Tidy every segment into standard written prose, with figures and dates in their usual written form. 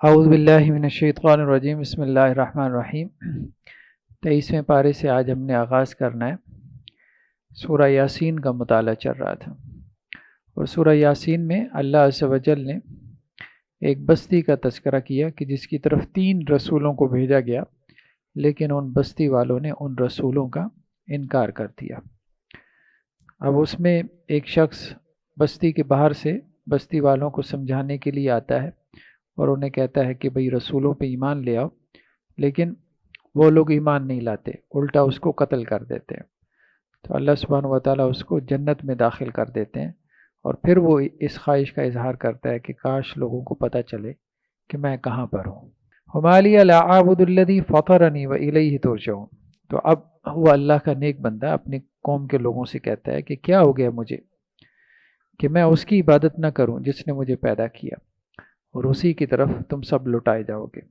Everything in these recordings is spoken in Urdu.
اعوذ باللہ من الشیطان الرجیم، بسم اللہ الرحمن الرحیم۔ 23ویں پارے سے آج ہم نے آغاز کرنا ہے۔ سورہ یاسین کا مطالعہ چل رہا تھا، اور سورہ یاسین میں اللہ عز و جل نے ایک بستی کا تذکرہ کیا کہ جس کی طرف 3 رسولوں کو بھیجا گیا، لیکن ان بستی والوں نے ان رسولوں کا انکار کر دیا۔ اب اس میں ایک شخص بستی کے باہر سے بستی والوں کو سمجھانے کے لیے آتا ہے اور انہیں کہتا ہے کہ بھئی رسولوں پہ ایمان لے آؤ، لیکن وہ لوگ ایمان نہیں لاتے، الٹا اس کو قتل کر دیتے ہیں۔ تو اللہ سبحانہ و تعالیٰ اس کو جنت میں داخل کر دیتے ہیں، اور پھر وہ اس خواہش کا اظہار کرتا ہے کہ کاش لوگوں کو پتہ چلے کہ میں کہاں پر ہوں۔ وَمَا لِيَ لَا أَعْبُدُ الَّذِي فَطَرَنِي وَإِلَيْهِ تُرْجَعُونَ۔ تو اب وہ اللہ کا نیک بندہ اپنی قوم کے لوگوں سے کہتا ہے کہ کیا ہو گیا مجھے کہ میں اس کی عبادت نہ کروں جس نے مجھے پیدا کیا، اور اسی کی طرف تم سب لٹائے جاؤ گے۔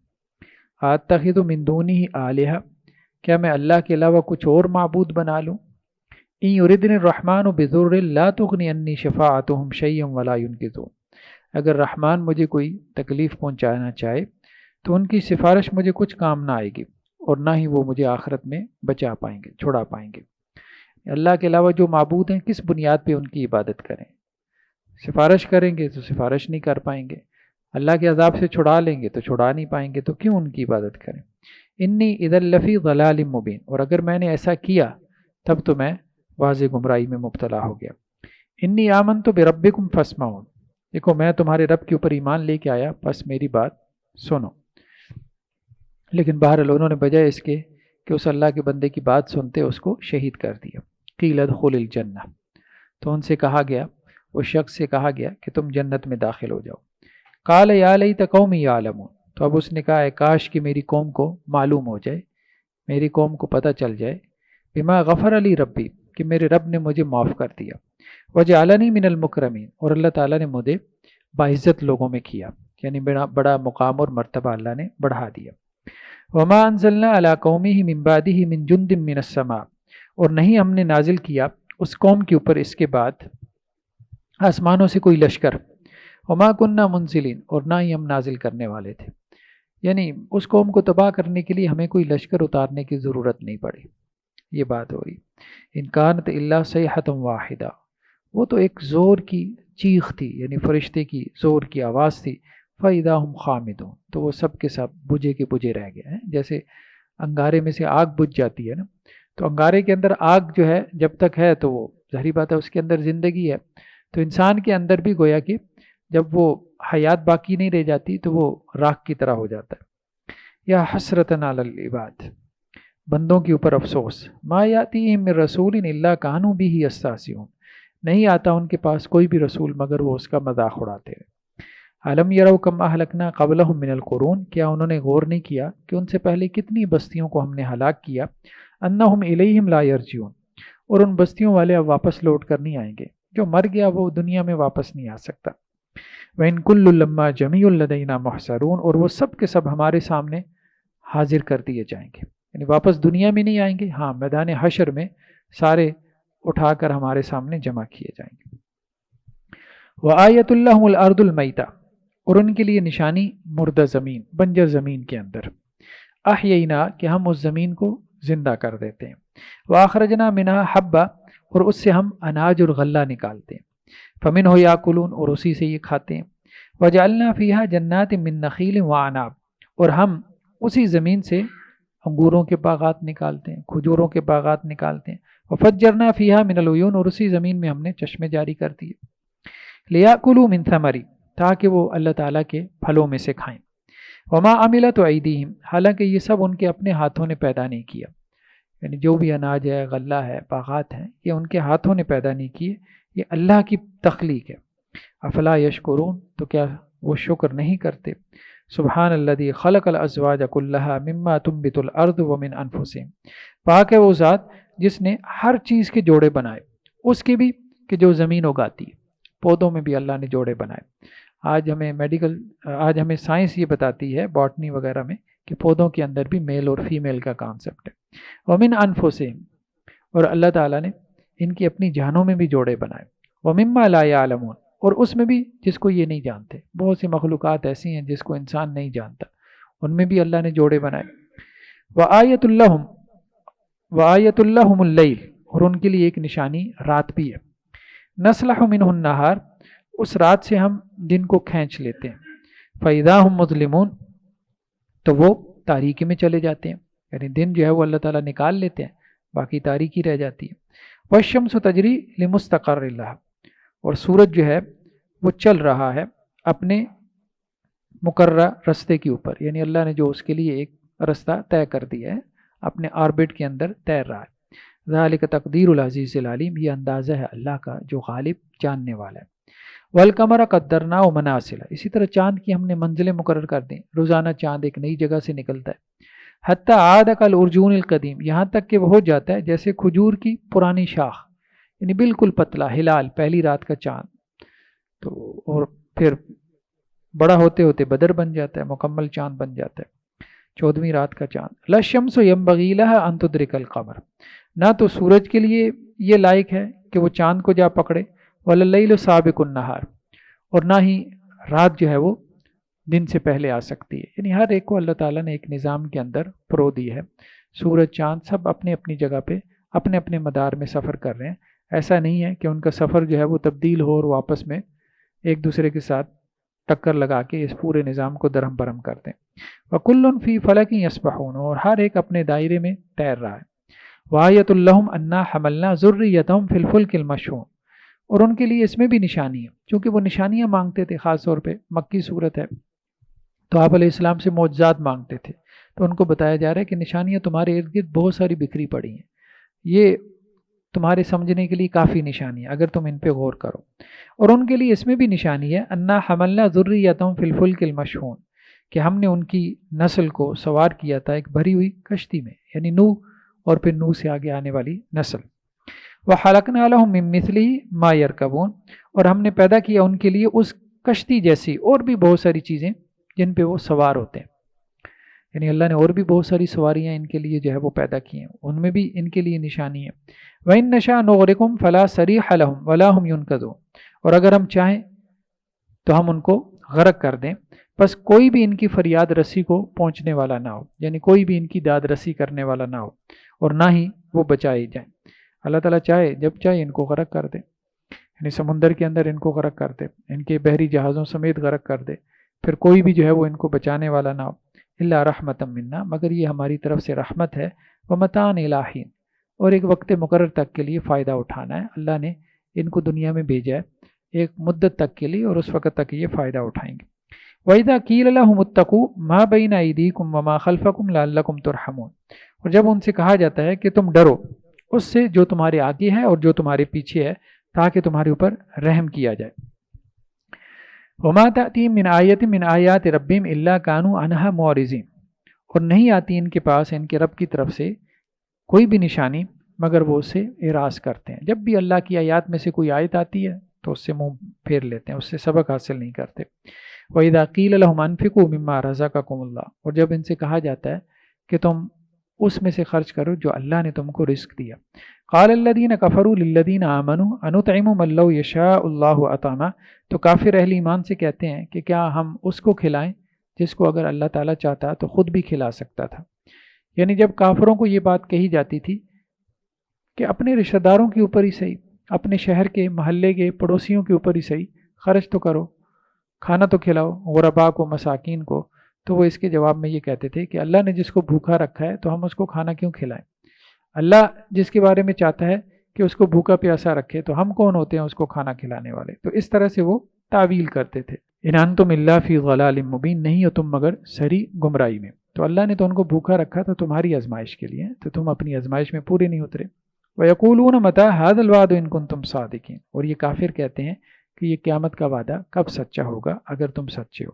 آتخذ من دونہ آلہہ، کیا میں اللہ کے علاوہ کچھ اور معبود بنا لوں؟ ان یردنی الرحمن بضر لا تغنی عنی شفاعتہم شیئا ولا ینقذون۔ اگر رحمان مجھے کوئی تکلیف پہنچانا چاہے تو ان کی سفارش مجھے کچھ کام نہ آئے گی، اور نہ ہی وہ مجھے آخرت میں بچا پائیں گے، چھڑا پائیں گے۔ اللہ کے علاوہ جو معبود ہیں کس بنیاد پہ ان کی عبادت کریں؟ سفارش کریں گے تو سفارش نہیں کر پائیں گے، اللہ کے عذاب سے چھڑا لیں گے تو چھڑا نہیں پائیں گے، تو کیوں ان کی عبادت کریں؟ انی اذا لفی ضلال مبین، اور اگر میں نے ایسا کیا تب تو میں واضح گمراہی میں مبتلا ہو گیا۔ انی آمنت بربکم فاسمعون، دیکھو میں تمہارے رب کے اوپر ایمان لے کے آیا، بس میری بات سنو۔ لیکن بہرحال انہوں نے بجائے اس کے کہ اس اللہ کے بندے کی بات سنتے اس کو شہید کر دیا۔ قیل ادخل الجنہ، تو ان سے کہا گیا، اس شخص سے کہا گیا کہ تم جنت میں داخل ہو جاؤ۔ قال یا لیت قومی یعلمون، تو اب اس نے کہا ہے کاش کہ میری قوم کو معلوم ہو جائے، میری قوم کو پتہ چل جائے، بما غفر علی ربی، کہ میرے رب نے مجھے معاف کر دیا، وجعلنی من المکرمین، اور اللہ تعالیٰ نے مجھے باعزت لوگوں میں کیا، یعنی بڑا مقام اور مرتبہ اللہ نے بڑھا دیا۔ وما انزلنا علی قومہ من بعدہ من جند من السماء، اور نہیں ہم نے نازل کیا اس قوم کے اوپر اس کے بعد آسمانوں سے کوئی لشکر، وما کننا منزلین، اور نہ ہی ہم نازل کرنے والے تھے، یعنی اس قوم کو تباہ کرنے کے لیے ہمیں کوئی لشکر اتارنے کی ضرورت نہیں پڑی۔ یہ بات ہو رہی۔ ان کانت الا صیحۃ واحدہ، وہ تو ایک زور کی چیخ تھی، یعنی فرشتے کی زور کی آواز تھی۔ فاذا هم خامدون، تو وہ سب کے سب بجھے کے بجھے رہ گئے ہیں۔ جیسے انگارے میں سے آگ بجھ جاتی ہے نا، تو انگارے کے اندر آگ جو ہے جب تک ہے تو وہ ظاہری بات ہے اس کے اندر زندگی ہے، تو انسان کے اندر بھی گویا کہ جب وہ حیات باقی نہیں رہ جاتی تو وہ راکھ کی طرح ہو جاتا ہے۔ یا حسرتن علی العباد، بندوں کے اوپر افسوس، ما یاتیہم من رسول الا کانوا بہ یستہزئون، نہیں آتا ان کے پاس کوئی بھی رسول مگر وہ اس کا مذاق اڑاتے ہیں۔ الم یروا کم اہلکنا قبلہم من القرون، کیا انہوں نے غور نہیں کیا کہ ان سے پہلے کتنی بستیوں کو ہم نے ہلاک کیا، انہم الیہم لا یرجعون، اور ان بستیوں والے اب واپس لوٹ کر نہیں آئیں گے، جو مر گیا وہ دنیا میں واپس نہیں آ سکتا۔ وَإِن كُلٌّ لَمَّا جَمِيعٌ لَدَيْنَا مُحْضَرُونَ، اور وہ سب کے سب ہمارے سامنے حاضر کر دیے جائیں گے، یعنی واپس دنیا میں نہیں آئیں گے، ہاں میدان حشر میں سارے اٹھا کر ہمارے سامنے جمع کیے جائیں گے۔ وَآیَةٌ لَّهُمُ الْأَرْضُ الْمَيْتَةُ، اور ان کے لیے نشانی مردہ زمین، بنجر زمین کے اندر، احیینا، کہ ہم اس زمین کو زندہ کر دیتے ہیں، وَأَخْرَجْنَا مِنْهَا حَبًّا، اور اس سے ہم اناج اور غلہ نکالتے ہیں، فَمِنْهُ يَأْكُلُونَ، اور اسی سے یہ کھاتے ہیں، وَجَعَلْنَا فِيهَا جَنَّاتٍ مِّن نَخِيلٍ وَأَعْنَابٍ، اور ہم اسی زمین سے انگوروں کے باغات نکالتے ہیں، کھجوروں کے باغات نکالتے ہیں، وَفَجَّرْنَا فِيهَا مِنَ الْعُيُونِ، اور اسی زمین میں ہم نے چشمے جاری کر دیے، لِيَأْكُلُوا مِن ثَمَرِهِ، تاکہ وہ اللہ تعالیٰ کے پھلوں میں سے کھائیں، وَمَا عَمِلَتْ أَيْدِيهِمْ، حالانکہ یہ سب ان کے اپنے ہاتھوں نے پیدا نہیں کیا، یعنی جو بھی اناج ہے، غلہ ہے، باغات ہیں، یہ ان کے ہاتھوں نے پیدا نہیں کیے، یہ اللہ کی تخلیق ہے۔ افلا یشکرون، تو کیا وہ شکر نہیں کرتے؟ سبحان الذی خلق الازواج کلھا مما تنبت الارض ومن انفسہم، پاک ہے وہ ذات جس نے ہر چیز کے جوڑے بنائے، اس کے بھی کہ جو زمین اگاتی ہے، پودوں میں بھی اللہ نے جوڑے بنائے۔ آج ہمیں سائنس یہ بتاتی ہے، باٹنی وغیرہ میں، کہ پودوں کے اندر بھی میل اور فیمیل کا کانسیپٹ ہے۔ ومن انفسہم، اور اللہ تعالیٰ نے ان کی اپنی جانوں میں بھی جوڑے بنائے۔ ومما لا یعلمون، اور اس میں بھی جس کو یہ نہیں جانتے. بہت سی مخلوقات ایسی ہیں جس کو انسان نہیں جانتا، ان میں بھی اللہ نے جوڑے بنائے. وآیت اللہم وآیت اللہم اللیل، اور ان کے لیے ایک نشانی رات بھی ہے. نسلح منہ النہار، اس رات سے ہم دن کو کھینچ لیتے ہیں. فإذا ہم مظلمون، تو وہ تاریکی میں چلے جاتے ہیں، یعنی دن جو ہے وہ اللہ تعالیٰ نکال لیتے ہیں، باقی تاریکی رہ جاتی ہے. والشمس تجری لمستقر لہا، اور سورج جو ہے وہ چل رہا ہے اپنے مقررہ رستے کے اوپر، یعنی اللہ نے جو اس کے لیے ایک رستہ طے کر دیا ہے، اپنے آربٹ کے اندر تیر رہا ہے. ذالک تقدیر العزیز العلیم، یہ اندازہ ہے اللہ کا جو غالب جاننے والا ہے. والقمر قدرناہ منازل، اسی طرح چاند کی ہم نے منزلیں مقرر کر دیں، روزانہ چاند ایک نئی جگہ سے نکلتا ہے. حتی عاد کالعرجون القدیم، یہاں تک کہ وہ ہو جاتا ہے جیسے کھجور کی پرانی شاخ، یعنی بالکل پتلا ہلال، پہلی رات کا چاند. تو اور پھر بڑا ہوتے ہوتے بدر بن جاتا ہے، مکمل چاند بن جاتا ہے، 14ویں رات کا چاند. للشمس ینبغی لها ان تدرک القمر، نہ تو سورج کے لیے یہ لائق ہے کہ وہ چاند کو جا پکڑے. ولللیل سابق النہار، اور نہ ہی رات جو ہے وہ دن سے پہلے آ سکتی ہے. یعنی ہر ایک کو اللہ تعالیٰ نے ایک نظام کے اندر پرو دی ہے. سورج چاند سب اپنی اپنی جگہ پہ اپنے اپنے مدار میں سفر کر رہے ہیں. ایسا نہیں ہے کہ ان کا سفر جو ہے وہ تبدیل ہو اور آپس میں ایک دوسرے کے ساتھ ٹکر لگا کے اس پورے نظام کو درہم برہم کرتے ہیں. وَكُلٌّ فِي فَلَكٍ يَسْبَحُونَ، اور ہر ایک اپنے دائرے میں تیر رہا ہے. وَآیَةٌ لَّهُمْ أَنَّا حَمَلْنَا ذُرِّيَّتَهُمْ فِي الْفُلْكِ الْمَشْحُونِ، اور ان کے لیے اس میں بھی نشانی ہے، چونکہ وہ نشانیاں مانگتے تھے. خاص طور پہ مکی صورت ہے تو آپ علیہ السلام سے معجزات مانگتے تھے، تو ان کو بتایا جا رہا ہے کہ نشانیاں تمہارے ارد گرد بہت ساری بکھری پڑی ہیں، یہ تمہارے سمجھنے کے لیے کافی نشانی ہے اگر تم ان پہ غور کرو. اور ان کے لیے اس میں بھی نشانی ہے، انا حملنا ذریتہم فی الفلک المشحون، کہ ہم نے ان کی نسل کو سوار کیا تھا ایک بھری ہوئی کشتی میں، یعنی نوح اور پھر نوح سے آگے آنے والی نسل. وَخَلَقْنَا لَهُم مِّن مِّثْلِهِ مَا يَرْكَبُونَ، اور ہم نے پیدا کیا ان کے لیے اس کشتی جیسی اور بھی بہت ساری چیزیں جن پہ وہ سوار ہوتے ہیں. یعنی اللہ نے اور بھی بہت ساری سواریاں ان کے لیے جو ہے وہ پیدا کی ہیں، ان میں بھی ان کے لیے نشانی ہے. وَإِن نَّشَأْ نُغْرِقْهُمْ فَلَا صَرِيحَ لَهُمْ وَلَا هُمْ يُنْقَذُونَ، اور اگر ہم چاہیں تو ہم ان کو غرق کر دیں، بس کوئی بھی ان کی فریاد رسی کو پہنچنے والا نہ ہو، یعنی کوئی بھی ان کی داد رسی کرنے والا نہ ہو، اور نہ ہی وہ بچائے جائیں. اللہ تعالیٰ چاہے جب چاہے ان کو غرق کر دے، یعنی سمندر کے اندر ان کو غرق کر دے، ان کے بحری جہازوں سمیت غرق کر دے، پھر کوئی بھی جو ہے وہ ان کو بچانے والا نہ ہو. الا رحمۃ منا، مگر یہ ہماری طرف سے رحمت ہے. ومتاع الی حین، اور ایک وقت مقرر تک کے لیے فائدہ اٹھانا ہے. اللہ نے ان کو دنیا میں بھیجا ہے ایک مدت تک کے لیے، اور اس وقت تک یہ فائدہ اٹھائیں گے. وَإِذَا قِيلَ لَهُمُ اتَّقُوا مَا بَيْنَ أَيْدِيكُمْ وَمَا خَلْفَكُمْ لَعَلَّكُمْ تُرْحَمُونَ، اور جب ان سے کہا جاتا ہے کہ تم ڈرو اس سے جو تمہارے آگے ہے اور جو تمہارے پیچھے ہے، تاکہ تمہارے اوپر رحم کیا جائے. وَمَا تَأْتِيهِم مِّنْ آیَةٍ مِّنْ آیَاتِ رَبِّهِمْ إِلَّا كَانُوا عَنْهَا مُعْرِضِينَ، اور نہیں آتی ان کے پاس ان کے رب کی طرف سے کوئی بھی نشانی مگر وہ اسے اعراض کرتے ہیں. جب بھی اللہ کی آیات میں سے کوئی آیت آتی ہے تو اس سے منہ پھیر لیتے ہیں، اس سے سبق حاصل نہیں کرتے. وَإِذَا قِيلَ لَهُمْ أَنفِقُوا مِمَّا رَزَقَكُمُ اللَّهُ، اور جب ان سے کہا جاتا ہے کہ تم اس میں سے خرچ کرو جو اللہ نے تم کو رزق دیا. قَالَ الَّذِينَ كَفَرُوا لِلَّذِينَ آمَنُوا أَنُطْعِمُ مَن لَّوْ يَشَاءُ اللَّهُ أَطْعَمَهُ، تو کافر اہل ایمان سے کہتے ہیں کہ کیا ہم اس کو کھلائیں جس کو اگر اللہ تعالیٰ چاہتا تو خود بھی کھلا سکتا تھا. یعنی جب کافروں کو یہ بات کہی جاتی تھی کہ اپنے رشتہ داروں کے اوپر ہی صحیح، اپنے شہر کے محلے کے پڑوسیوں کے اوپر ہی صحیح خرچ تو کرو، کھانا تو کھلاؤ غربا کو، مساکین کو، تو وہ اس کے جواب میں یہ کہتے تھے کہ اللہ نے جس کو بھوکا رکھا ہے تو ہم اس کو کھانا کیوں کھلائیں؟ اللہ جس کے بارے میں چاہتا ہے کہ اس کو بھوکا پیاسا رکھے تو ہم کون ہوتے ہیں اس کو کھانا کھلانے والے؟ تو اس طرح سے وہ تعویل کرتے تھے. ان انتم الا فی ضلال مبین، نہیں ہو تم مگر سری گمراہی میں. تو اللہ نے تو ان کو بھوکا رکھا تھا تمہاری آزمائش کے لیے، تو تم اپنی آزمائش میں پورے نہیں اترے. وَيَقُولُونَ مَتَىٰ هَٰذَا الْوَعْدُ إِن كُنتُمْ صَادِقِينَ، اور یہ کافر کہتے ہیں کہ یہ قیامت کا وعدہ کب سچا ہوگا اگر تم سچے ہو.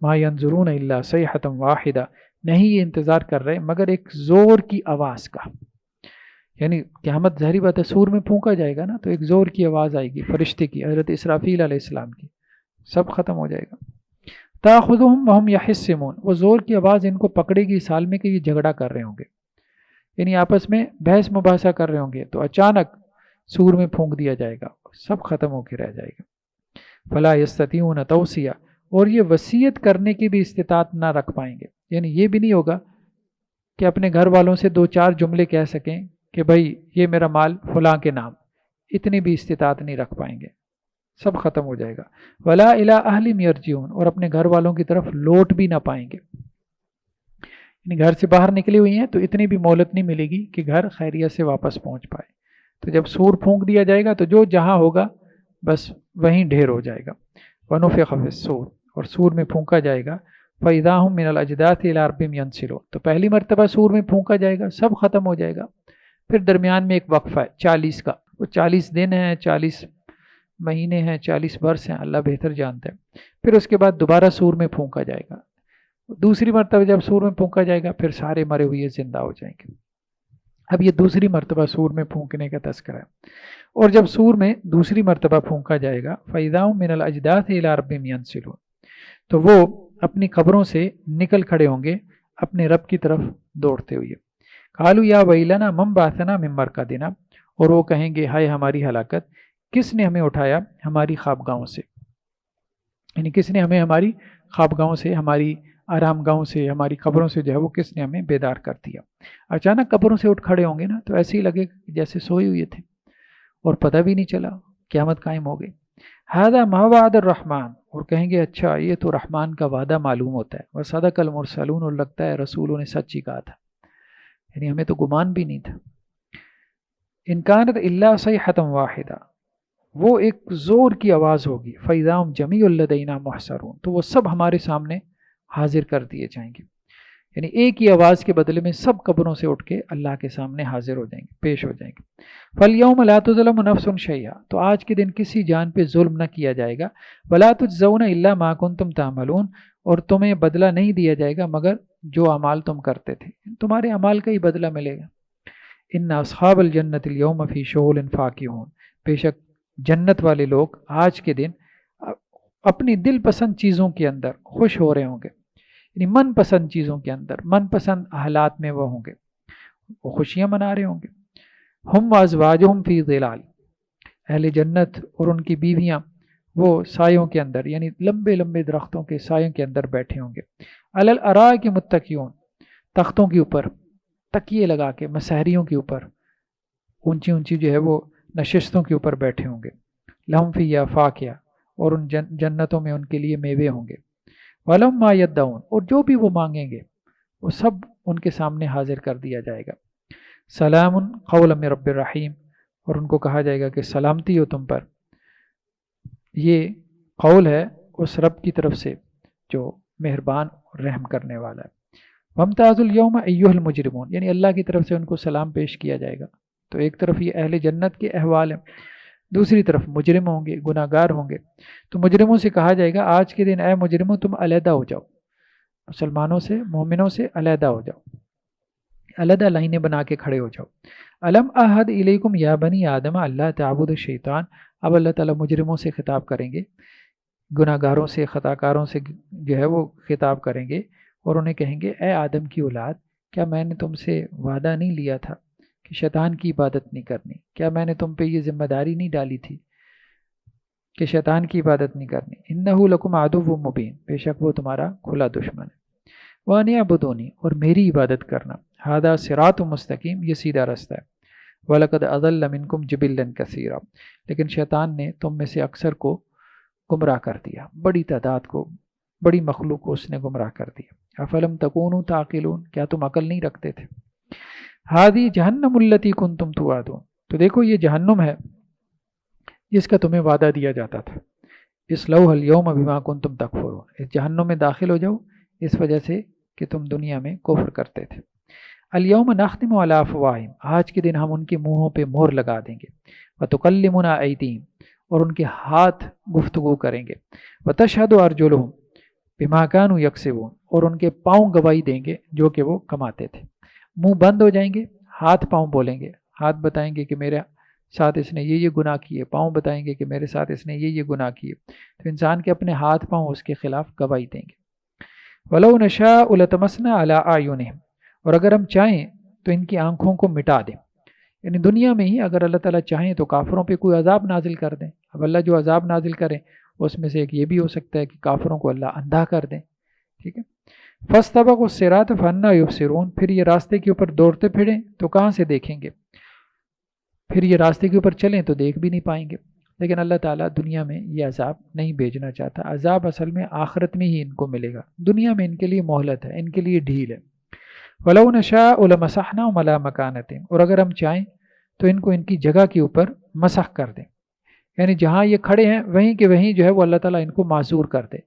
مَا يَنظُرُونَ إِلَّا صَيْحَةً وَاحِدَةً، نہیں یہ انتظار کر رہے مگر ایک زور کی آواز کا. یعنی قیامت ظاہری بات ہے سور میں پھونکا جائے گا نا، تو ایک زور کی آواز آئے گی فرشتے کی، حضرت اسرافیل علیہ السلام کی، سب ختم ہو جائے گا. تَأْخُذُهُمْ وَهُمْ يَحِسِّمُونَ، وہ زور کی آواز ان کو پکڑے گی اس حال میں کہ یہ جھگڑا کر رہے ہوں گے، یعنی آپس میں بحث مباحثہ کر رہے ہوں گے، تو اچانک سور میں پھونک دیا جائے گا، سب ختم ہو کے رہ جائے گا. فلا یستطیعون توصیہ، اور یہ وصیت کرنے کی بھی استطاعت نہ رکھ پائیں گے، یعنی یہ بھی نہیں ہوگا کہ اپنے گھر والوں سے 2-4 جملے کہہ سکیں کہ بھائی یہ میرا مال فلاں کے نام، اتنی بھی استطاعت نہیں رکھ پائیں گے، سب ختم ہو جائے گا۔ ولا الی اہلہم یرجعون، اور اپنے گھر والوں کی طرف لوٹ بھی نہ پائیں گے، یعنی گھر سے باہر نکلی ہوئی ہیں تو اتنی بھی مہلت نہیں ملے گی کہ گھر خیریت سے واپس پہنچ پائے۔ تو جب سور پھونک دیا جائے گا تو جو جہاں ہوگا بس وہیں ڈھیر ہو جائے گا۔ وَنُفِخَ فِي الصُّورِ، اور سور میں پھونکا جائے گا، فَإِذَا هُم مِّنَ الْأَجْدَاثِ إِلَىٰ رَبِّهِمْ يَنسِلُونَ، تو پہلی مرتبہ سور میں پھونکا جائے گا، سب ختم ہو جائے گا، پھر درمیان میں ایک وقفہ ہے 40 کا، وہ 40 دن ہیں، 40 مہینے ہیں، 40 برس ہیں، اللہ بہتر جانتا ہے۔ پھر اس کے بعد دوبارہ سور میں پھونکا جائے گا، دوسری مرتبہ جب سور میں پھونکا جائے گا پھر سارے مرے ہوئے زندہ ہو جائیں گے۔ اب یہ دوسری مرتبہ سور میں پھونکنے کا تذکرہ ہے، اور جب سور میں دوسری مرتبہ پھونکا جائے گا فَإِذَا هُم مِّنَ الْأَجْدَاثِ إِلَىٰ رَبِّهِمْ يَنسِلُونَ، تو وہ اپنی قبروں سے نکل کھڑے ہوں گے اپنے رب کی طرف دوڑتے ہوئے۔ قالوا یا ویلنا من بعثنا من مرقدنا، اور وہ کہیں گے ہائے ہماری ہلاکت، کس نے ہمیں اٹھایا ہماری خوابگاہوں سے، یعنی کس نے ہمیں ہماری خوابگاہوں سے، ہماری آرام گاہوں سے، ہماری قبروں سے جو ہے وہ کس نے ہمیں بیدار کر دیا۔ اچانک قبروں سے اٹھ کھڑے ہوں گے نا تو ایسے ہی لگے جیسے سوئے ہوئے تھے اور پتہ بھی نہیں چلا، قیامت قائم ہو گئی۔ ھذا ما وعد الرحمن، اور کہیں گے اچھا یہ تو رحمان کا وعدہ معلوم ہوتا ہے، وصدق المرسلون، اور لگتا ہے رسولوں نے سچ ہی کہا تھا، یعنی ہمیں تو گمان بھی نہیں تھا۔ ان کانت الا صیحۃ واحدہ، وہ ایک زور کی آواز ہوگی، فاذا هم جمیع لدینا محشرون، تو وہ سب ہمارے سامنے حاضر کر دیے جائیں گے، یعنی ایک ہی آواز کے بدلے میں سب قبروں سے اٹھ کے اللہ کے سامنے حاضر ہو جائیں گے، پیش ہو جائیں گے۔ فَالْيَوْمَ لَا تُظْلَمُ نَفْسٌ شَيْئًا، تو آج کے دن کسی جان پہ ظلم نہ کیا جائے گا، وَلَا تُجْزَوْنَ إِلَّا مَا كُنتُمْ تَعْمَلُونَ، اور تمہیں بدلہ نہیں دیا جائے گا مگر جو اعمال تم کرتے تھے، تمہارے اعمال کا ہی بدلہ ملے گا۔ إِنَّ أَصْحَابَ الْجَنَّةِ الْيَوْمَ فِي شُغُلٍ فَاكِهُونَ، بے شک جنت والے لوگ آج کے دن اپنی دل پسند چیزوں کے اندر خوش ہو رہے ہوں گے، یعنی من پسند چیزوں کے اندر، من پسند حالات میں وہ ہوں گے، وہ خوشیاں منا رہے ہوں گے۔ ہم وازواجہم فی ظلال، اہل جنت اور ان کی بیویاں وہ سایوں کے اندر، یعنی لمبے لمبے درختوں کے سایوں کے اندر بیٹھے ہوں گے، علی الارائک متکئون، تختوں کے اوپر تکیے لگا کے، مسہریوں کے اوپر اونچی اونچی جو ہے وہ نشستوں کے اوپر بیٹھے ہوں گے، لہم فیہا فاکہہ، اور ان جنتوں میں ان کے لیے میوے ہوں گے، وَلَهُم مَا يَدَّعُونَ، اور جو بھی وہ مانگیں گے وہ سب ان کے سامنے حاضر کر دیا جائے گا۔ سلام قولا من رب الرحیم، اور ان کو کہا جائے گا کہ سلامتی ہو تم پر، یہ قول ہے اس رب کی طرف سے جو مہربان اور رحم کرنے والا ہے۔ وَامْتَازُوا الْيَوْمَ أَيُّهَا الْمُجْرِمُونَ، یعنی اللہ کی طرف سے ان کو سلام پیش کیا جائے گا۔ تو ایک طرف یہ اہل جنت کے احوال ہیں، دوسری طرف مجرم ہوں گے، گناہ گار ہوں گے، تو مجرموں سے کہا جائے گا آج کے دن اے مجرموں تم علیحدہ ہو جاؤ، مسلمانوں سے، مومنوں سے علیحدہ ہو جاؤ، علیحدہ لائنیں بنا کے کھڑے ہو جاؤ۔ الم احد الیکم یا بنی آدم اللہ تعبد الشیطان، اب اللہ تعالیٰ مجرموں سے خطاب کریں گے، گناہ گاروں سے، خطا کاروں سے جو ہے وہ خطاب کریں گے، اور انہیں کہیں گے اے آدم کی اولاد، کیا میں نے تم سے وعدہ نہیں لیا تھا کہ شیطان کی عبادت نہیں کرنی؟ کیا میں نے تم پہ یہ ذمہ داری نہیں ڈالی تھی کہ شیطان کی عبادت نہیں کرنی؟ انہ لکم عدو مبین، بے شک وہ تمہارا کھلا دشمن ہے۔ وَأَنِ اعْبُدُونِی، اور میری عبادت کرنا، ھذا صراط مستقیم، یہ سیدھا رستہ ہے۔ وَلَقَدْ أَضَلَّ مِنْکُمْ جِبِلًّا کَثِیرًا، لیکن شیطان نے تم میں سے اکثر کو گمراہ کر دیا، بڑی تعداد کو، بڑی مخلوق کو اس نے گمراہ کر دیا۔ افلم تکونوا تعقلون، کیا تم عقل نہیں رکھتے تھے؟ ھذی جہنم التی کنتم توعدون، تو دیکھو یہ جہنم ہے جس کا تمہیں وعدہ دیا جاتا تھا، اصلوھا اليوم بما کنتم تکفرون، اس جہنم میں داخل ہو جاؤ اس وجہ سے کہ تم دنیا میں کفر کرتے تھے۔ الیوم نختم علی افواہہم، آج کے دن ہم ان کے منہوں پہ مہر لگا دیں گے، وتکلمنا ایدیہم، اور ان کے ہاتھ گفتگو کریں گے، وتشہد ارجلہم بما کانوا یکسبون، اور ان کے پاؤں گواہی دیں گے جو کہ وہ کماتے تھے۔ منہ بند ہو جائیں گے، ہاتھ پاؤں بولیں گے، ہاتھ بتائیں گے کہ میرے ساتھ اس نے یہ گناہ کیے، پاؤں بتائیں گے کہ میرے ساتھ اس نے یہ گناہ کیے، تو انسان کے اپنے ہاتھ پاؤں اس کے خلاف گواہی دیں گے۔ وَلَوْ نَشَاءُ لَطَمَسْنَا عَلَىٰ أَعْيُنِهِمْ، اور اگر ہم چاہیں تو ان کی آنکھوں کو مٹا دیں، یعنی دنیا میں ہی اگر اللہ تعالیٰ چاہیں تو کافروں پہ کوئی عذاب نازل کر دیں، اب اللہ جو عذاب نازل کریں اس میں سے ایک یہ بھی ہو سکتا ہے کہ کافروں کو اللہ اندھا کر دیں، ٹھیک ہے۔ فاستبقوا الصراط فأنى يبصرون، پھر یہ راستے کے اوپر دوڑتے پھریں تو کہاں سے دیکھیں گے، پھر یہ راستے کے اوپر چلیں تو دیکھ بھی نہیں پائیں گے۔ لیکن اللہ تعالیٰ دنیا میں یہ عذاب نہیں بھیجنا چاہتا، عذاب اصل میں آخرت میں ہی ان کو ملے گا، دنیا میں ان کے لیے مہلت ہے، ان کے لیے ڈھیل ہے۔ وَلَوْ نَشَاءُ لَمَسَحْنَاهُمْ عَلَىٰ مَكَانَتِهِمْ، اور اگر ہم چاہیں تو ان کو ان کی جگہ کے اوپر مسح کر دیں، یعنی جہاں یہ کھڑے ہیں وہیں کے وہیں جو ہے وہ اللہ تعالیٰ ان کو معذور کر دے۔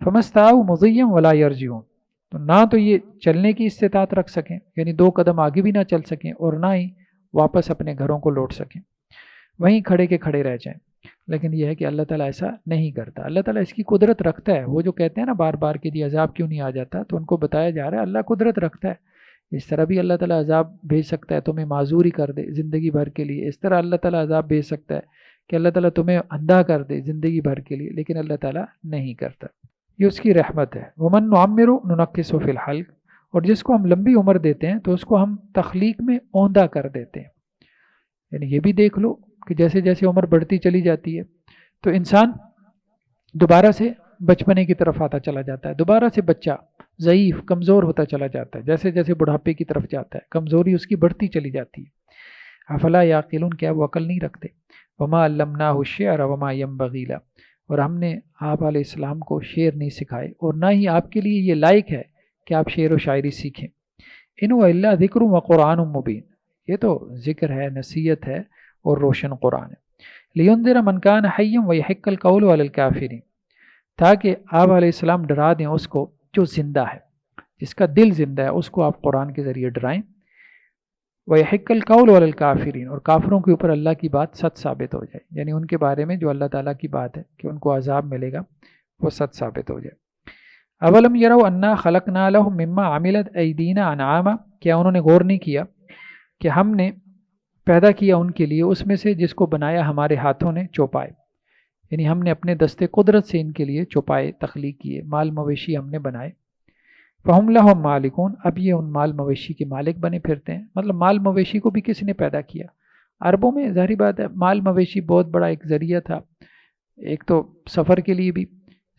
فَمَا اسْتَطَاعُوا مُضِيًّا وَلَا يَرْجِعُونَ، تو نہ تو یہ چلنے کی استطاعت رکھ سکیں، یعنی 2 قدم آگے بھی نہ چل سکیں، اور نہ ہی واپس اپنے گھروں کو لوٹ سکیں، وہیں کھڑے کے کھڑے رہ جائیں۔ لیکن یہ ہے کہ اللہ تعالیٰ ایسا نہیں کرتا، اللہ تعالیٰ اس کی قدرت رکھتا ہے۔ وہ جو کہتے ہیں نا بار بار کہ یہ عذاب کیوں نہیں آ جاتا، تو ان کو بتایا جا رہا ہے اللہ قدرت رکھتا ہے، اس طرح بھی اللہ تعالیٰ عذاب بھیج سکتا ہے تمہیں معذور ہی کر دے زندگی بھر کے لیے، اس طرح اللہ تعالیٰ عذاب بھیج سکتا ہے کہ اللہ تعالیٰ تمہیں اندھا کر دے زندگی بھر کے لیے، لیکن اللہ تعالیٰ نہیں کرتا، یہ اس کی رحمت ہے۔ وَمَن نُعَمِّرُ نُنَقِّصُ فِي الْخَلْقِ، اور جس کو ہم لمبی عمر دیتے ہیں تو اس کو ہم تخلیق میں اوندھا کر دیتے ہیں، یعنی یہ بھی دیکھ لو کہ جیسے جیسے عمر بڑھتی چلی جاتی ہے تو انسان دوبارہ سے بچپنے کی طرف آتا چلا جاتا ہے، دوبارہ سے بچہ ضعیف کمزور ہوتا چلا جاتا ہے، جیسے جیسے بڑھاپے کی طرف جاتا ہے کمزوری اس کی بڑھتی چلی جاتی ہے۔ افلا یعقلون، کیا وہ عقل نہیں رکھتے؟ وما علمناہ الشعر وما ينبغی لہ، اور ہم نے آپ علیہ السلام کو شعر نہیں سکھائے اور نہ ہی آپ کے لیے یہ لائق ہے کہ آپ شعر و شاعری سیکھیں۔ ان هو الا ذکر و قرآن مبین، یہ تو ذکر ہے، نصیحت ہے اور روشن قرآن ہے۔ لینذر من کان حیا ویحق القول علی الکافرین، تاکہ آپ علیہ السلام ڈرا دیں اس کو جو زندہ ہے، جس کا دل زندہ ہے، اس کو آپ قرآن کے ذریعے ڈرائیں۔ ویحق القول علی الکافرین، اور کافروں کے اوپر اللہ کی بات سچ ثابت ہو جائے، یعنی ان کے بارے میں جو اللہ تعالیٰ کی بات ہے کہ ان کو عذاب ملے گا وہ سچ ثابت ہو جائے۔ اولم یروا انا خلقنا لهم مما عملت ایدینا انعاما، کیا انہوں نے غور نہیں کیا کہ ہم نے پیدا کیا ان کے لیے اس میں سے جس کو بنایا ہمارے ہاتھوں نے، چوپائے، یعنی ہم نے اپنے دستے قدرت سے ان کے لیے چوپائے تخلیق کیے، مال مویشی ہم نے بنائے۔ فہم لہم مالکون، اب یہ ان مال مویشی کے مالک بنے پھرتے ہیں، مطلب مال مویشی کو بھی کس نے پیدا کیا؟ عربوں میں ظاہری بات ہے مال مویشی بہت بڑا ایک ذریعہ تھا، ایک تو سفر کے لیے بھی،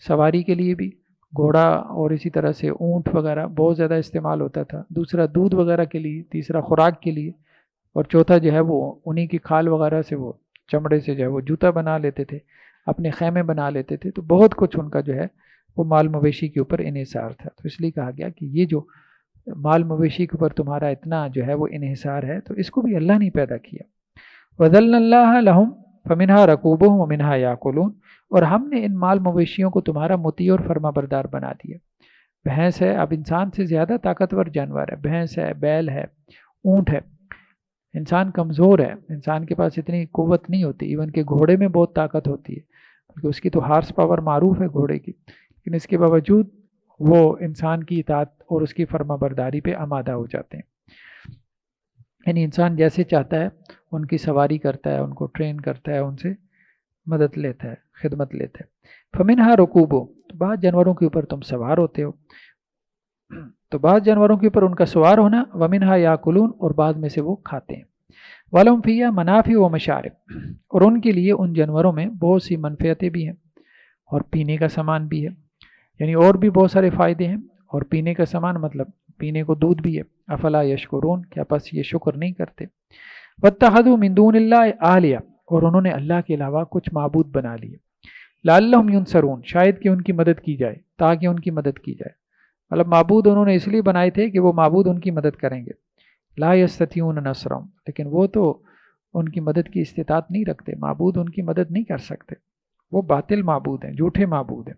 سواری کے لیے بھی، گھوڑا اور اسی طرح سے اونٹ وغیرہ بہت زیادہ استعمال ہوتا تھا، دوسرا دودھ وغیرہ کے لیے، تیسرا خوراک کے لیے، اور چوتھا جو ہے وہ انہی کی کھال وغیرہ سے وہ چمڑے سے جو ہے وہ جوتا بنا لیتے تھے، اپنے خیمے بنا لیتے تھے، تو بہت کچھ ان کا جو ہے وہ مال مویشی کے اوپر انحصار تھا۔ تو اس لیے کہا گیا کہ یہ جو مال مویشی کے اوپر تمہارا اتنا جو ہے وہ انحصار ہے تو اس کو بھی اللہ نے پیدا کیا۔ وَذَلَّلْنَا اللَّهَ لَهُمْ فَمِنْهَا رَكُوبُهُمْ وَمِنْهَا يَأْكُلُونَ، اور ہم نے ان مال مویشیوں کو تمہارا مطیع اور فرما بردار بنا دیا۔ بھینس ہے، اب انسان سے زیادہ طاقتور جانور ہے، بھینس ہے، بیل ہے، اونٹ ہے۔ انسان کمزور ہے، انسان کے پاس اتنی قوت نہیں ہوتی، ایون کہ گھوڑے میں بہت طاقت ہوتی ہے، کیونکہ اس کی تو ہارس پاور معروف ہے گھوڑے کی، لیکن اس کے باوجود وہ انسان کی اطاعت اور اس کی فرما برداری پہ آمادہ ہو جاتے ہیں۔ یعنی انسان جیسے چاہتا ہے ان کی سواری کرتا ہے، ان کو ٹرین کرتا ہے، ان سے مدد لیتا ہے، خدمت لیتا ہے۔ فَمِنْهَا رُكُوبُهُمْ، تو بعض جانوروں کے اوپر تم سوار ہوتے ہو، تو بعض جانوروں کے اوپر ان کا سوار ہونا، وَمِنْهَا يَأْكُلُونَ، اور بعض میں سے وہ کھاتے ہیں۔ وَلَهُمْ فِيهَا مَنَافِعُ وَمَشَارِبُ، اور ان کے لیے ان جانوروں میں بہت سی منفعتیں بھی ہیں اور پینے کا سامان بھی ہے، یعنی اور بھی بہت سارے فائدے ہیں، اور پینے کا سامان مطلب پینے کو دودھ بھی ہے۔ افلا یشکرون، کیا پس یہ شکر نہیں کرتے؟ وَاتَّخَذُوا مِن دُونِ اللَّهِ آلِهَةً، اور انہوں نے اللہ کے علاوہ کچھ معبود بنا لیے۔ لعلہم ینصرون، شاید کہ ان کی مدد کی جائے، تاکہ ان کی مدد کی جائے، مطلب معبود انہوں نے اس لیے بنائے تھے کہ وہ معبود ان کی مدد کریں گے۔ لا یستطیعون نصرہم، لیکن وہ تو ان کی مدد کی استطاعت نہیں رکھتے، معبود ان کی مدد نہیں کر سکتے، وہ باطل معبود ہیں، جھوٹے معبود ہیں۔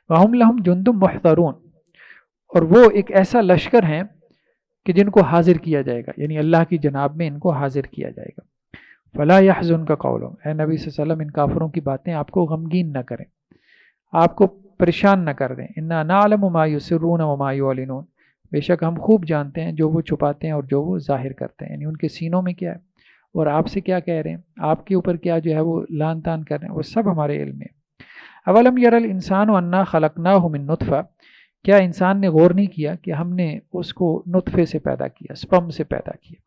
وہم لہم جند محضرون، اور وہ ایک ایسا لشکر ہیں کہ جن کو حاضر کیا جائے گا، یعنی اللہ کی جناب میں ان کو حاضر کیا جائے گا۔ فلا يحزنک قولہم، اے نبی صلی اللہ علیہ وسلم ان کافروں کی باتیں آپ کو غمگین نہ کریں، آپ کو پریشان نہ کر دیں۔ انا نعلم ما یسرون وما یعلنون، بے شک ہم خوب جانتے ہیں جو وہ چھپاتے ہیں اور جو وہ ظاہر کرتے ہیں، یعنی ان کے سینوں میں کیا ہے اور آپ سے کیا کہہ رہے ہیں، آپ کے اوپر کیا جو ہے وہ لان تان کر رہے ہیں، وہ سب ہمارے علم میں۔ اولم یر الانسان انا خلقناہ من نطفہ، کیا انسان نے غور نہیں کیا کہ ہم نے اس کو نطفے سے پیدا کیا، سپم سے پیدا کیا۔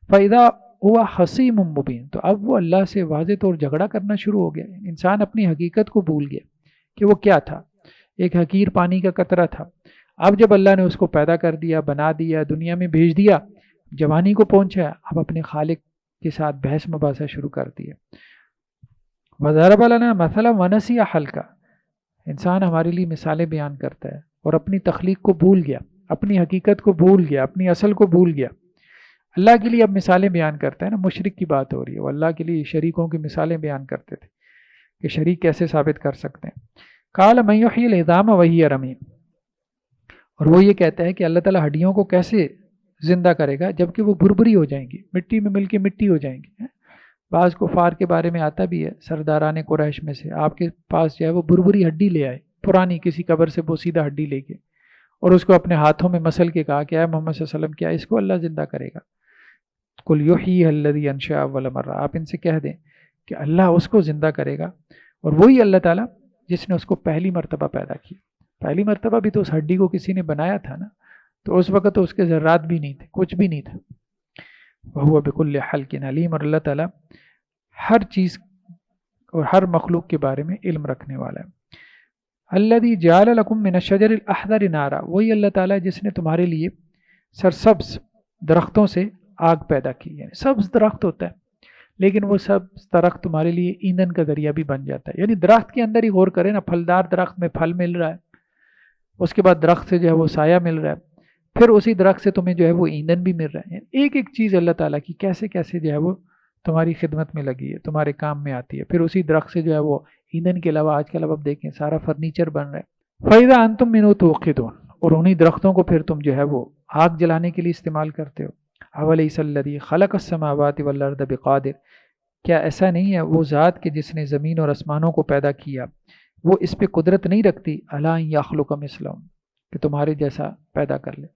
فاذا ہوا خصیم مبین، تو اب وہ اللہ سے واضح طور جھگڑا کرنا شروع ہو گیا۔ انسان اپنی حقیقت کو بھول گیا کہ وہ کیا تھا، ایک حقیر پانی کا قطرہ تھا۔ اب جب اللہ نے اس کو پیدا کر دیا، بنا دیا، دنیا میں بھیج دیا، جوانی کو پہنچا، اب اپنے خالق کے ساتھ بحث مباحثہ شروع کر دیا۔ وَضَرَبَ لَنَا مَثَلًا وَنَسِيَ خَلْقَهُ، انسان ہمارے لیے مثالیں بیان کرتا ہے اور اپنی تخلیق کو بھول گیا، اپنی حقیقت کو بھول گیا، اپنی اصل کو بھول گیا۔ اللہ کے لیے اب مثالیں بیان کرتا ہے نا، مشرک کی بات ہو رہی ہے، وہ اللہ کے لیے شریکوں کی مثالیں بیان کرتے تھے کہ شریک کیسے ثابت کر سکتے ہیں۔ قال من یحیی العظام وہی رمیم، اور وہ یہ کہتا ہے کہ اللہ تعالیٰ ہڈیوں کو کیسے زندہ کرے گا جبکہ وہ بھربھری ہو جائیں گی، مٹی میں مل کے مٹی ہو جائیں گی۔ بعض کفار کے بارے میں آتا بھی ہے، سرداران قریش میں سے آپ کے پاس جو ہے وہ بھربھری ہڈی لے آئے، پرانی کسی قبر سے بوسیدہ ہڈی لے کے، اور اس کو اپنے ہاتھوں میں مسل کے کہا کہ اے محمد صلی اللہ علیہ وسلم کیا اس کو اللہ زندہ کرے گا؟ قل یحییہ الذی انشأ اول مرہ، آپ ان سے کہہ دیں کہ اللہ اس کو زندہ کرے گا، اور وہی اللہ تعالیٰ جس نے اس کو پہلی مرتبہ پیدا کی۔ پہلی مرتبہ بھی تو اس ہڈی کو کسی نے بنایا تھا نا، تو اس وقت تو اس کے ذرات بھی نہیں تھے، کچھ بھی نہیں تھا۔ وَهُوَ بِكُلِّ خَلْقٍ عَلِيمٌ، اور اللہ تعالیٰ ہر چیز اور ہر مخلوق کے بارے میں علم رکھنے والا ہے۔ الَّذِي جَعَلَ لَكُم مِّنَ الشَّجَرِ الْأَخْضَرِ نَارًا، وہی اللہ تعالیٰ جس نے تمہارے لیے سرسبز درختوں سے آگ پیدا کی، یعنی سبز درخت ہوتا ہے لیکن وہ سبز درخت تمہارے لیے ایندھن کا ذریعہ بھی بن جاتا ہے۔ یعنی درخت کے اندر ہی غور کریں نا، پھلدار درخت میں پھل مل رہا ہے، اس کے بعد درخت سے جو ہے وہ سایہ مل رہا ہے، پھر اسی درخت سے تمہیں جو ہے وہ ایندھن بھی مل رہا ہے۔ ایک ایک چیز اللہ تعالیٰ کی کیسے کیسے جو ہے وہ تمہاری خدمت میں لگی ہے، تمہارے کام میں آتی ہے۔ پھر اسی درخت سے جو ہے وہ ایندھن کے علاوہ آج کل اب دیکھیں سارا فرنیچر بن رہا ہے۔ فَإِذَا أَنْتُم مِّنْهُ تُوقِدُونَ، اور انہی درختوں کو پھر تم جو ہے وہ آگ جلانے کے لیے استعمال کرتے ہو۔ أَوَلَيْسَ الَّذِي خَلَقَ السَّمَاوَاتِ وَالْأَرْضَ بِقَادِرٍ، کیا ایسا نہیں ہے وہ ذات کہ جس نے زمین اور آسمانوں کو پیدا کیا، وہ اس پہ قدرت نہیں رکھتی عَلَىٰ أَن يَخْلُقَ مِثْلَهُم، کہ تمہارے جیسا پیدا کر لے؟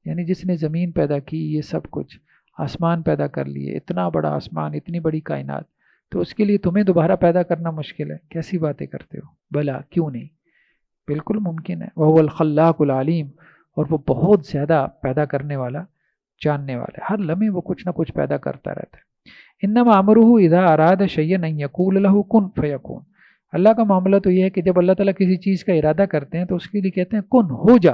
یعنی جس نے زمین پیدا کی، یہ سب کچھ آسمان پیدا کر لیے، اتنا بڑا آسمان، اتنی بڑی کائنات، تو اس کے لیے تمہیں دوبارہ پیدا کرنا مشکل ہے؟ کیسی باتیں کرتے ہو؟ بلا، کیوں نہیں، بالکل ممکن ہے۔ وَهُوَ الْخَلَّاقُ الْعَلِيمُ، اور وہ بہت زیادہ پیدا کرنے والا، جاننے والا ہے، ہر لمحے وہ کچھ نہ کچھ پیدا کرتا رہتا ہے۔ انما امرہ اذا اراد شیئا ان یقول له کن فیکون، اللہ کا معاملہ تو یہ ہے کہ جب اللہ تعالیٰ کسی چیز کا ارادہ کرتے ہیں تو اس کے لیے کہتے ہیں کن، ہو جا،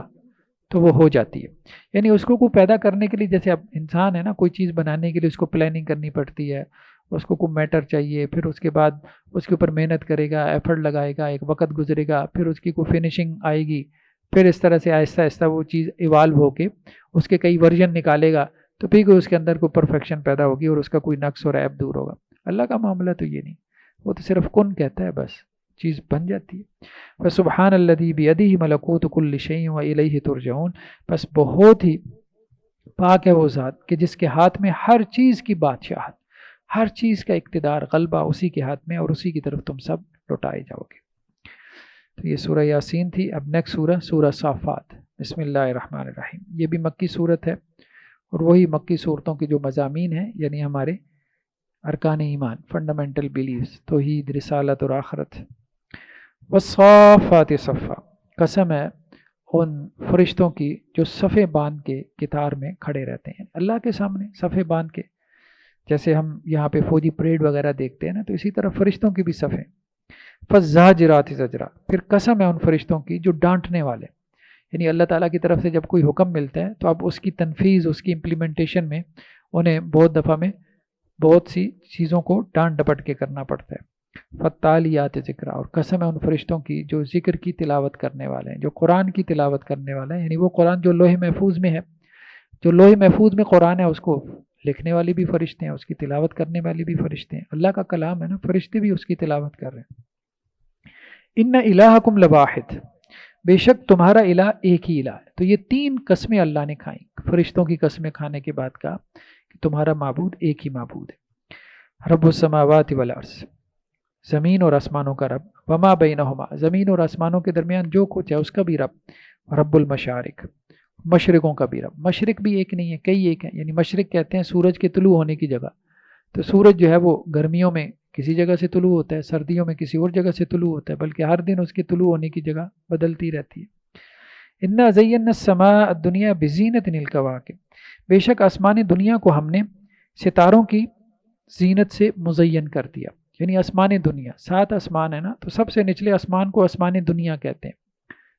تو وہ ہو جاتی ہے۔ یعنی اس کو پیدا کرنے کے لیے، جیسے اب انسان ہے نا، کوئی چیز بنانے کے لیے اس کو پلاننگ کرنی پڑتی ہے، اس کو کوئی میٹر چاہیے، پھر اس کے بعد اس کے اوپر محنت کرے گا، ایفرٹ لگائے گا، ایک وقت گزرے گا، پھر اس کی کوئی فنیشنگ آئے گی، پھر اس طرح سے آہستہ آہستہ وہ چیز ایوالو ہو کے اس کے کئی ورژن نکالے گا، تو پھر کوئی اس کے اندر کوئی پرفیکشن پیدا ہوگی اور اس کا کوئی نقص اور عیب دور ہوگا۔ اللہ کا معاملہ تو یہ نہیں، وہ تو صرف کن کہتا ہے، بس چیز بن جاتی ہے۔ فسبحان الذی بیدہ ملکوت کل شیء والیہ ترجعون، بس بہت ہی پاک ہے وہ ذات کہ جس کے ہاتھ میں ہر چیز کی بادشاہت، ہر چیز کا اقتدار، غلبہ اسی کے ہاتھ میں، اور اسی کی طرف تم سب لوٹائے جاؤ گے۔ تو یہ سورہ یاسین تھی۔ اب نیکسٹ سورہ، سورہ صافات۔ بسم اللہ الرحمن الرحیم۔ یہ بھی مکی صورت ہے، اور وہی مکی صورتوں کے جو مضامین ہیں، یعنی ہمارے ارکان ایمان، فنڈامنٹل بیلیفز، توحید، رسالت اور آخرت۔ والصافات صفا، قسم ہے ان فرشتوں کی جو صفے باندھ کے قطار میں کھڑے رہتے ہیں اللہ کے سامنے، صفے باندھ کے، جیسے ہم یہاں پہ فوجی پریڈ وغیرہ دیکھتے ہیں نا، تو اسی طرح فرشتوں کی بھی صفیں۔ فالزاجرات زجرا، پھر قسم ہے ان فرشتوں کی جو ڈانٹنے والے، یعنی اللہ تعالیٰ کی طرف سے جب کوئی حکم ملتا ہے تو اب اس کی تنفیذ، اس کی امپلیمنٹیشن میں انہیں بہت دفعہ میں بہت سی چیزوں کو ڈانٹ ڈپٹ کے کرنا پڑتا ہے۔ فالتالیات ذکرا، اور قسم ہے ان فرشتوں کی جو ذکر کی تلاوت کرنے والے ہیں، جو قرآن کی تلاوت کرنے والے ہیں، یعنی وہ قرآن جو لوح محفوظ میں ہے، جو لوح محفوظ میں قرآن ہے، اس کو لکھنے والے بھی فرشتے ہیں، اس کی تلاوت کرنے والے بھی فرشتے ہیں۔ اللہ کا کلام ہے نا، فرشتے بھی اس کی تلاوت کر رہے ہیں۔ ان الہکم لواحد، بے شک تمہارا الہ ایک ہی الہ ہے۔ تو یہ تین قسمیں اللہ نے کھائیں، فرشتوں کی قسمیں کھانے کے بعد کہا کہ تمہارا معبود ایک ہی معبود ہے۔ رب السماوات والارض، زمین اور آسمانوں کا رب، وما بینہما، زمین اور آسمانوں کے درمیان جو کچھ ہے اس کا بھی رب، رب المشارق، مشرقوں کا بھی رب۔ مشرق بھی ایک نہیں ہے، کئی ایک ہیں، یعنی مشرق کہتے ہیں سورج کے طلوع ہونے کی جگہ، تو سورج جو ہے وہ گرمیوں میں کسی جگہ سے طلوع ہوتا ہے، سردیوں میں کسی اور جگہ سے طلوع ہوتا ہے، بلکہ ہر دن اس کے طلوع ہونے کی جگہ بدلتی رہتی ہے۔ انا زینا السماء الدنیا بزینۃ الکواکب، بے شک آسمان دنیا کو ہم نے ستاروں کی زینت سے مزین کر دیا. یعنی آسمان دنیا، 7 آسمان ہے نا، تو سب سے نچلے آسمان کو آسمان دنیا کہتے ہیں،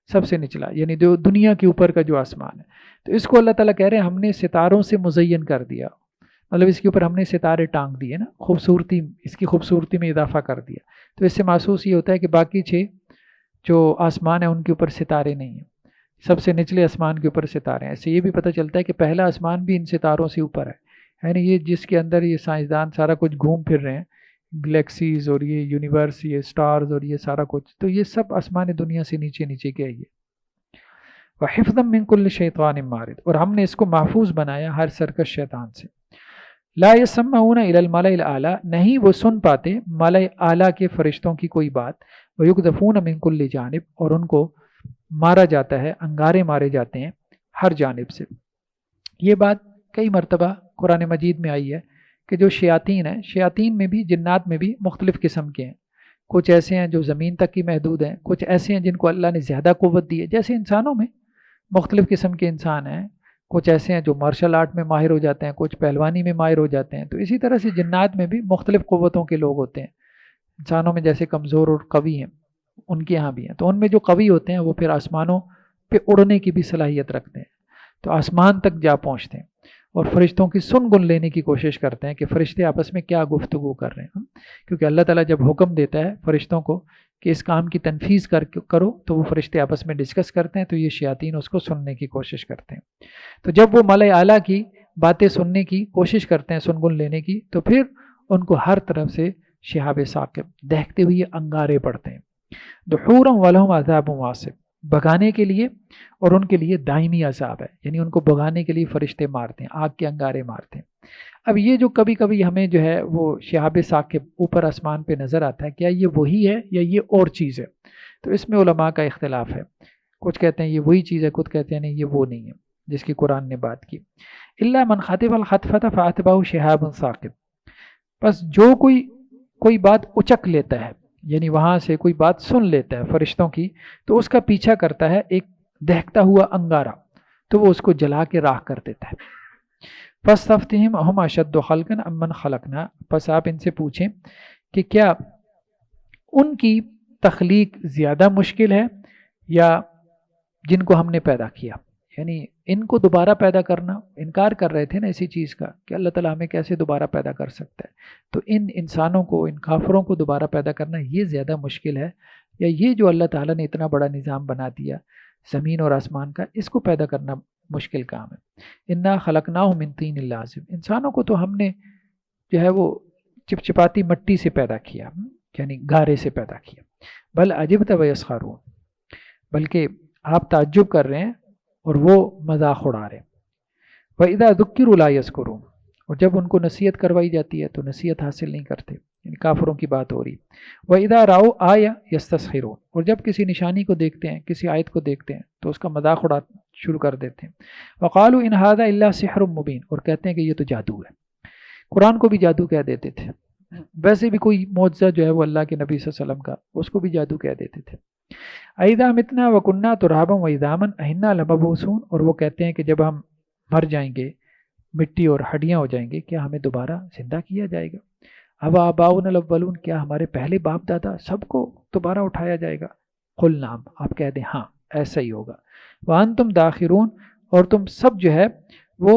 سب سے نچلا، یعنی جو دنیا کے اوپر کا جو آسمان ہے. تو اس کو اللہ تعالیٰ کہہ رہے ہیں ہم نے ستاروں سے مزین کر دیا، مطلب اس کے اوپر ہم نے ستارے ٹانگ دیے نا، خوبصورتی، اس کی خوبصورتی میں اضافہ کر دیا. تو اس سے محسوس یہ ہوتا ہے کہ باقی 6 جو آسمان ہیں ان کے اوپر ستارے نہیں ہیں، سب سے نچلے آسمان کے اوپر ستارے ہیں. ایسے یہ بھی پتہ چلتا ہے کہ پہلا آسمان بھی ان ستاروں سے اوپر ہے، یعنی یہ جس کے اندر یہ سائنسدان سارا کچھ گھوم پھر رہے ہیں، گلیکسیز اور یہ یونیورس، یہ سٹارز اور یہ سارا کچھ، تو یہ سب آسمان دنیا سے نیچے نیچے کے ہے. وحفظا من کل شیطان مارد، اور ہم نے اس کو محفوظ بنایا ہر سرکش شیطان سے. لا یسمعون الی الملأ الاعلی، نہیں وہ سن پاتے ملأ اعلیٰ کے فرشتوں کی کوئی بات. ویقذفون من کل جانب، اور ان کو مارا جاتا ہے، انگارے مارے جاتے ہیں ہر جانب سے. یہ بات کئی مرتبہ قرآن مجید میں آئی ہے کہ جو شیاطین ہیں، شیاطین میں بھی، جنات میں بھی مختلف قسم کے ہیں. کچھ ایسے ہیں جو زمین تک کی محدود ہیں، کچھ ایسے ہیں جن کو اللہ نے زیادہ قوت دی ہے، جیسے انسانوں میں مختلف قسم کے انسان ہیں. کچھ ایسے ہیں جو مارشل آرٹ میں ماہر ہو جاتے ہیں، کچھ پہلوانی میں ماہر ہو جاتے ہیں. تو اسی طرح سے جنات میں بھی مختلف قوتوں کے لوگ ہوتے ہیں. انسانوں میں جیسے کمزور اور قوی ہیں، ان کے ہاں بھی ہیں. تو ان میں جو قوی ہوتے ہیں وہ پھر آسمانوں پہ اڑنے کی بھی صلاحیت رکھتے ہیں، تو آسمان تک جا پہنچتے ہیں اور فرشتوں کی سن گن لینے کی کوشش کرتے ہیں کہ فرشتے آپس میں کیا گفتگو کر رہے ہیں. کیونکہ اللہ تعالیٰ جب حکم دیتا ہے فرشتوں کو کہ اس کام کی تنفیذ کرو، تو وہ فرشتے آپس میں ڈسکس کرتے ہیں، تو یہ شیاطین اس کو سننے کی کوشش کرتے ہیں. تو جب وہ ملأ اعلیٰ کی باتیں سننے کی کوشش کرتے ہیں، سن گن لینے کی، تو پھر ان کو ہر طرف سے شہاب ثاقب، دہتے ہوئے انگارے پڑتے ہیں. دحورا ولہم عذاب واصب، بھگانے کے لیے، اور ان کے لیے دائمی عذاب ہے، یعنی ان کو بھگانے کے لیے فرشتے مارتے ہیں، آگ کے انگارے مارتے ہیں. اب یہ جو کبھی کبھی ہمیں جو ہے وہ شہاب ثاقب اوپر آسمان پہ نظر آتا ہے، کیا یہ وہی ہے یا یہ اور چیز ہے؟ تو اس میں علماء کا اختلاف ہے. کچھ کہتے ہیں یہ وہی چیز ہے، کچھ کہتے ہیں نہیں یہ وہ نہیں ہے جس کی قرآن نے بات کی. الا من خطف الخطفۃ فاتبعہ شہاب ثاقب، بس جو کوئی بات اچک لیتا ہے، یعنی وہاں سے کوئی بات سن لیتا ہے فرشتوں کی، تو اس کا پیچھا کرتا ہے ایک دہکتا ہوا انگارہ، تو وہ اس کو جلا کے راکھ کر دیتا ہے. فاستفتہم اہم اشد خلقا ام من خلقنا، پس آپ ان سے پوچھیں کہ کیا ان کی تخلیق زیادہ مشکل ہے یا جن کو ہم نے پیدا کیا؟ یعنی ان کو دوبارہ پیدا کرنا، انکار کر رہے تھے نا اسی چیز کا کہ اللہ تعالیٰ ہمیں کیسے دوبارہ پیدا کر سکتا ہے. تو ان انسانوں کو، ان کافروں کو دوبارہ پیدا کرنا یہ زیادہ مشکل ہے، یا یہ جو اللہ تعالیٰ نے اتنا بڑا نظام بنا دیا زمین اور آسمان کا، اس کو پیدا کرنا مشکل کام ہے. انا خلقناہم من طین لازب، انسانوں کو تو ہم نے جو ہے وہ چپچپاتی مٹی سے پیدا کیا، یعنی گارے سے پیدا کیا. بل عجبت ویسخرون، بلکہ آپ تعجب کر رہے ہیں اور وہ مذاق اڑا رہے ہیں. وَإِذَا ذُكِّرُوا لَا يَذْكُرُونَ، اور جب ان کو نصیحت کروائی جاتی ہے تو نصیحت حاصل نہیں کرتے، یعنی کافروں کی بات ہو رہی. وَإِذَا رَأَوْا آیَةً يَسْتَسْخِرُونَ، اور جب کسی نشانی کو دیکھتے ہیں، کسی آیت کو دیکھتے ہیں تو اس کا مذاق اڑانا شروع کر دیتے ہیں. وَقَالُوا إِنْ هَذَا إِلَّا سِحْرٌ مُبِينٌ، اور کہتے ہیں کہ یہ تو جادو ہے. قرآن کو بھی جادو کہہ دیتے تھے، ویسے بھی کوئی معجزہ جو ہے وہ اللہ کے نبی صلی اللہ علیہ وسلم کا، اس کو بھی جادو کہہ دیتے تھے. اَإِذَا مِتْنَا وَكُنَّا تُرَابًا وَعِظَامًا أَإِنَّا لَمَبْعُوثُونَ، اور وہ کہتے ہیں کہ جب ہم مر جائیں گے، مٹی اور ہڈیاں ہو جائیں گے، کیا ہمیں دوبارہ زندہ کیا جائے گا؟ اب آباؤنا الاولون، کیا ہمارے پہلے باپ دادا سب کو دوبارہ اٹھایا جائے گا؟ قل نعم، آپ کہہ دیں ہاں ایسا ہی ہوگا. وانتم داخرون، اور تم سب جو ہے وہ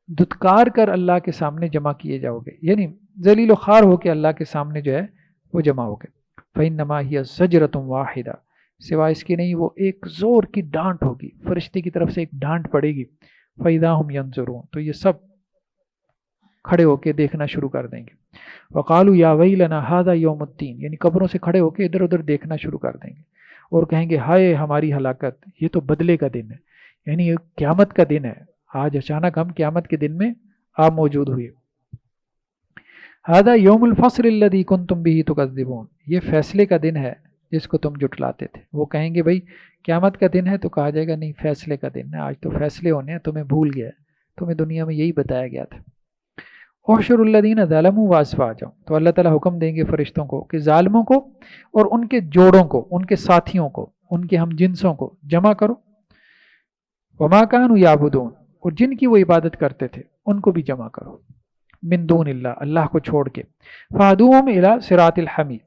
دھتکار کر اللہ کے سامنے جمع کیے جاؤ گے، یعنی ذلیل و خوار ہو کے اللہ کے سامنے جو ہے وہ جمع ہو گے. فَإِنَّمَا هِيَ زَجْرَةٌ وَاحِدَةٌ، سوائے اس کی نہیں وہ ایک زور کی ڈانٹ ہوگی، فرشتے کی طرف سے ایک ڈانٹ پڑے گی. فَإِذَا هُمْ يَنظُرُونَ، تو یہ سب کھڑے ہو کے دیکھنا شروع کر دیں گے. وَقَالُوا يَا وَيْلَنَا هَذَا يَوْمُ الدِّينِ، یعنی قبروں سے کھڑے ہو کے ادھر ادھر دیکھنا شروع کر دیں گے اور کہیں گے ہائے ہماری ہلاکت، یہ تو بدلے کا دن ہے، یعنی یہ قیامت کا دن ہے، آج اچانک ہم قیامت کے دن میں آپ موجود ہوئے. هَذَا يَوْمُ الْفَصْلِ الَّذِي كُنْتُمْ بِهِ تُكَذِّبُونَ، یہ فیصلے کا دن ہے جس کو تم جھٹلاتے تھے. وہ کہیں گے بھائی قیامت کا دن ہے، تو کہا جائے گا نہیں فیصلے کا دن ہے، آج تو فیصلے ہونے ہیں، تمہیں بھول گیا ہے، تمہیں دنیا میں یہی بتایا گیا تھا. احشروا الذین ظلموا وازواجہم، تو اللہ تعالیٰ حکم دیں گے فرشتوں کو کہ ظالموں کو اور ان کے جوڑوں کو، ان کے ساتھیوں کو، ان کے ہم جنسوں کو جمع کرو. وما کانوا یعبدون، اور جن کی وہ عبادت کرتے تھے ان کو بھی جمع کرو. من دون اللہ، اللہ کو چھوڑ کے، فہدوہم الی صراط الحمید،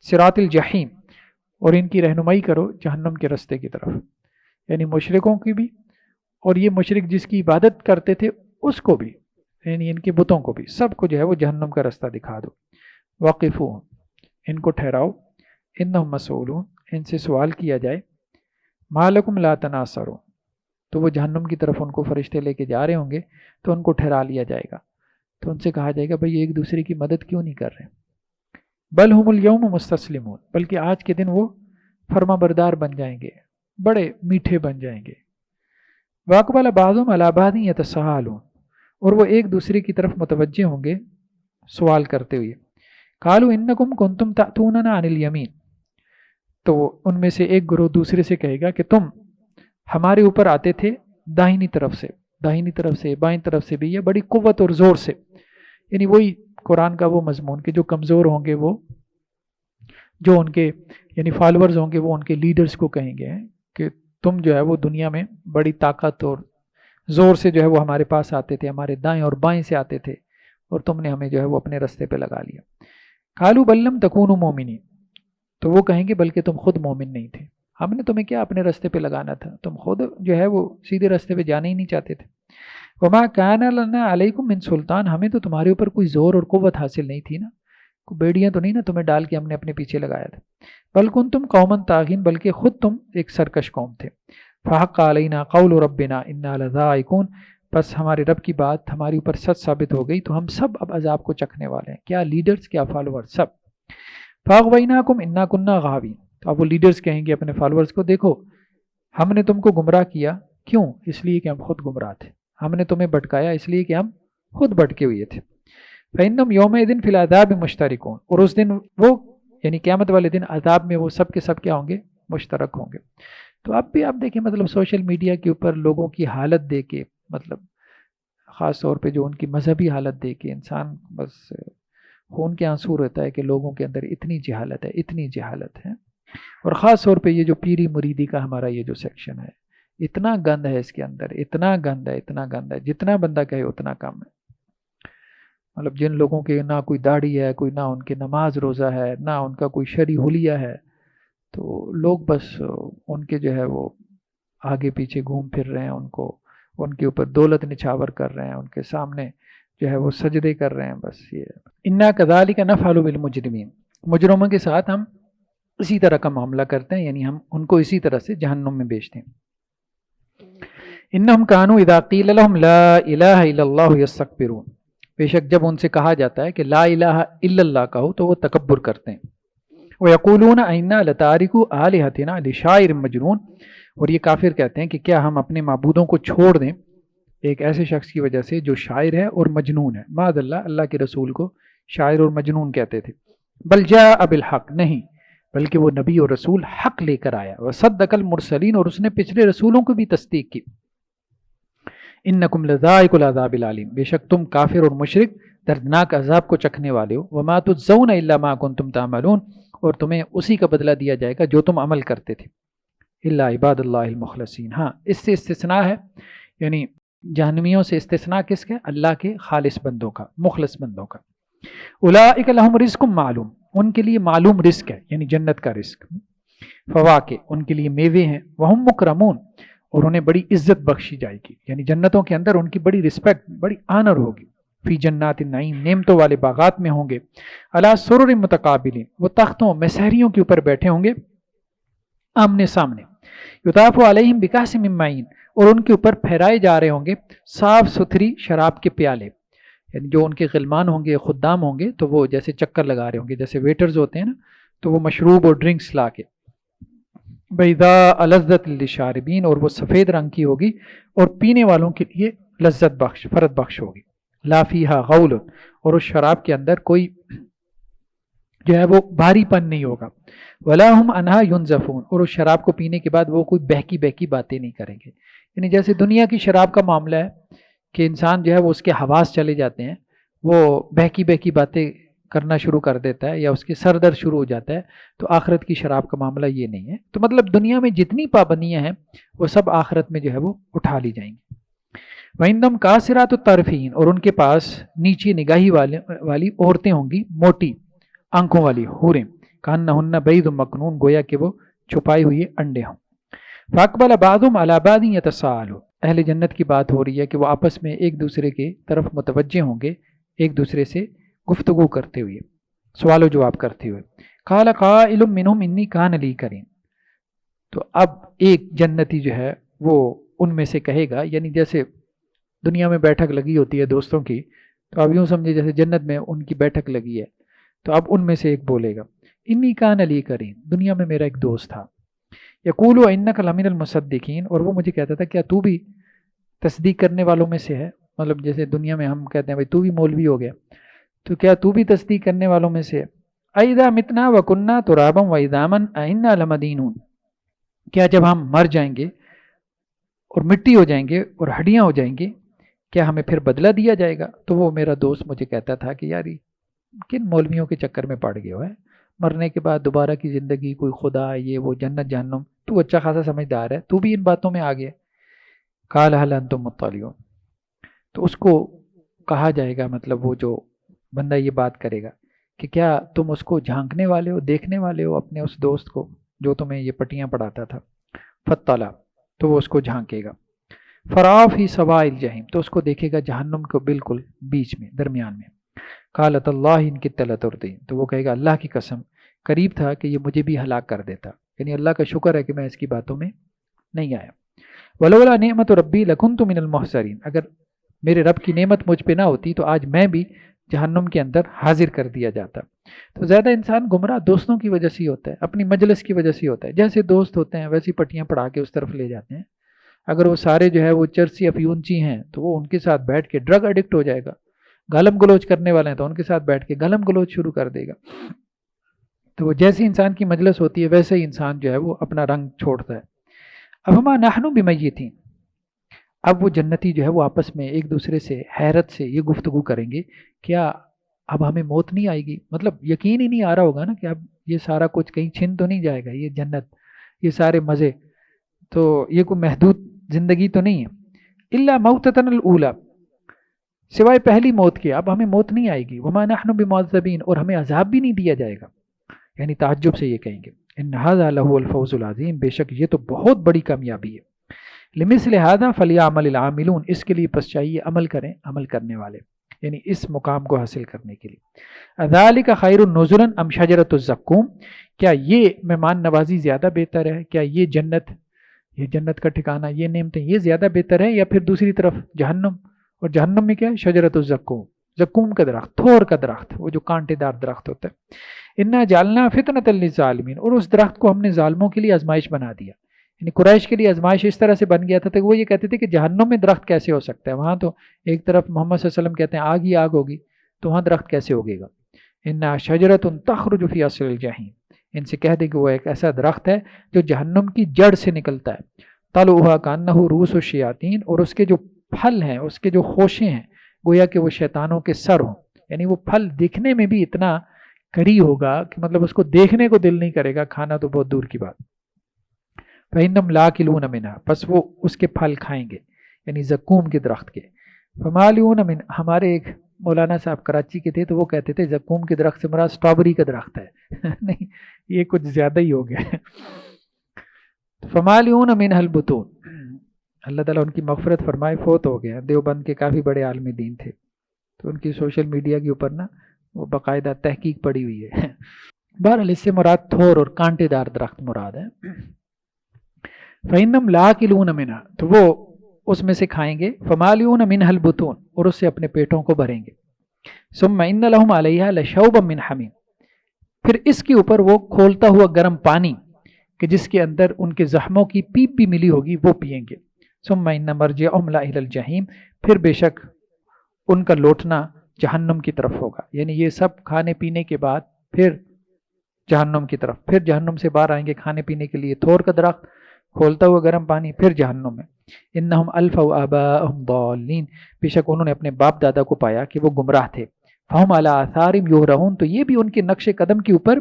صراط الجحیم، اور ان کی رہنمائی کرو جہنم کے رستے کی طرف، یعنی مشرکوں کی بھی، اور یہ مشرک جس کی عبادت کرتے تھے اس کو بھی، یعنی ان کے بتوں کو بھی، سب کو جو ہے وہ جہنم کا رستہ دکھا دو. وقفوہم، ان کو ٹھہراؤ، انہم مسئولون، ان سے سوال کیا جائے، ما لکم لا تناصرون، تو وہ جہنم کی طرف ان کو فرشتے لے کے جا رہے ہوں گے تو ان کو ٹھہرا لیا جائے گا، تو ان سے کہا جائے گا بھئی ایک دوسرے کی مدد کیوں نہیں کر رہے؟ بل ہم الیوم مستسلمون، بلکہ آج کے دن وہ فرما بردار بن جائیں گے، بڑے میٹھے بن جائیں گے. واقبل بعضهم علی بعض یتساءلون، اور وہ ایک دوسرے کی طرف متوجہ ہوں گے سوال کرتے ہوئے. قالوا انکم کنتم تأتوننا عن الیمین، تو ان میں سے ایک گروہ دوسرے سے کہے گا کہ تم ہمارے اوپر آتے تھے داہنی طرف سے، داہنی طرف سے، بائیں طرف سے بھی، یہ بڑی قوت اور زور سے، یعنی وہی قرآن کا وہ مضمون کہ جو کمزور ہوں گے وہ، جو ان کے یعنی فالورز ہوں گے وہ ان کے لیڈرز کو کہیں گے کہ تم جو ہے وہ دنیا میں بڑی طاقت اور زور سے جو ہے وہ ہمارے پاس آتے تھے، ہمارے دائیں اور بائیں سے آتے تھے، اور تم نے ہمیں جو ہے وہ اپنے رستے پہ لگا لیا. قالوا بل لم تکونوا مومنین، تو وہ کہیں گے بلکہ تم خود مومن نہیں تھے، ہم نے تمہیں کیا اپنے رستے پہ لگانا تھا، تم خود جو ہے وہ سیدھے رستے پہ جانے ہی نہیں چاہتے تھے. وما کان لنا علیکم من سلطان، ہمیں تو تمہارے اوپر کوئی زور اور قوت حاصل نہیں تھی نا، کوئی بیڑیاں تو نہیں نا تمہیں ڈال کے ہم نے اپنے پیچھے لگایا تھا. بل کنتم قوما طاغین، بلکہ خود تم ایک سرکش قوم تھے. فحق علینا قول ربنا انا لذائقون، بس ہمارے رب کی بات ہمارے اوپر سچ ثابت ہو گئی، تو ہم سب اب عذاب کو چکھنے والے ہیں، کیا لیڈرز کیا فالوور سب. فاغویناکم انا کنا غاوین، تو اب وہ لیڈرز کہیں گے اپنے فالورز کو دیکھو ہم نے تم کو گمراہ کیا، کیوں؟ اس لیے کہ ہم خود گمراہ تھے، ہم نے تمہیں بھٹکایا اس لیے کہ ہم خود بھٹکے ہوئے تھے. فإنہم یومئذ فی العذاب مشترکون، اور اس دن وہ یعنی قیامت والے دن عذاب میں وہ سب کے سب کیا ہوں گے؟ مشترک ہوں گے. تو اب بھی آپ دیکھیں مطلب سوشل میڈیا کے اوپر لوگوں کی حالت دے کے، مطلب خاص طور پہ جو ان کی مذہبی حالت دے کے انسان بس خون کے آنسو رہتا ہے کہ لوگوں کے اندر اتنی جہالت ہے، اتنی جہالت ہے. اور خاص طور پہ یہ جو پیری مریدی کا ہمارا یہ جو سیکشن ہے، اتنا گند ہے اس کے اندر، اتنا گند ہے، اتنا گند ہے، جتنا بندہ کہے اتنا کم ہے. مطلب جن لوگوں کے نہ کوئی داڑھی ہے، کوئی نہ ان کے نماز روزہ ہے، نہ ان کا کوئی شرعی حلیہ ہے، تو لوگ بس ان کے جو ہے وہ آگے پیچھے گھوم پھر رہے ہیں، ان کو ان کے اوپر دولت نچھاور کر رہے ہیں، ان کے سامنے جو ہے وہ سجدے کر رہے ہیں. بس یہ انا کذالک نفعل بالمجرمین، مجرموں کے ساتھ ہم اسی طرح کا معاملہ کرتے ہیں، یعنی ہم ان کو اسی طرح سے جہنم میں بیچتے ہیں. انہم کانوا اذا قیل لهم لا الہ الا اللہ یستکبرون، بے شک جب ان سے کہا جاتا ہے کہ لا الہ الا اللہ کہو تو وہ تکبر کرتے ہیں. وَيَقُولُونَ أَإِنَّا لَتَارِكُو آلِهَتِنَا لِشَاعِرٍ مَجْنُونٍ، اور یہ کافر کہتے ہیں کہ کیا ہم اپنے معبودوں کو چھوڑ دیں ایک ایسے شخص کی وجہ سے جو شاعر ہے اور مجنون ہے. معاذ اللہ، اللہ کے رسول کو شاعر اور مجنون کہتے تھے. بل جاء بالحق، نہیں بلکہ وہ نبی اور رسول حق لے کر آیا. وصدق المرسلین، اور اس نے پچھلے رسولوں کو بھی تصدیق کی. انکم لذائق العذاب العلیم، بے شک تم کافر اور مشرک دردناک عذاب کو چکھنے والے ہو. وما تجزون الا ما کنتم تعملون، اور تمہیں اسی کا بدلہ دیا جائے گا جو تم عمل کرتے تھے. الا عباد اللہ المخلصین، ہاں اس سے استثناء ہے، یعنی جہنمیوں سے استثناء کس کا؟ اللہ کے خالص بندوں کا، مخلص بندوں کا. اولئک لہم رزق معلوم، ان کے لیے معلوم رزق ہے، یعنی جنت کا رزق. فواکہ، ان کے لیے میوے ہیں. وہم مکرمون، اور انہیں بڑی عزت بخشی جائے گی، یعنی جنتوں کے اندر ان کی بڑی رسپیکٹ، بڑی آنر ہوگی. فی جنات النعیم، نعمتوں والے باغات میں ہوں گے. علی سرر متقابلین، وہ تختوں مسہریوں کے اوپر بیٹھے ہوں گے آمنے سامنے. یطاف علیہم بکأس من معین، اور ان کے اوپر پھیرائے جا رہے ہوں گے صاف ستھری شراب کے پیالے، یعنی جو ان کے غلمان ہوں گے، خدام ہوں گے، تو وہ جیسے چکر لگا رہے ہوں گے، جیسے ویٹرز ہوتے ہیں نا، تو وہ مشروب اور ڈرنکس لا کے. بیضاء لذت للشاربین، اور وہ سفید رنگ کی ہوگی اور پینے والوں کے لیے لذت بخش، فرد بخش ہوگی. لا فیہا غول، اور اس شراب کے اندر کوئی جو ہے وہ بھاری پن نہیں ہوگا. ولا ہم عنہا ینزفون، اور اس شراب کو پینے کے بعد وہ کوئی بہکی بہکی باتیں نہیں کریں گے. یعنی جیسے دنیا کی شراب کا معاملہ ہے کہ انسان جو ہے وہ اس کے حواس چلے جاتے ہیں، وہ بہکی بہکی باتیں کرنا شروع کر دیتا ہے یا اس کے سر درد شروع ہو جاتا ہے، تو آخرت کی شراب کا معاملہ یہ نہیں ہے. تو مطلب دنیا میں جتنی پابندیاں ہیں وہ سب آخرت میں جو ہے وہ اٹھا لی جائیں گی. وَعِندَهُمْ قَاصِرَاتُ الطَّرْفِ اور ان کے پاس نیچی نگاہی والی عورتیں ہوں گی، موٹی آنکھوں والی حوریں، کَأَنَّهُنَّ بَيْضٌ مَكْنُونٌ گویا کہ وہ چھپائے ہوئے انڈے ہوں۔ فَأَقْبَلَ بَعْضُهُمْ عَلَى بَعْضٍ يَتَسَاءَلُونَ اہل جنت کی بات ہو رہی ہے کہ وہ آپس میں ایک دوسرے کی طرف متوجہ ہوں گے، ایک دوسرے سے گفتگو کرتے ہوئے، سوال و جواب کرتے ہوئے۔ قَالَ قَائِلٌ مِّنْهُمْ إِنِّي كَانَ لِي قَرِينٌ تو اب ایک جنتی جو ہے وہ ان میں سے کہے گا، یعنی جیسے دنیا میں بیٹھک لگی ہوتی ہے دوستوں کی، تو اب یوں سمجھے جیسے جنت میں ان کی بیٹھک لگی ہے، تو اب ان میں سے ایک بولے گا انی کان لی قرین، دنیا میں میرا ایک دوست تھا، یقول انک لمن المصدقین اور وہ مجھے کہتا تھا کیا تو بھی تصدیق کرنے والوں میں سے ہے، مطلب جیسے دنیا میں ہم کہتے ہیں بھائی تو بھی مولوی ہو گیا، تو کیا تو بھی تصدیق کرنے والوں میں سے ہے؟ اذا متنا وکننا ترابا وعظاما ائنا لمدینون کیا جب ہم مر جائیں گے اور مٹی ہو جائیں گے اور ہڈیاں ہو جائیں گے کیا ہمیں پھر بدلہ دیا جائے گا؟ تو وہ میرا دوست مجھے کہتا تھا کہ یار کن مولویوں کے چکر میں پڑ گئے ہو ہے، مرنے کے بعد دوبارہ کی زندگی، کوئی خدا، یہ وہ، جنت جہنم، تو اچھا خاصا سمجھدار ہے، تو بھی ان باتوں میں آ گیا۔ قال هل انتم مطلعون تو اس کو کہا جائے گا، مطلب وہ جو بندہ یہ بات کرے گا کہ کیا تم اس کو جھانکنے والے ہو، دیکھنے والے ہو، اپنے اس دوست کو جو تمہیں یہ پٹیاں پڑھاتا تھا؟ فطلع تو وہ اس کو جھانکے گا، فراف ہی سواء الجحیم تو اس کو دیکھے گا جہنم کو بالکل بیچ میں، درمیان میں۔ قالت اللہ ان کی تلتردین تو وہ کہے گا اللہ کی قسم قریب تھا کہ یہ مجھے بھی ہلاک کر دیتا، یعنی اللہ کا شکر ہے کہ میں اس کی باتوں میں نہیں آیا۔ ولولا نعمت ربی لکنت من المحضرین اگر میرے رب کی نعمت مجھ پہ نہ ہوتی تو آج میں بھی جہنم کے اندر حاضر کر دیا جاتا۔ تو زیادہ انسان گمراہ دوستوں کی وجہ سے ہی ہوتا ہے، اپنی مجلس کی وجہ سے ہی ہوتا ہے، جیسے دوست ہوتے ہیں ویسی پٹیاں پڑھا کے اس طرف لے جاتے ہیں۔ اگر وہ سارے جو ہے وہ چرسی افیونچی ہیں تو وہ ان کے ساتھ بیٹھ کے ڈرگ ایڈکٹ ہو جائے گا، گالم گلوچ کرنے والے ہیں تو ان کے ساتھ بیٹھ کے گالم گلوچ شروع کر دے گا۔ تو وہ جیسی انسان کی مجلس ہوتی ہے ویسے ہی انسان جو ہے وہ اپنا رنگ چھوڑتا ہے۔ افما نحن بمیتین اب وہ جنتی جو ہے وہ آپس میں ایک دوسرے سے حیرت سے یہ گفتگو کریں گے کیا اب ہمیں موت نہیں آئے گی؟ مطلب یقین ہی نہیں آ رہا ہوگا نا کہ اب یہ سارا کچھ کہیں چھن تو نہیں جائے گا، یہ جنت، یہ سارے مزے، تو یہ کوئی محدود زندگی تو نہیں ہے۔ الا موتتنا الاولی سوائے پہلی موت کے اب ہمیں موت نہیں آئے گی۔ وما نحن بمعذبین اور ہمیں عذاب بھی نہیں دیا جائے گا، یعنی تعجب سے یہ کہیں گے ان ھذا لہو الفوز العظیم بے شک یہ تو بہت بڑی کامیابی ہے۔ لمثل ھذا فلیعمل العاملون اس کے لیے پس چاہیے عمل کریں عمل کرنے والے، یعنی اس مقام کو حاصل کرنے کے لیے۔ اذالک خیر نزلا ام شجرۃ الزقوم کیا یہ مہمان نوازی زیادہ بہتر ہے، کیا یہ جنت کا ٹھکانہ، یہ نعمتیں یہ زیادہ بہتر ہے، یا پھر دوسری طرف جہنم؟ اور جہنم میں کیا ہے؟ شجرۃ الزقوم، زقوم کا درخت، تھور کا درخت، وہ جو کانٹے دار درخت ہوتا ہے۔ انا جعلنا فتنۃ للظالمین اور اس درخت کو ہم نے ظالموں کے لیے آزمائش بنا دیا، یعنی قریش کے لیے آزمائش اس طرح سے بن گیا تھا کہ وہ یہ کہتے تھے کہ جہنم میں درخت کیسے ہو سکتا ہے، وہاں تو ایک طرف محمد صلی اللہ علیہ وسلم کہتے ہیں آگ ہی آگ ہوگی، تو وہاں درخت کیسے ہوگے گا؟ انا شجرۃ تخرج فی اصل الجحیم ان سے کہہ دے کہ وہ ایک ایسا درخت ہے جو جہنم کی جڑ سے نکلتا ہے۔ طلعها کانہ رؤوس الشیاطین اور اس کے جو پھل ہیں، اس کے جو خوشے ہیں گویا کہ وہ شیطانوں کے سر ہوں، یعنی وہ پھل دکھنے میں بھی اتنا کڑی ہوگا کہ مطلب اس کو دیکھنے کو دل نہیں کرے گا، کھانا تو بہت دور کی بات۔ فإنہم لاکلون منھا بس وہ اس کے پھل کھائیں گے، یعنی زقوم کے درخت کے۔ فمالئون من ہمارے ایک مولانا صاحب کراچی کے تھے تو وہ کہتے تھے زقوم کے درخت سے مراد سٹرابری کا درخت ہے نہیں یہ کچھ زیادہ ہی ہو گیا۔ فمالئون منھا البطون اللہ تعالیٰ ان کی مغفرت فرمائے، فوت ہو گیا، دیوبند کے کافی بڑے عالم دین تھے، تو ان کی سوشل میڈیا کے اوپر نا وہ باقاعدہ تحقیق پڑی ہوئی ہے۔ بہرحال اس سے مراد تھور اور کانٹے دار درخت مراد ہے۔ فإنہم لاکلون منھا تو وہ اس میں سے کھائیں گے، فمالئون منھا البطون اور اس سے اپنے پیٹوں کو بھریں گے۔ ثم ان لہم علیہا لشوبا من حمیم پھر اس کے اوپر وہ کھولتا ہوا گرم پانی کہ جس کے اندر ان کے زخموں کی پیپ بھی ملی ہوگی وہ پیئیں گے۔ ثم ان مرجعہم لإلی الجحیم پھر بے شک ان کا لوٹنا جہنم کی طرف ہوگا، یعنی یہ سب کھانے پینے کے بعد پھر جہنم کی طرف، پھر جہنم سے باہر آئیں گے کھانے پینے کے لیے، تھور کا درخت، کھولتا ہوا گرم پانی، پھر جہنم میں۔ انہم الفوا آباءہم ضالین بے شک انہوں نے اپنے باپ دادا کو پایا کہ وہ گمراہ تھے، فہم علی آثارہم یہرعون تو یہ بھی ان کے نقش قدم کے اوپر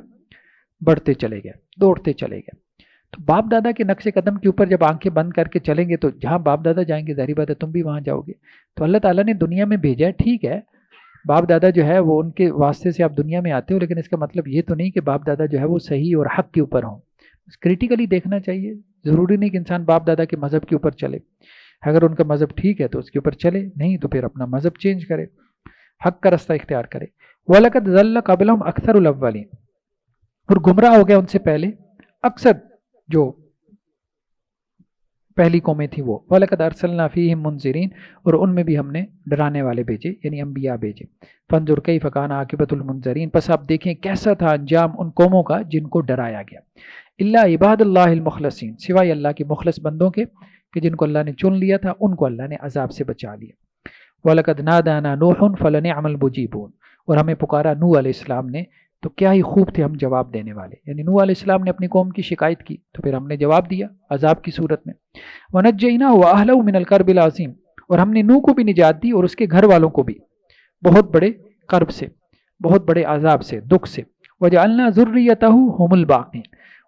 بڑھتے چلے گئے، دوڑتے چلے گئے۔ تو باپ دادا کے نقش قدم کے اوپر جب آنکھیں بند کر کے چلیں گے تو جہاں باپ دادا جائیں گے ظاہری بات ہے تم بھی وہاں جاؤ گے. تو اللہ تعالیٰ نے دنیا میں بھیجا ہے، ٹھیک ہے باپ دادا جو ہے وہ ان کے واسطے سے آپ دنیا میں آتے ہو، لیکن اس کا مطلب یہ تو نہیں کہ باپ دادا جو ہے وہ صحیح اور حق کے اوپر ہوں. کریٹیکلی دیکھنا چاہیے، ضروری نہیں کہ انسان باپ دادا کے مذہب کے اوپر چلے. اگر ان کا مذہب ٹھیک ہے تو اس کے اوپر چلے، نہیں تو پھر اپنا مذہب چینج کرے، حق کا رستہ اختیار کرے. وَلَقَدْ ضَلَّ قَبْلَهُمْ أَكْثَرُ الْأَوَّلِينَ، اور گمراہ ہو گیا ان سے پہلے اکثر جو پہلی قومیں تھیں وہ. وَلَقَدْ أَرْسَلْنَا فِيهِمْ مُنذِرِينَ، اور ان میں بھی ہم نے ڈرانے والے بھیجے یعنی انبیاء بھیجے. فَانظُرْ كَيْفَ كَانَ عَاقِبَةُ الْمُنذَرِينَ، پس آپ دیکھیں کیسا تھا انجام ان قوموں کا جن کو ڈرایا گیا. إِلَّا عِبَادَ اللَّهِ الْمُخْلَصِينَ، سوائے اللہ کے مخلص بندوں کے کہ جن کو اللہ نے چن لیا تھا، ان کو اللہ نے عذاب سے بچا لیا. وَلَقَدْ نَادَانَا نُوحٌ فَلَنِعْمَ الْمُجِيبُونَ، اور ہمیں پکارا نوح علیہ السلام نے تو کیا ہی خوب تھے ہم جواب دینے والے. یعنی نوح علیہ السلام نے اپنی قوم کی شکایت کی تو پھر ہم نے جواب دیا عذاب کی صورت میں. وَنَجَّيْنَاهُ وَأَهْلَهُ مِنَ الْكَرْبِ الْعَظِيمِ، اور ہم نے نوح کو بھی نجات دی اور اس کے گھر والوں کو بھی بہت بڑے کرب سے، بہت بڑے عذاب سے، دکھ سے. وَجَعَلْنَا ذُرِّيَّتَهُ هُمُ الْبَاقِينَ،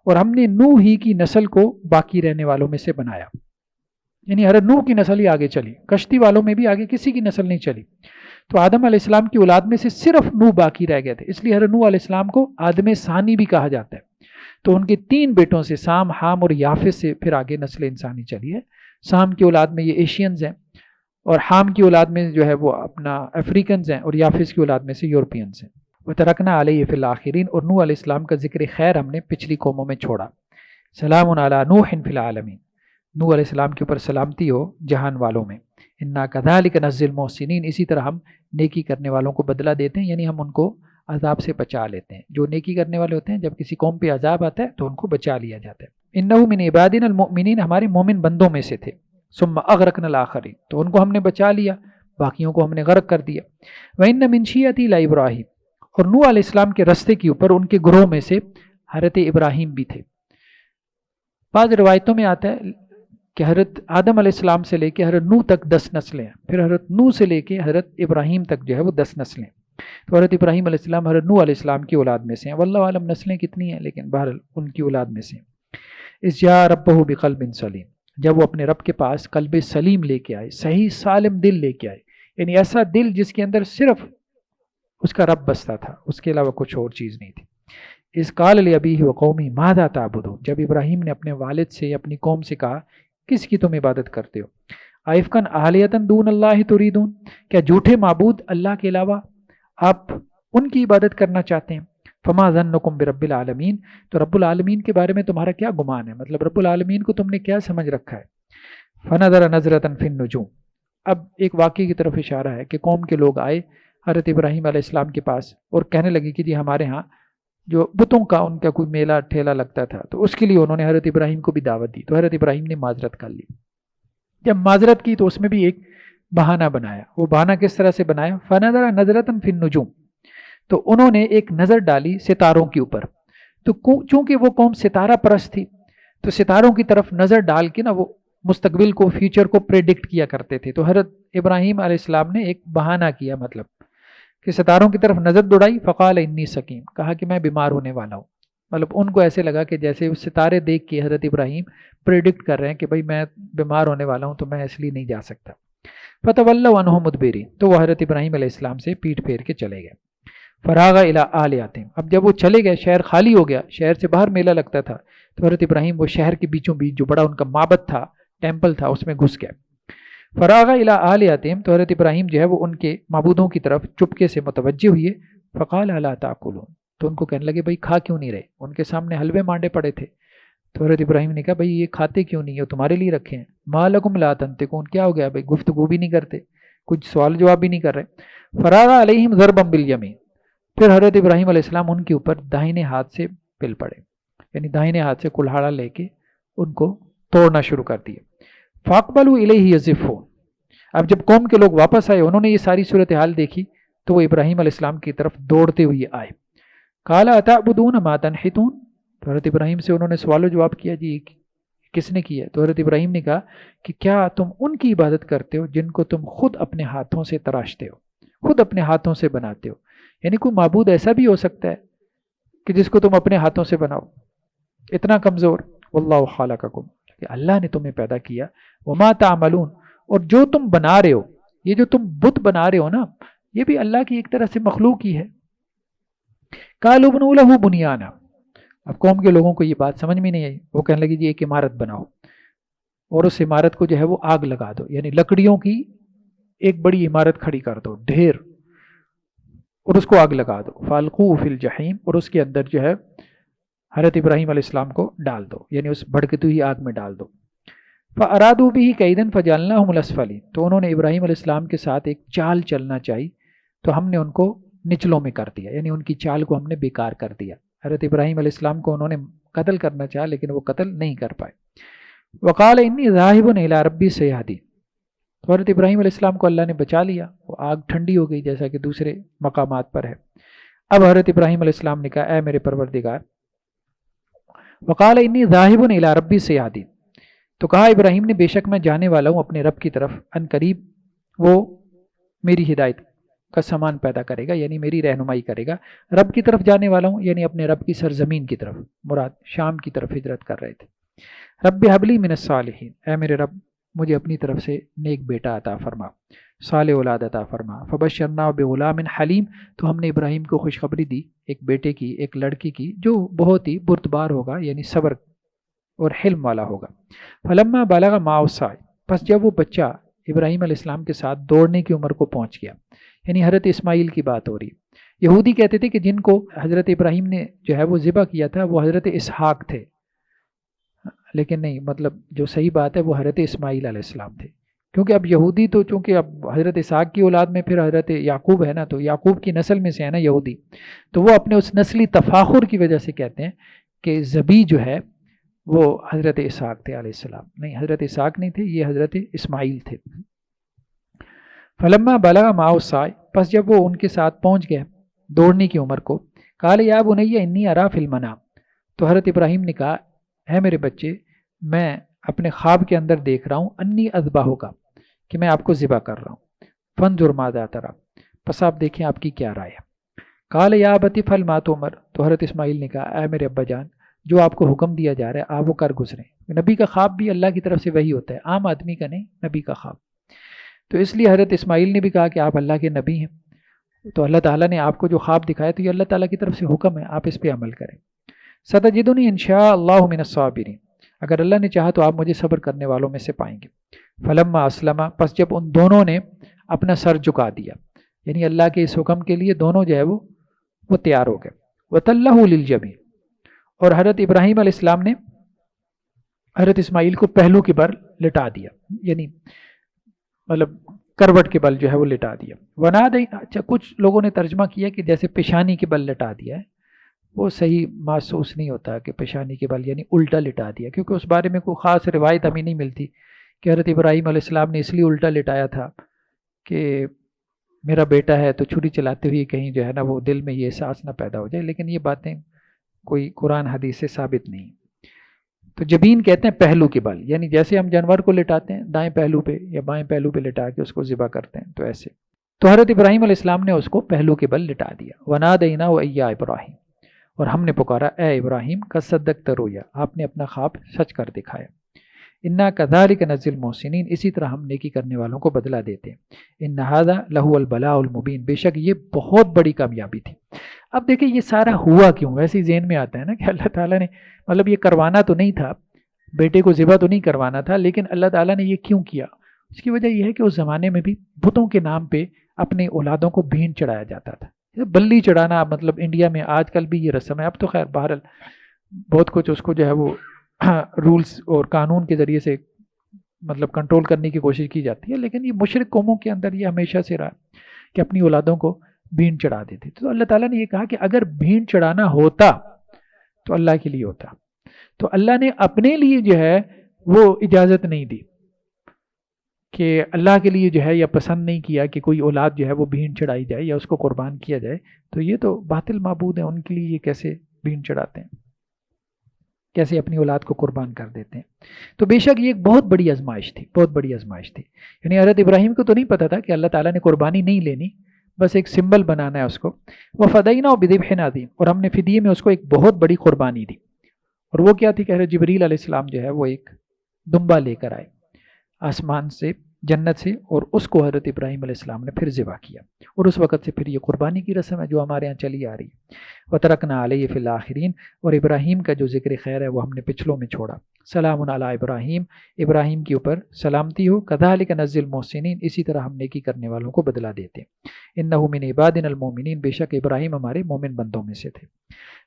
اور ہم نے نوح ہی کی نسل کو باقی رہنے والوں میں سے بنایا. یعنی حضرت نوح کی نسل ہی آگے چلی، کشتی والوں میں بھی آگے کسی کی نسل نہیں چلی. تو آدم علیہ السلام کی اولاد میں سے صرف نوح باقی رہ گئے تھے، اس لیے حضرت نوح علیہ السلام کو آدم ثانی بھی کہا جاتا ہے. تو ان کے 3 بیٹوں سے سام، حام اور یافس سے پھر آگے نسل انسانی چلی ہے. سام کی اولاد میں یہ ایشینز ہیں، اور حام کی اولاد میں جو ہے وہ اپنا افریقنز ہیں، اور یافس کی اولاد میں سے یورپینز ہیں. وَتَرَكْنَا عَلَيْهِ فِي الْآخِرِينَ، اور نوح علیہ السلام کا ذکر خیر ہم نے پچھلی قوموں میں چھوڑا. سلام علی نوح فی العالمین، نوح علیہ السلام کے اوپر سلامتی ہو جہان والوں میں. انا کذالک نجزی المحسنین، اسی طرح ہم نیکی کرنے والوں کو بدلہ دیتے ہیں، یعنی ہم ان کو عذاب سے بچا لیتے ہیں. جو نیکی کرنے والے ہوتے ہیں جب کسی قوم پہ عذاب آتا ہے تو ان کو بچا لیا جاتا ہے. انہ من عبادنا المؤمنین، ہمارے مومن بندوں میں سے تھے. ثم اغرقنا الاخرین، تو ان کو ہم نے بچا لیا، باقیوں کو ہم نے غرق کر دیا. وان من شیعتی لابراہیم، اور نوح علیہ السلام کے رستے کے اوپر ان کے گروہ میں سے حضرت ابراہیم بھی تھے. بعض روایتوں میں آتا ہے کہ حضرت آدم علیہ السلام سے لے کے حضرت نوح تک 10 نسلیں ہیں، پھر حضرت نوح سے لے کے حضرت ابراہیم تک جو ہے وہ 10 نسلیں. تو حضرت ابراہیم علیہ السلام حضرت نوح علیہ السلام کی اولاد میں سے ہیں، واللہ عالم نسلیں کتنی ہیں، لیکن بہرحال ان کی اولاد میں سے ہیں. اذ جاء ربہ بقلب سلیم، جب وہ اپنے رب کے پاس قلب سلیم لے کے آئے، صحیح سالم دل لے کے آئے، یعنی ایسا دل جس کے اندر صرف اس کا رب بستا تھا، اس کے علاوہ کچھ اور چیز نہیں تھی. اذ قال لابیہ وقومہ ماذا تعبدون، جب ابراہیم نے اپنے والد سے اپنی قوم سے کہا کس کی تم عبادت کرتے ہو. آئفکن آلیتن دون اللہ تریدون، کیا جھوٹے معبود اللہ کے علاوہ آپ ان کی عبادت کرنا چاہتے ہیں. فما ظنکم برب العالمین، تو رب العالمین کے بارے میں تمہارا کیا گمان ہے، مطلب رب العالمین کو تم نے کیا سمجھ رکھا ہے. فنظر نظرۃ فی النجوم، اب ایک واقعے کی طرف اشارہ ہے کہ قوم کے لوگ آئے حضرت ابراہیم علیہ السلام کے پاس اور کہنے لگے کہ جی ہمارے ہاں جو بتوں کا ان کا کوئی میلہ ٹھیلا لگتا تھا، تو اس کے لیے انہوں نے حضرت ابراہیم کو بھی دعوت دی. تو حضرت ابراہیم نے معذرت کر لی. جب معذرت کی تو اس میں بھی ایک بہانہ بنایا. وہ بہانہ کس طرح سے بنایا، فنظر نظرۃ فی النجوم، تو انہوں نے ایک نظر ڈالی ستاروں کے اوپر. تو چونکہ وہ قوم ستارہ پرست تھی تو ستاروں کی طرف نظر ڈال کے نا وہ مستقبل کو، فیوچر کو پریڈکٹ کیا کرتے تھے. تو حضرت ابراہیم علیہ السلام نے ایک بہانہ کیا، مطلب کہ ستاروں کی طرف نظر دوڑائی. فقال انی سقیم، کہا کہ میں بیمار ہونے والا ہوں. مطلب ان کو ایسے لگا کہ جیسے وہ ستارے دیکھ کے حضرت ابراہیم پریڈکٹ کر رہے ہیں کہ بھائی میں بیمار ہونے والا ہوں تو میں اس لیے نہیں جا سکتا. فتولوا عنہ مدبرین، تو وہ حضرت ابراہیم علیہ السلام سے پیٹ پھیر کے چلے گئے. فراغ الی آلیاتہم، اب جب وہ چلے گئے شہر خالی ہو گیا، شہر سے باہر میلہ لگتا تھا، تو حضرت ابراہیم وہ شہر کے بیچوں بیچ جو بڑا ان کا معبد تھا، ٹیمپل تھا، اس میں گھس گئے. فراغ الی آلیاتہم، تو حضرت ابراہیم جو ہے وہ ان کے معبودوں کی طرف چپکے سے متوجہ ہوئے. فقال الا تاکلون، تو ان کو کہنے لگے بھائی کھا کیوں نہیں رہے. ان کے سامنے حلوے مانڈے پڑے تھے. تو حضرت ابراہیم نے کہا بھائی یہ کھاتے کیوں نہیں، یہ تمہارے لیے رکھے ہیں. ما لکم لا تنطقون، کیا ہو گیا بھائی، گفتگو بھی نہیں کرتے، کچھ سوال جواب بھی نہیں کر رہے. فراغ علیہم ضربا بالیمین، پھر حضرت ابراہیم علیہ السلام ان کے اوپر داہنے ہاتھ سے پل پڑے، یعنی داہنے ہاتھ سے کلہاڑا لے کے ان کو توڑنا شروع کر دیا. فاقبلوا الیہ یزفون، اب جب قوم کے لوگ واپس آئے، انہوں نے یہ ساری صورتحال دیکھی تو وہ ابراہیم علیہ السلام کی طرف دوڑتے ہوئے آئے. قال اتعبدون ما تنحتون، تو حضرت ابراہیم سے انہوں نے سوال و جواب کیا جی کس نے کیا. تو حضرت ابراہیم نے کہا کہ کیا تم ان کی عبادت کرتے ہو جن کو تم خود اپنے ہاتھوں سے تراشتے ہو، خود اپنے ہاتھوں سے بناتے ہو. یعنی کوئی معبود ایسا بھی ہو سکتا ہے کہ جس کو تم اپنے ہاتھوں سے بناؤ، اتنا کمزور. واللہ خلقکم، کہ اللہ نے تمہیں پیدا کیا، وما تعملون، اور جو تم بنا رہے ہو، یہ جو تم بت بنا رہے ہو نا، یہ بھی اللہ کی ایک طرح سے مخلوق ہی ہے۔ قالوا ابنوا لہ بنیانا، اب قوم کے لوگوں کو یہ بات سمجھ میں نہیں آئی، وہ کہنے لگے جی ایک عمارت بناؤ اور اس عمارت کو جو ہے وہ آگ لگا دو، یعنی لکڑیوں کی ایک بڑی عمارت کھڑی کر دو، ڈھیر، اور اس کو آگ لگا دو، فالقوہ فی الجحیم، اور اس کے اندر جو ہے حضرت ابراہیم علیہ السلام کو ڈال دو، یعنی اس بھڑکتی ہوئی آگ میں ڈال دو۔ فارادوا به کیدا فجعلناهم الاسفلین، تو انہوں نے ابراہیم علیہ السلام کے ساتھ ایک چال چلنا چاہی تو ہم نے ان کو نچلوں میں کر دیا، یعنی ان کی چال کو ہم نے بیکار کر دیا۔ حضرت ابراہیم علیہ السلام کو انہوں نے قتل کرنا چاہا لیکن وہ قتل نہیں کر پائے۔ وقال انی ذاہب الی ربی سیہدین، تو حضرت ابراہیم علیہ السلام کو اللہ نے بچا لیا، وہ آگ ٹھنڈی ہو گئی جیسا کہ دوسرے مقامات پر ہے۔ اب حضرت ابراہیم علیہ السلام نے کہا اے میرے پروردگار، وقال انی ذاہب الی ربی سیہدین، تو کہا ابراہیم نے بے شک میں جانے والا ہوں اپنے رب کی طرف، ان قریب وہ میری ہدایت کا سامان پیدا کرے گا، یعنی میری رہنمائی کرے گا۔ رب کی طرف جانے والا ہوں یعنی اپنے رب کی سرزمین کی طرف، مراد شام کی طرف ہجرت کر رہے تھے۔ رب حبلی من الصالحین، اے میرے رب مجھے اپنی طرف سے نیک بیٹا عطا فرما، صالح اولاد عطا فرما۔ فبشرناہ بغلام حلیم، تو ہم نے ابراہیم کو خوشخبری دی ایک بیٹے کی، ایک لڑکی کی جو بہت ہی بردبار ہوگا، یعنی صبر اور حلم والا ہوگا۔ فلما بلغ معہ السعی، پس جب وہ بچہ ابراہیم علیہ السلام کے ساتھ دوڑنے کی عمر کو پہنچ گیا، یعنی حضرت اسماعیل کی بات ہو رہی۔ یہودی کہتے تھے کہ جن کو حضرت ابراہیم نے جو ہے وہ ذبح کیا تھا وہ حضرت اسحاق تھے، لیکن نہیں، مطلب جو صحیح بات ہے وہ حضرت اسماعیل علیہ السلام تھے، کیونکہ اب یہودی تو چونکہ اب حضرت اسحاق کی اولاد میں پھر حضرت یعقوب ہے نا، تو یعقوب کی نسل میں سے ہے نا یہودی، تو وہ اپنے اس نسلی تفاخر کی وجہ سے کہتے ہیں کہ ذبیح جو ہے وہ حضرت اسحاق تھے علیہ السلام، نہیں حضرت اسحاق نہیں تھے، یہ حضرت اسماعیل تھے۔ فلما بلغ معہ السعی، پس جب وہ ان کے ساتھ پہنچ گئے دوڑنے کی عمر کو، قال یا بنی انی ارا فی المنام، تو حضرت ابراہیم نے کہا اے میرے بچے میں اپنے خواب کے اندر دیکھ رہا ہوں، انی اذبحک کا، کہ میں آپ کو ذبح کر رہا ہوں، فانظر ماذا تری، پس آپ دیکھیں آپ کی کیا رائے ہے۔ قال یا ابت افعل ما تؤمر، تو حضرت اسماعیل نے کہا اے میرے ابا جان جو آپ کو حکم دیا جا رہا ہے آپ وہ کر گزریں۔ نبی کا خواب بھی اللہ کی طرف سے وہی ہوتا ہے، عام آدمی کا نہیں، نبی کا خواب۔ تو اس لیے حضرت اسماعیل نے بھی کہا کہ آپ اللہ کے نبی ہیں، تو اللہ تعالیٰ نے آپ کو جو خواب دکھایا تو یہ اللہ تعالیٰ کی طرف سے حکم ہے، آپ اس پہ عمل کریں۔ ستجدنی انشاء اللہ من الصابرین، اگر اللہ نے چاہا تو آپ مجھے صبر کرنے والوں میں سے پائیں گے۔ فلما اسلما، پس جب ان دونوں نے اپنا سر جھکا دیا، یعنی اللہ کے اس حکم کے لیے دونوں جو ہے وہ تیار ہو گئے۔ وتلہ للجبین، اور حضرت ابراہیم علیہ السلام نے حضرت اسماعیل کو پہلو کے بل لٹا دیا، یعنی مطلب کروٹ کے بل جو ہے وہ لٹا دیا۔ ونادی، اچھا کچھ لوگوں نے ترجمہ کیا کہ جیسے پیشانی کے بل لٹا دیا ہے، وہ صحیح محسوس نہیں ہوتا کہ پیشانی کے بل یعنی الٹا لٹا دیا، کیونکہ اس بارے میں کوئی خاص روایت ہمیں نہیں ملتی کہ حضرت ابراہیم علیہ السلام نے اس لیے الٹا لٹایا تھا کہ میرا بیٹا ہے تو چھری چلاتے ہوئے کہیں جو ہے نا وہ دل میں یہ احساس نہ پیدا ہو جائے، لیکن یہ باتیں کوئی قرآن حدیث سے ثابت نہیں۔ تو جبین کہتے ہیں پہلو کے بل، یعنی جیسے ہم جانور کو لٹاتے ہیں دائیں پہلو پہ یا بائیں پہلو پہ لٹا کے اس کو ذبح کرتے ہیں، تو ایسے تو حضرت ابراہیم علیہ السلام نے اس کو پہلو کے بل لٹا دیا۔ ونادینا یا ابراہیم، اور ہم نے پکارا اے ابراہیم، قد صدقت رؤیا، آپ نے اپنا خواب سچ کر دکھایا۔ انا کذالک نجزی المحسنین، اسی طرح ہم نیکی کرنے والوں کو بدلہ دیتے ہیں۔ ان ھذا لہو البلاء المبین، بے شک یہ بہت بڑی کامیابی تھی۔ اب دیکھیں یہ سارا ہوا کیوں، ویسے ہی ذہن میں آتا ہے نا کہ اللہ تعالیٰ نے مطلب یہ کروانا تو نہیں تھا، بیٹے کو ذبح تو نہیں کروانا تھا، لیکن اللہ تعالیٰ نے یہ کیوں کیا؟ اس کی وجہ یہ ہے کہ اس زمانے میں بھی بتوں کے نام پہ اپنے اولادوں کو بھینٹ چڑھایا جاتا تھا، بلی چڑھانا، مطلب انڈیا میں آج کل بھی یہ رسم ہے، اب تو خیر بہرحال بہت کچھ اس کو جو ہے وہ رولز اور قانون کے ذریعے سے مطلب کنٹرول کرنے کی کوشش کی جاتی ہے، لیکن یہ مشرک قوموں کے اندر یہ ہمیشہ سے رہا کہ اپنی اولادوں کو بھینٹ چڑھا دیتے۔ تو اللہ تعالیٰ نے یہ کہا کہ اگر بھینٹ چڑھانا ہوتا تو اللہ کے لیے ہوتا، تو اللہ نے اپنے لیے جو ہے وہ اجازت نہیں دی کہ اللہ کے لیے جو ہے یا پسند نہیں کیا کہ کوئی اولاد جو ہے وہ بھینٹ چڑھائی جائے یا اس کو قربان کیا جائے، تو یہ تو باطل معبود ہیں، ان کے لیے یہ کیسے بھینٹ چڑھاتے ہیں، کیسے اپنی اولاد کو قربان کر دیتے ہیں۔ تو بے شک یہ ایک بہت بڑی آزمائش تھی، بہت بڑی آزمائش تھی، یعنی حضرت ابراہیم کو تو نہیں پتا تھا کہ اللہ تعالیٰ نے قربانی نہیں لینی، بس ایک سمبل بنانا ہے اس کو۔ وَفَدَيْنَاهُ بِذِبْحٍ عَظِيمٍ، اور ہم نے فدیے میں اس کو ایک بہت بڑی قربانی دی۔ اور وہ کیا تھی کہ حضرت جبریل علیہ السلام جو ہے وہ ایک دمبا لے کر آئے آسمان سے، جنت سے، اور اس کو حضرت ابراہیم علیہ السلام نے پھر ذبح کیا، اور اس وقت سے پھر یہ قربانی کی رسم ہے جو ہمارے ہاں چلی آ رہی ہے۔ وَتَرَكْنَا عَلَيْهِ فِي الْآخِرِينَ، اور ابراہیم کا جو ذکر خیر ہے وہ ہم نے پچھلوں میں چھوڑا۔ سلام علی ابراہیم، ابراہیم کے اوپر سلامتی ہو، كَذَلِكَ نَجْزِي الْمُحْسِنِينَ، اسی طرح ہم نیکی کرنے والوں کو بدلہ دیتے ہیں۔ إِنَّهُ مِنْ عِبَادِنَا الْمُؤْمِنِينَ، بے شک ابراہیم ہمارے مومن بندوں میں سے تھے۔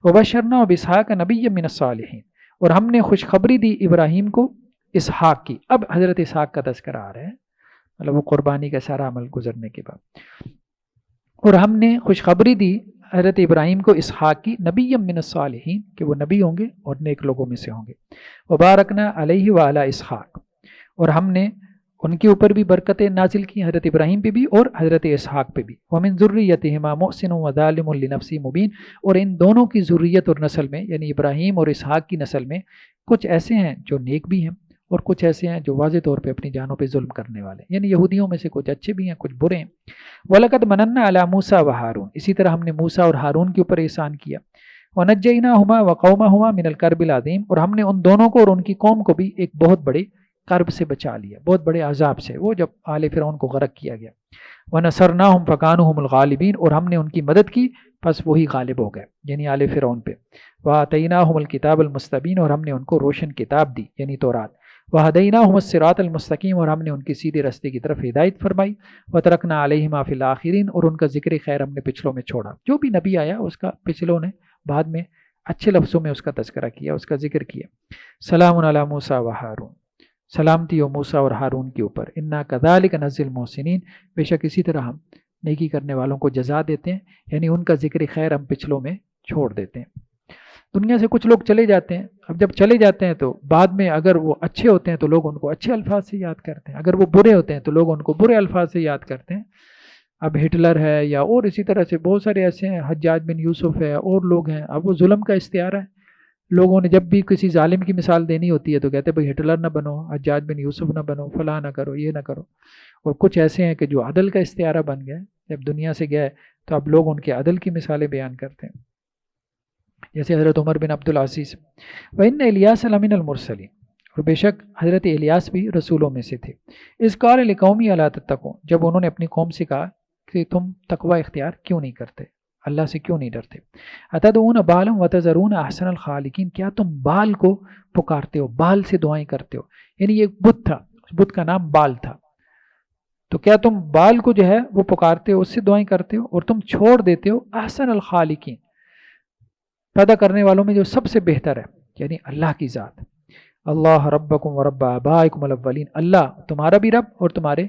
وَبَشَّرْنَاهُ بِإِسْحَاقَ نَبِيًّا مِنَ الصَّالِحِينَ، اور ہم نے خوشخبری دی ابراہیم کو اسحاق کی۔ اب حضرت اسحاق کا تذکرہ آ رہا ہے، مطلب وہ قربانی کا سارا عمل گزرنے کے بعد، اور ہم نے خوشخبری دی حضرت ابراہیم کو اسحاق کی، نبی من الصالحین، کہ وہ نبی ہوں گے اور نیک لوگوں میں سے ہوں گے۔ وبارکنا علیہ وعلی اسحاق، اور ہم نے ان کے اوپر بھی برکتیں نازل کی، حضرت ابراہیم پہ بھی اور حضرت اسحاق پہ بھی۔ ومن ذریتہما محسن وظالم لنفسہ مبین، اور ان دونوں کی ذریت اور نسل میں، یعنی ابراہیم اور اسحاق کی نسل میں کچھ ایسے ہیں جو نیک بھی ہیں اور کچھ ایسے ہیں جو واضح طور پہ اپنی جانوں پہ ظلم کرنے والے، یعنی یہودیوں میں سے کچھ اچھے بھی ہیں کچھ برے ہیں۔ وَلَقَدْ مَنَنَّا عَلَىٰ مُوسَىٰ وَهَارُونَ، اسی طرح ہم نے موسیٰ اور ہارون کے اوپر احسان کیا۔ وَنَجَّيْنَاهُمَا وَقَوْمَهُمَا مِنَ الْكَرْبِ الْعَظِيمِ، اور ہم نے ان دونوں کو اور ان کی قوم کو بھی ایک بہت بڑے کرب سے بچا لیا، بہت بڑے عذاب سے، وہ جب آل فرعون کو غرق کیا گیا۔ وَنَصَرْنَاهُمْ فَكَانُوا هُمُ الْغَالِبِينَ، اور ہم نے ان کی مدد کی پس وہی غالب ہو گئے، یعنی آل فرعون پہ۔ وَآتَيْنَاهُمُ الْكِتَابَ الْمُسْتَبِينَ، اور ہم نے ان کو روشن کتاب دی، یعنی تورات۔ وَهَدَيْنَاهُمُ الصِّرَاطَ الْمُسْتَقِيمَ، اور ہم نے ان کی سیدھے راستے کی طرف ہدایت فرمائی۔ وَتَرَكْنَا عَلَيْهِمَا فِي الْآخِرِينَ، اور ان کا ذکر خیر ہم نے پچھلوں میں چھوڑا، جو بھی نبی آیا اس کا پچھلوں نے بعد میں اچھے لفظوں میں اس کا تذکرہ کیا، اس کا ذکر کیا۔ سلام علی موسیٰ وہارون، سلامتی ہو موسیٰ اور ہارون کے اوپر۔ انا کذالک نجزی المحسنین، بے شک اسی طرح ہم نیکی کرنے والوں کو جزا دیتے ہیں، یعنی ان کا ذکر خیر ہم پچھلوں میں چھوڑ دیتے ہیں۔ دنیا سے کچھ لوگ چلے جاتے ہیں، اب جب چلے جاتے ہیں تو بعد میں اگر وہ اچھے ہوتے ہیں تو لوگ ان کو اچھے الفاظ سے یاد کرتے ہیں، اگر وہ برے ہوتے ہیں تو لوگ ان کو برے الفاظ سے یاد کرتے ہیں۔ اب ہٹلر ہے یا اور اسی طرح سے بہت سارے ایسے ہیں، حجاج بن یوسف ہے اور لوگ ہیں، اب وہ ظلم کا استعارہ ہے۔ لوگوں نے جب بھی کسی ظالم کی مثال دینی ہوتی ہے تو کہتے ہیں بھئی ہٹلر نہ بنو، حجاج بن یوسف نہ بنو، فلاں نہ کرو، یہ نہ کرو۔ اور کچھ ایسے ہیں کہ جو عدل کا استعارہ بن گئے، جب دنیا سے گئے تو اب لوگ ان کے عدل کی مثالیں بیان کرتے ہیں، جیسے حضرت عمر بن عبدالعزیز۔ وَإِنَّ إِلْيَاسَ لَمِنَ الْمُرْسَلِينَ، اور بے شک حضرت الیاس بھی رسولوں میں سے تھے۔ اِذْ قَالَ لِقَوْمِهِ أَلَا تَتَّقُونَ، جب انہوں نے اپنی قوم سے کہا کہ تم تقوی اختیار کیوں نہیں کرتے، اللہ سے کیوں نہیں ڈرتے۔ اتدعون بالا وتذرون احسن الخالقین، کیا تم بال کو پکارتے ہو، بال سے دعائیں کرتے ہو، یعنی یہ بت تھا، اس بت کا نام بال تھا، تو کیا تم بال کو جو ہے وہ پکارتے ہو، اس سے دعائیں کرتے ہو، اور تم چھوڑ دیتے ہو احسن الخالقین، پیدا کرنے والوں میں جو سب سے بہتر ہے، یعنی اللہ کی ذات۔ اللہ ربکم ورب آبائکم الاولین، اللہ تمہارا بھی رب اور تمہارے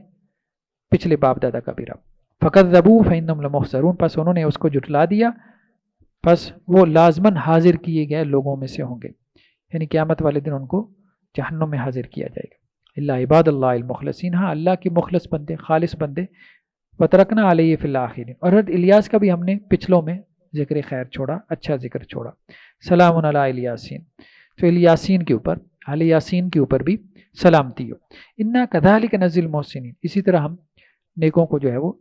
پچھلے باپ دادا کا بھی رب۔ فَكَذَّبُوا فَإِنَّهُمْ لَمُحْضَرُونَ، پس انہوں نے اس کو جھٹلا دیا، پس وہ لازماً حاضر کیے گئے لوگوں میں سے ہوں گے، یعنی قیامت والے دن ان کو جہنم میں حاضر کیا جائے گا۔ اللہ عباد اللہ المخلصین، ہاں اللہ کے مخلص بندے، خالص بندے۔ وَتَرَكْنَا عَلَيْهِ فِي الْآخِرِينَ، اور حضرت الیاس کا بھی ہم نے پچھلوں میں ذکر خیر چھوڑا، اچھا ذکر چھوڑا۔ سلام علی الیاسین، تو الیاسین کے اوپر، علی یاسین کے اوپر بھی سلامتی ہو۔ انا کذالک نجزی المحسنین، اسی طرح ہم نیکوں کو جو ہے وہ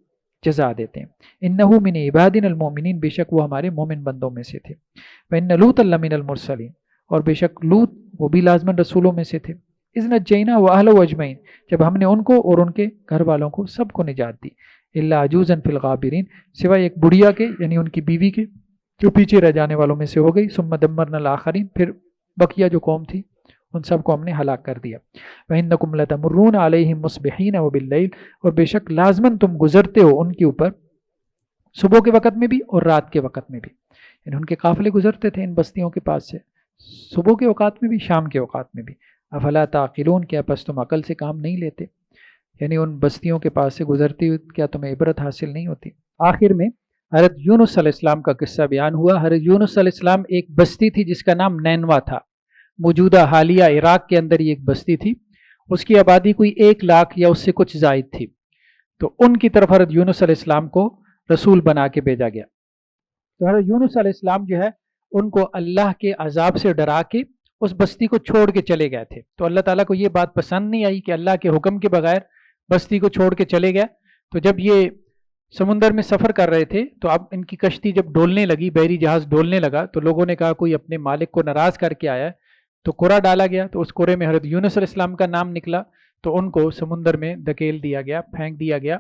جزا دیتے ہیں۔ انہو من عبادنا المؤمنین، بے شک وہ ہمارے مومن بندوں میں سے تھے۔ وان لوطا لمن المرسلین، اور بے شک لوط وہ بھی لازماً رسولوں میں سے تھے۔ اذ نجیناہ واہلہ اجمعین، جب ہم نے ان کو اور ان کے گھر والوں کو سب کو نجات دی۔ الا عجوزا فی الغابرین، سوائے ایک بڑھیا کے، یعنی ان کی بیوی کے جو پیچھے رہ جانے والوں میں سے ہو گئی۔ ثم دمرنا الاخرین، پھر بقیہ جو قوم تھی ان سب کو ہم نے ہلاک کر دیا۔ وَإِنَّكُمْ لَتَمُرُّونَ عَلَيْهِمْ مُصْبِحِينَ وَبِاللَّيْلِ، اور بے شک لازماً تم گزرتے ہو ان کے اوپر صبح کے وقت میں بھی اور رات کے وقت میں بھی، یعنی ان کے قافلے گزرتے تھے ان بستیوں کے پاس سے، صبح کے اوقات میں بھی شام کے اوقات میں بھی۔ افلا تعقلون، کیا پس تم عقل سے کام نہیں لیتے، یعنی ان بستیوں کے پاس سے گزرتی ہوئی کیا تمہیں عبرت حاصل نہیں ہوتی۔ آخر میں حضرت یونس علیہ السلام کا قصہ بیان ہوا۔ حضرت یونس علیہ السلام ایک بستی تھی جس کا نام نینوا تھا، موجودہ حالیہ عراق کے اندر یہ ایک بستی تھی، اس کی آبادی کوئی 1 لاکھ یا اس سے کچھ زائد تھی۔ تو ان کی طرف حضرت یونس علیہ السلام کو رسول بنا کے بھیجا گیا۔ تو حضرت یونس علیہ السلام جو ہے ان کو اللہ کے عذاب سے ڈرا کے اس بستی کو چھوڑ کے چلے گئے تھے۔ تو اللہ تعالیٰ کو یہ بات پسند نہیں آئی کہ اللہ کے حکم کے بغیر بستی کو چھوڑ کے چلے گئے۔ تو جب یہ سمندر میں سفر کر رہے تھے تو اب ان کی کشتی جب ڈولنے لگی، بحری جہاز ڈولنے لگا، تو لوگوں نے کہا کوئی اپنے مالک کو ناراض کر کے آیا ہے، تو قرہ ڈالا گیا، تو اس قرے میں حضرت یونس علیہ السلام کا نام نکلا، تو ان کو سمندر میں دھکیل دیا گیا، پھینک دیا گیا۔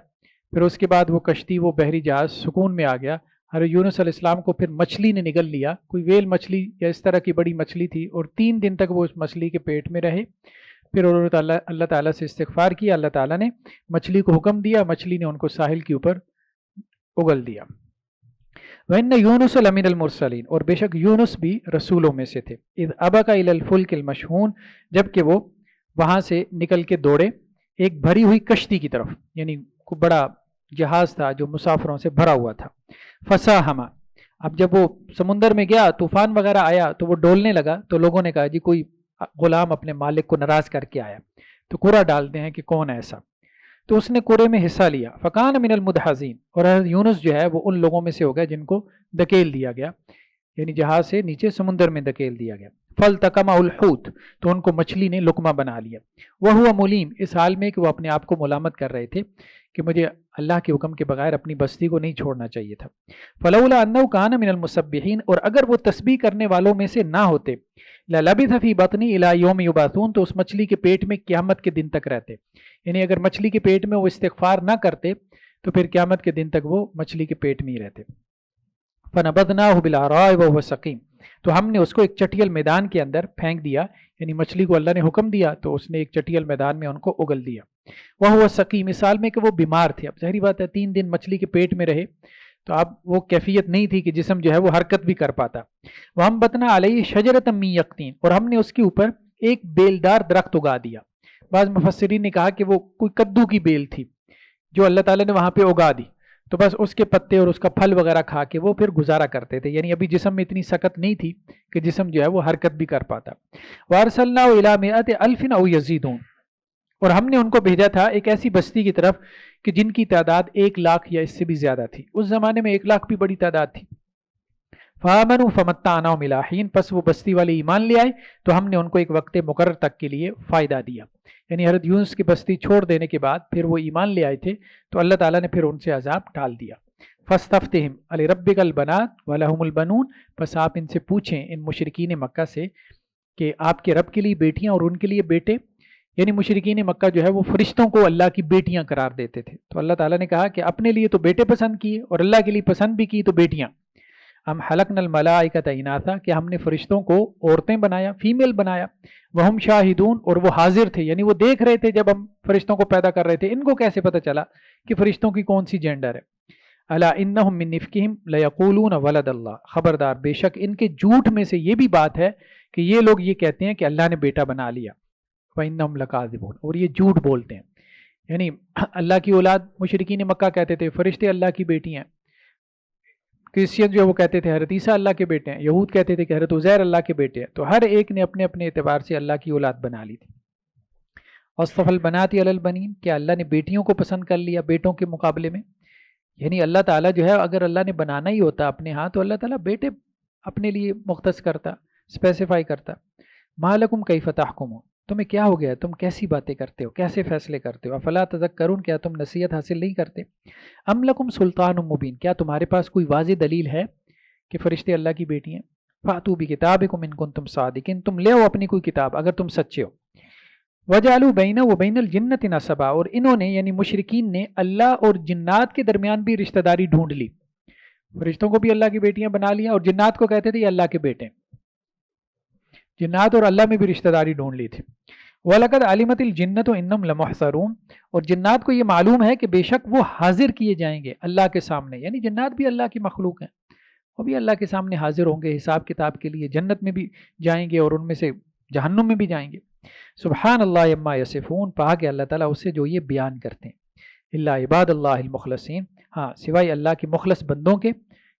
پھر اس کے بعد وہ کشتی، وہ بحری جہاز سکون میں آ گیا۔ حضرت یونس علیہ السلام کو پھر مچھلی نے نگل لیا، کوئی ویل مچھلی یا اس طرح کی بڑی مچھلی تھی، اور 3 دن تک وہ اس مچھلی کے پیٹ میں رہے۔ پھر انہوں نے اللہ تعالیٰ سے استغفار کیا، اللہ تعالیٰ نے مچھلی کو حکم دیا، مچھلی نے ان کو ساحل کے اوپر اگل دیا۔ وَإِنَّ يُونُسَ لَمِنَ الْمُرْسَلِينَ، اور بے شک یونس بھی رسولوں میں سے تھے۔ اِذْ أَبَقَ إِلَى الْفُلْكِ الْمَشْحُونِ، جبکہ وہ وہاں سے نکل کے دوڑے ایک بھری ہوئی کشتی کی طرف، یعنی کوئی بڑا جہاز تھا جو مسافروں سے بھرا ہوا تھا۔ فَسَاهَمَ، اب جب وہ سمندر میں گیا، طوفان وغیرہ آیا تو وہ ڈولنے لگا، تو لوگوں نے کہا جی کوئی غلام اپنے مالک کو ناراض کر کے آیا، تو قرہ ڈالتے ہیں کہ کون ہے ایسا۔ تو اس نے قرے میں حصہ لیا، فکان من المدحزین، اور حضرت یونس جو ہے وہ ان لوگوں میں سے ہو گیا جن کو دھکیل دیا گیا، یعنی جہاز سے نیچے سمندر میں دھکیل دیا گیا۔ فالتقمہ الحوت، تو ان کو مچھلی نے لقمہ بنا لیا۔ وہو ملیم، اس حال میں کہ وہ اپنے آپ کو ملامت کر رہے تھے کہ مجھے اللہ کے حکم کے بغیر اپنی بستی کو نہیں چھوڑنا چاہیے تھا۔ فلولا انہ کان من المسبحین، اور اگر وہ تسبیح کرنے والوں میں سے نہ ہوتے، للبث فی بطنی الی یوم یبعثون، تو اس مچھلی کے پیٹ میں قیامت کے دن تک رہتے، یعنی اگر مچھلی کے پیٹ میں وہ استغفار نہ کرتے تو پھر قیامت کے دن تک وہ مچھلی کے پیٹ میں ہی رہتے۔ فنبذناہ بالعراء وہو سقیم، تو ہم نے اس کو ایک چٹیل میدان کے اندر پھینک دیا، یعنی مچھلی کو اللہ نے حکم دیا تو اس نے ایک چٹیل میدان میں ان کو اگل دیا۔ وہو سقیم، اس حال میں کہ وہ بیمار تھے۔ اب ظاہری بات ہے 3 دن مچھلی کے پیٹ میں رہے تو اب وہ کیفیت نہیں تھی کہ جسم جو ہے وہ حرکت بھی کر پاتا۔ وَأَنبَتْنَا عَلَيْهِ شَجَرَةً مِّن يَقْطِينٍ، اور ہم نے اس کے اوپر ایک بیلدار درخت اگا دیا۔ بعض مفسرین نے کہا کہ وہ کوئی کدو کی بیل تھی جو اللہ تعالیٰ نے وہاں پہ اگا دی، تو بس اس کے پتے اور اس کا پھل وغیرہ کھا کے وہ پھر گزارا کرتے تھے، یعنی ابھی جسم میں اتنی سکت نہیں تھی کہ جسم جو ہے وہ حرکت بھی کر پاتا۔ وَأَرْسَلْنَاهُ إِلَىٰ مِائَةِ أَلْفٍ أَوْ يَزِيدُونَ، اور ہم نے ان کو بھیجا تھا ایک ایسی بستی کی طرف کہ جن کی تعداد 1,00,000 یا اس سے بھی زیادہ تھی۔ اس زمانے میں 1,00,000 بھی بڑی تعداد تھی۔ فآمنوا فمتعناهم إلى حین، پس وہ بستی والے ایمان لے آئے تو ہم نے ان کو ایک وقت مقرر تک کے لیے فائدہ دیا، یعنی حضرت یونس کی بستی چھوڑ دینے کے بعد پھر وہ ایمان لے آئے تھے تو اللہ تعالیٰ نے پھر ان سے عذاب ٹال دیا۔ فاستفتہم لربک البنات ولہم البنون، پس آپ ان سے پوچھیں، ان مشرکین مکہ سے، کہ آپ کے رب کے لیے بیٹیاں اور ان کے لیے بیٹے، یعنی مشرکین مکہ جو ہے وہ فرشتوں کو اللہ کی بیٹیاں قرار دیتے تھے، تو اللہ تعالیٰ نے کہا کہ اپنے لیے تو بیٹے پسند کیے اور اللہ کے لیے پسند بھی کی تو بیٹیاں۔ ہم خلقنا الملائکۃ اناثا، کہ ہم نے فرشتوں کو عورتیں بنایا، فیمیل بنایا، وہم شاہدون، اور وہ حاضر تھے، یعنی وہ دیکھ رہے تھے جب ہم فرشتوں کو پیدا کر رہے تھے، ان کو کیسے پتہ چلا کہ فرشتوں کی کون سی جینڈر ہے۔ الا انہم من افکہم لیقولون ولد اللہ، خبردار بے شک ان کے جھوٹ میں سے یہ بھی بات ہے کہ یہ لوگ یہ کہتے ہیں کہ اللہ نے بیٹا بنا لیا۔ وانہم لکاذبون، اور یہ جھوٹ بولتے ہیں، یعنی اللہ کی اولاد مشرکین مکہ کہتے تھے، فرشتے اللہ کی بیٹی ہیں، کرسچین جو وہ کہتے تھے حضرت عیسیٰ اللہ کے بیٹے ہیں، یہود کہتے تھے کہ حضرت عزیر اللہ کے بیٹے ہیں، تو ہر ایک نے اپنے اپنے اعتبار سے اللہ کی اولاد بنا لی تھی۔ اصطفى البنات علی البنین، کیا اللہ نے بیٹیوں کو پسند کر لیا بیٹوں کے مقابلے میں، یعنی اللہ تعالیٰ جو ہے اگر اللہ نے بنانا ہی ہوتا اپنے ہاں تو اللہ تعالیٰ بیٹے اپنے لیے مختص کرتا، اسپیسیفائی کرتا۔ ما لکم کیف تحکمون، تمہیں کیا ہو گیا، تم کیسی باتیں کرتے ہو، کیسے فیصلے کرتے ہو، افلا تذکرون، کیا تم نصیحت حاصل نہیں کرتے، ام لکم سلطان مبین، کیا تمہارے پاس کوئی واضح دلیل ہے کہ فرشتے اللہ کی بیٹی ہیں، فاتوا بکتابکم ان کنتم صادقین، تم لے آؤ اپنی کوئی کتاب اگر تم سچے ہو، وجعلوا بینہ وبین الجنۃ نسبا، اور انہوں نے یعنی مشرکین نے اللہ اور جنات کے درمیان بھی رشتہ داری ڈھونڈ لی، فرشتوں کو بھی اللہ کی بیٹیاں بنا لیا اور جنات کو کہتے تھے یہ اللہ کے بیٹے، جنات اور اللہ میں بھی رشتہ داری ڈھونڈ لی تھی۔ وَلَقَدْ عَلِمَتِ الْجِنَّةُ إِنَّهُمْ لَمُحْضَرُونَ، اور جنات کو یہ معلوم ہے کہ بے شک وہ حاضر کیے جائیں گے اللہ کے سامنے، یعنی جنات بھی اللہ کی مخلوق ہیں، وہ بھی اللہ کے سامنے حاضر ہوں گے حساب کتاب کے لیے، جنت میں بھی جائیں گے اور ان میں سے جہنم میں بھی جائیں گے۔ سبحان اللہ عما یصفون، پاک ہے اللہ تعالیٰ اس سے جو یہ بیان کرتے ہیں، الا عباد اللہ المخلصین، ہاں سوائے اللہ کے مخلص بندوں کے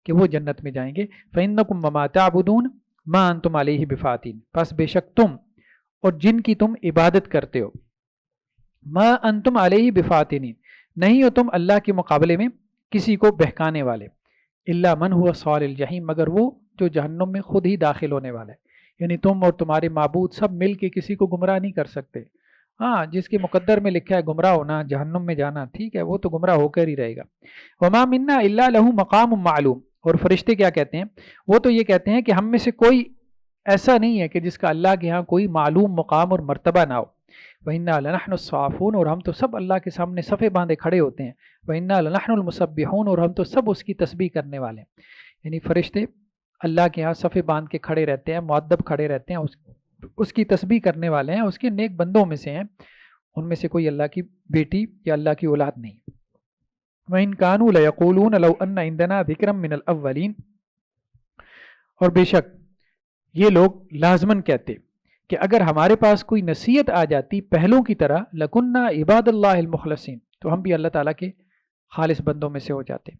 کہ وہ جنت میں جائیں گے۔ فإنکم وما تعبدون ما انتم علیہ بفاتین، پس بے شک تم اور جن کی تم عبادت کرتے ہو، ما انتم علیہ بفاتنین، نہیں ہو تم اللہ کے مقابلے میں کسی کو بہکانے والے، الا من هو صال الجحیم، مگر وہ جو جہنم میں خود ہی داخل ہونے والا ہے، یعنی تم اور تمہارے معبود سب مل کے کسی کو گمراہ نہیں کر سکتے، ہاں جس کے مقدر میں لکھا ہے گمراہ ہونا، جہنم میں جانا، ٹھیک ہے وہ تو گمراہ ہو کر ہی رہے گا۔ وما منا الا له مقام معلوم، اور فرشتے کیا کہتے ہیں، وہ تو یہ کہتے ہیں کہ ہم میں سے کوئی ایسا نہیں ہے کہ جس کا اللہ کے ہاں کوئی معلوم مقام اور مرتبہ نہ ہو. وَإِنَّا لَنَحْنُ الصَّافُونَ، اور ہم تو سب اللہ کے سامنے صفے باندھے کھڑے ہوتے ہیں. وَإِنَّا لَنَحْنُ الْمُسَبِّحُونَ، اور ہم تو سب اس کی تسبیح کرنے والے ہیں. یعنی فرشتے اللہ کے ہاں صفے باندھ کے کھڑے رہتے ہیں، مؤدب کھڑے رہتے ہیں، اس کی تسبیح کرنے والے ہیں، اس کے نیک بندوں میں سے ہیں. ان میں سے کوئی اللہ کی بیٹی یا اللہ کی اولاد نہیں. وَإِن كَانُوا لَيَقُولُونَ لَوْ أَنَّ عِندَنَا ذِكْرًا مِّنَ الْأَوَّلِينَ، اور بے شک یہ لوگ لازماً کہتے کہ اگر ہمارے پاس کوئی نصیحت آ جاتی پہلوں کی طرح، لَكُنَّا عِبَادَ اللَّهِ الْمُخْلَصِينَ، تو ہم بھی اللہ تعالیٰ کے خالص بندوں میں سے ہو جاتے.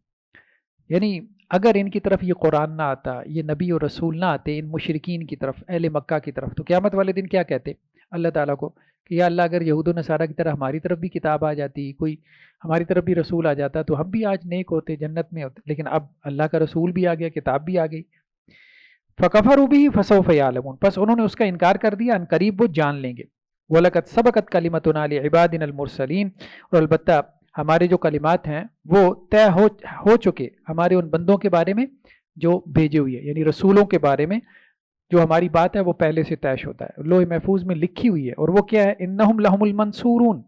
یعنی اگر ان کی طرف یہ قرآن نہ آتا، یہ نبی اور رسول نہ آتے ان مشرکین کی طرف، اہل مکہ کی طرف، تو قیامت والے دن کیا کہتے اللہ تعالیٰ کو کہ یا اللہ اگر یہود و نصارہ کی طرح ہماری طرف بھی کتاب آ جاتی، کوئی ہماری طرف بھی رسول آ جاتا تو ہم بھی آج نیک ہوتے، جنت میں ہوتے. لیکن اب اللہ کا رسول بھی آ گیا، کتاب بھی آ گئی. فَكَفَرُوا بِهِ فَسَوْفَ يَعْلَمُونَ، پس انہوں نے اس کا انکار کر دیا، ان قریب وہ جان لیں گے. وَلَقَدْ سَبَقَتْ كَلِمَتُنَا لِعِبَادِنَا الْمُرْسَلِينَ، اور البتہ ہمارے جو کلمات ہیں وہ طے ہو چکے ہمارے ان بندوں کے بارے میں جو بھیجے ہوئے، یعنی رسولوں کے بارے میں جو ہماری بات ہے وہ پہلے سے طے ہوتا ہے، لوح محفوظ میں لکھی ہوئی ہے. اور وہ کیا ہے؟ انہم لہم المنصورون،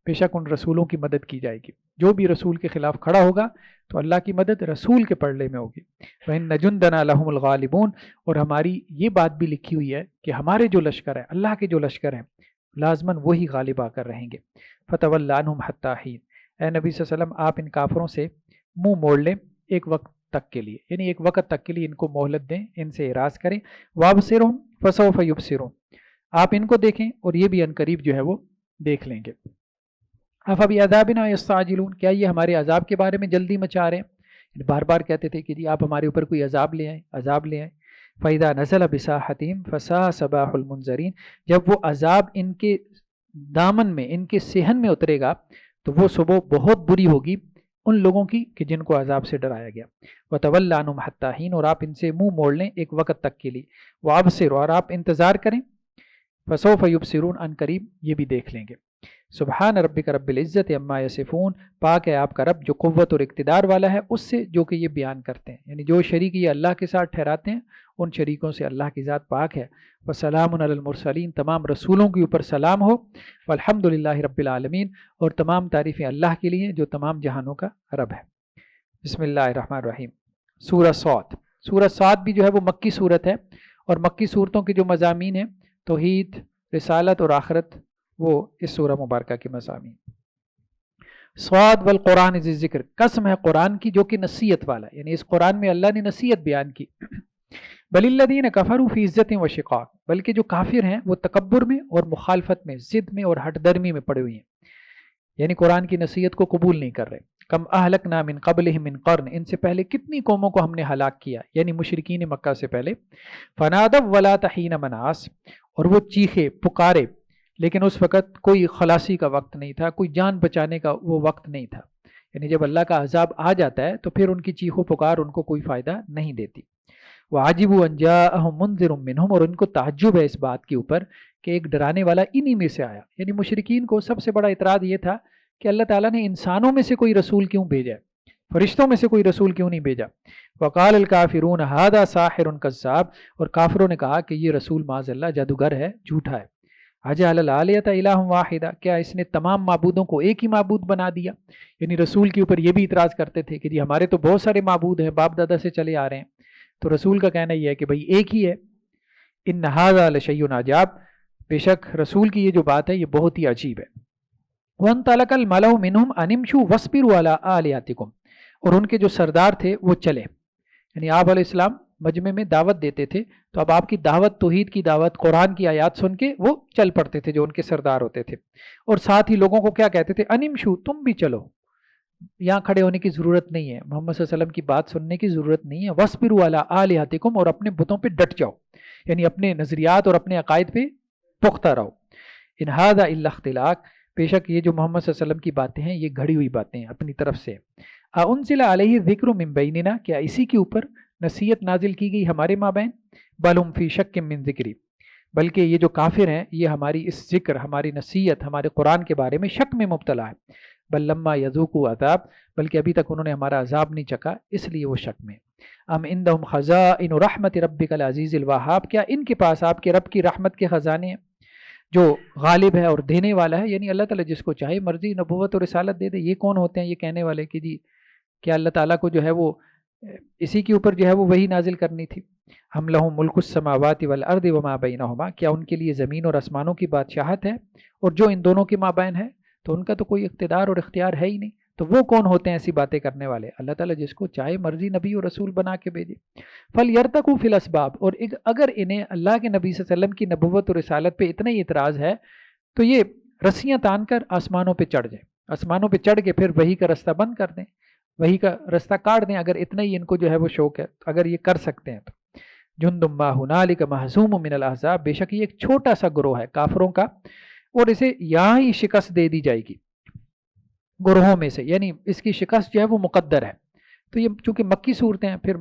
بے شک ان رسولوں کی مدد کی جائے گی. جو بھی رسول کے خلاف کھڑا ہوگا تو اللہ کی مدد رسول کے پلڑے میں ہوگی. وَإِنَّ جُنْدَنَا لَهُمُ الْغَالِبُونَ، اور ہماری یہ بات بھی لکھی ہوئی ہے کہ ہمارے جو لشکر ہے، اللہ کے جو لشکر ہیں، لازماً وہی غالب آ کر رہیں گے. فَتَوَلَّ عَنْهُمْ حَتَّىٰ حِينٍ، اے نبی صلی اللہ علیہ وسلم آپ ان کافروں سے منہ موڑ لیں ایک وقت تک کے لیے، یعنی ایک وقت تک کے لیے ان کو مہلت دیں، ان سے اعراض کریں. وَابْصِرْهُمْ فَسَوْفَ يُبْصِرُونَ، آپ ان کو دیکھیں اور یہ بھی عنقریب جو ہے وہ دیکھ لیں گے. أَفَبِعَذَابِنَا يَسْتَعْجِلُونَ، کیا یہ ہمارے عذاب کے بارے میں جلدی مچا رہے ہیں؟ بار بار کہتے تھے کہ جی آپ ہمارے اوپر کوئی عذاب لے آئیں، عذاب لے آئیں. فَإِذَا نَزَلَ بِسَاحَتِهِمْ فَسَاءَ صَبَاحُ الْمُنذَرِينَ، جب وہ عذاب ان کے دامن میں، ان کے صحن میں اترے گا تو وہ صبح بہت بری ہوگی ان لوگوں کی کہ جن کو عذاب سے ڈرایا گیا. وَتَوَلَّ عَنْهُمْ حَتَّىٰ حِينٍ، اور آپ ان سے منہ موڑ لیں ایک وقت تک کے لیے. وَأَبْصِرْ، اور آپ انتظار کریں. فَسَوْفَ يُبْصِرُونَ، ان قریب یہ بھی دیکھ لیں گے. سبحان ربک رب العزت عما یصفون، پاک ہے آپ کا رب جو قوت اور اقتدار والا ہے اس سے جو کہ یہ بیان کرتے ہیں، یعنی جو شریک یہ اللہ کے ساتھ ٹھہراتے ہیں ان شریکوں سے اللہ کی ذات پاک ہے. وسلام علی المرسلین، تمام رسولوں کے اوپر سلام ہو. والحمد للہ رب العالمین، اور تمام تعریفیں اللہ کے لیے جو تمام جہانوں کا رب ہے. بسم اللہ الرحمن الرحیم. سورہ صاد، سورہ صاد بھی جو ہے وہ مکی صورت ہے، اور مکی صورتوں کے جو مضامین ہیں توحید، رسالت اور آخرت، وہ اس سورہ مبارکہ کے مضامین. صاد والقرآن ذی الذکر، قسم ہے قرآن کی جو کہ نصیحت والا ہے، یعنی اس قرآن میں اللہ نے نصیحت بیان کی. بل الذین کفروا فی عزت و شقاق، بلکہ جو کافر ہیں وہ تکبر میں اور مخالفت میں، ضد میں اور ہٹ درمی میں پڑے ہوئے ہیں، یعنی قرآن کی نصیحت کو قبول نہیں کر رہے. کم اہلکنا من قبلہم من قرن، ان سے پہلے کتنی قوموں کو ہم نے ہلاک کیا، یعنی مشرکین مکہ سے پہلے. فنادوا ولا حین مناص، اور وہ چیخے پکارے لیکن اس وقت کوئی خلاصی کا وقت نہیں تھا، کوئی جان بچانے کا وہ وقت نہیں تھا. یعنی جب اللہ کا عذاب آ جاتا ہے تو پھر ان کی چیخ و پکار ان کو کوئی فائدہ نہیں دیتی. وَعَجِبُوا أَن جَاءَهُم مُنذِرٌ مِّنْهُمْ، اور ان کو تعجب ہے اس بات کے اوپر کہ ایک ڈرانے والا انہی میں سے آیا. یعنی مشرکین کو سب سے بڑا اعتراض یہ تھا کہ اللہ تعالیٰ نے انسانوں میں سے کوئی رسول کیوں بھیجا ہے، فرشتوں میں سے کوئی رسول کیوں نہیں بھیجا. وقال الکافرون ھذا ساحر کذاب، اور کافروں نے کہا کہ یہ رسول معاذ اللہ جادوگر ہے، جھوٹا ہے. اجعل الآلہۃ الہ واحدہ، کیا اس نے تمام معبودوں کو ایک ہی معبود بنا دیا. یعنی رسول کے اوپر یہ بھی اعتراض کرتے تھے کہ جی ہمارے تو بہت سارے معبود ہیں، باپ دادا سے چلے آ رہے ہیں. تو رسول کا کہنا یہ ہے کہ بھئی ایک ہی ہے. ان ھذا لشیء عجاب، بے شک رسول کی یہ جو بات ہے یہ بہت ہی عجیب ہے. وانطلق الملأ منهم ان امشوا واصبروا على آلہتکم، اور ان کے جو سردار تھے وہ چلے، یعنی آپ علیہ السلام مجمع میں دعوت دیتے تھے تو اب آپ کی دعوت، توحید کی دعوت، قرآن کی آیات سن کے وہ چل پڑتے تھے جو ان کے سردار ہوتے تھے. اور ساتھ ہی لوگوں کو کیا کہتے تھے؟ انمشو، تم بھی چلو، یہاں کھڑے ہونے کی ضرورت نہیں ہے، محمد صلی اللہ علیہ وسلم کی بات سننے کی ضرورت نہیں ہے. وَاصْبِرُوا عَلَىٰ آلِهَتِكُمْ، اور اپنے بتوں پہ ڈٹ جاؤ، یعنی اپنے نظریات اور اپنے عقائد پہ پختہ رہو. ان هذا الا اختلاق، بے شک یہ جو محمد صلی اللہ علیہ وسلم کی باتیں ہیں یہ گھڑی ہوئی باتیں ہیں اپنی طرف سے. انزل علیہ الذکر من بیننا، کیا اسی کے اوپر نصیحت نازل کی گئی ہمارے مابین. بل ہم فی شک من ذکری، بلکہ یہ جو کافر ہیں یہ ہماری اس ذکر، ہماری نصیحت، ہمارے قرآن کے بارے میں شک میں مبتلا ہے. بل لما یذوقوا عذاب، بلکہ ابھی تک انہوں نے ہمارا عذاب نہیں چکا، اس لیے وہ شک میں۔ ام عندہم خزائن رحمت ربک العزیز الوہاب، کیا ان کے پاس آپ کے رب کی رحمت کے خزانے ہیں جو غالب ہے اور دینے والا ہے، یعنی اللہ تعالیٰ جس کو چاہے مرضی نبوت اور رسالت دے دے۔ یہ کون ہوتے ہیں یہ کہنے والے کہ جی کیا اللہ تعالیٰ کو جو ہے وہ اسی کے اوپر جو ہے وہ وہی نازل کرنی تھی؟ ہم لہم ملک السماوات والارض وما بینہما، کیا ان کے لیے زمین اور آسمانوں کی بادشاہت ہے اور جو ان دونوں کے مابین ہے؟ تو ان کا تو کوئی اقتدار اور اختیار ہے ہی نہیں، تو وہ کون ہوتے ہیں ایسی باتیں کرنے والے؟ اللہ تعالیٰ جس کو چاہے مرضی نبی اور رسول بنا کے بھیجے۔ فَلْيَرْتَقُوا فِي الْأَسْبَابِ، اور اگر انہیں اللہ کے نبی صلی اللہ علیہ وسلم کی نبوت اور رسالت پہ اتنا ہی اعتراض ہے تو یہ رسیاں تان کر آسمانوں پہ چڑھ جائیں، آسمانوں پہ چڑھ کے پھر وہی کا رستہ بند کر دیں، وہی کا رستہ کاٹ دیں، اگر اتنا ہی ان کو جو ہے وہ شوق ہے، اگر یہ کر سکتے ہیں تو۔ جندم ما ہنالک مہزوم من الاحزاب، بے شک یہ ایک چھوٹا سا گروہ ہے کافروں کا اور اسے یہاں ہی شکست دے دی جائے گی گروہوں میں سے، یعنی اس کی شکست جو ہے وہ مقدر ہے۔ تو یہ چونکہ مکی صورتیں ہیں، پھر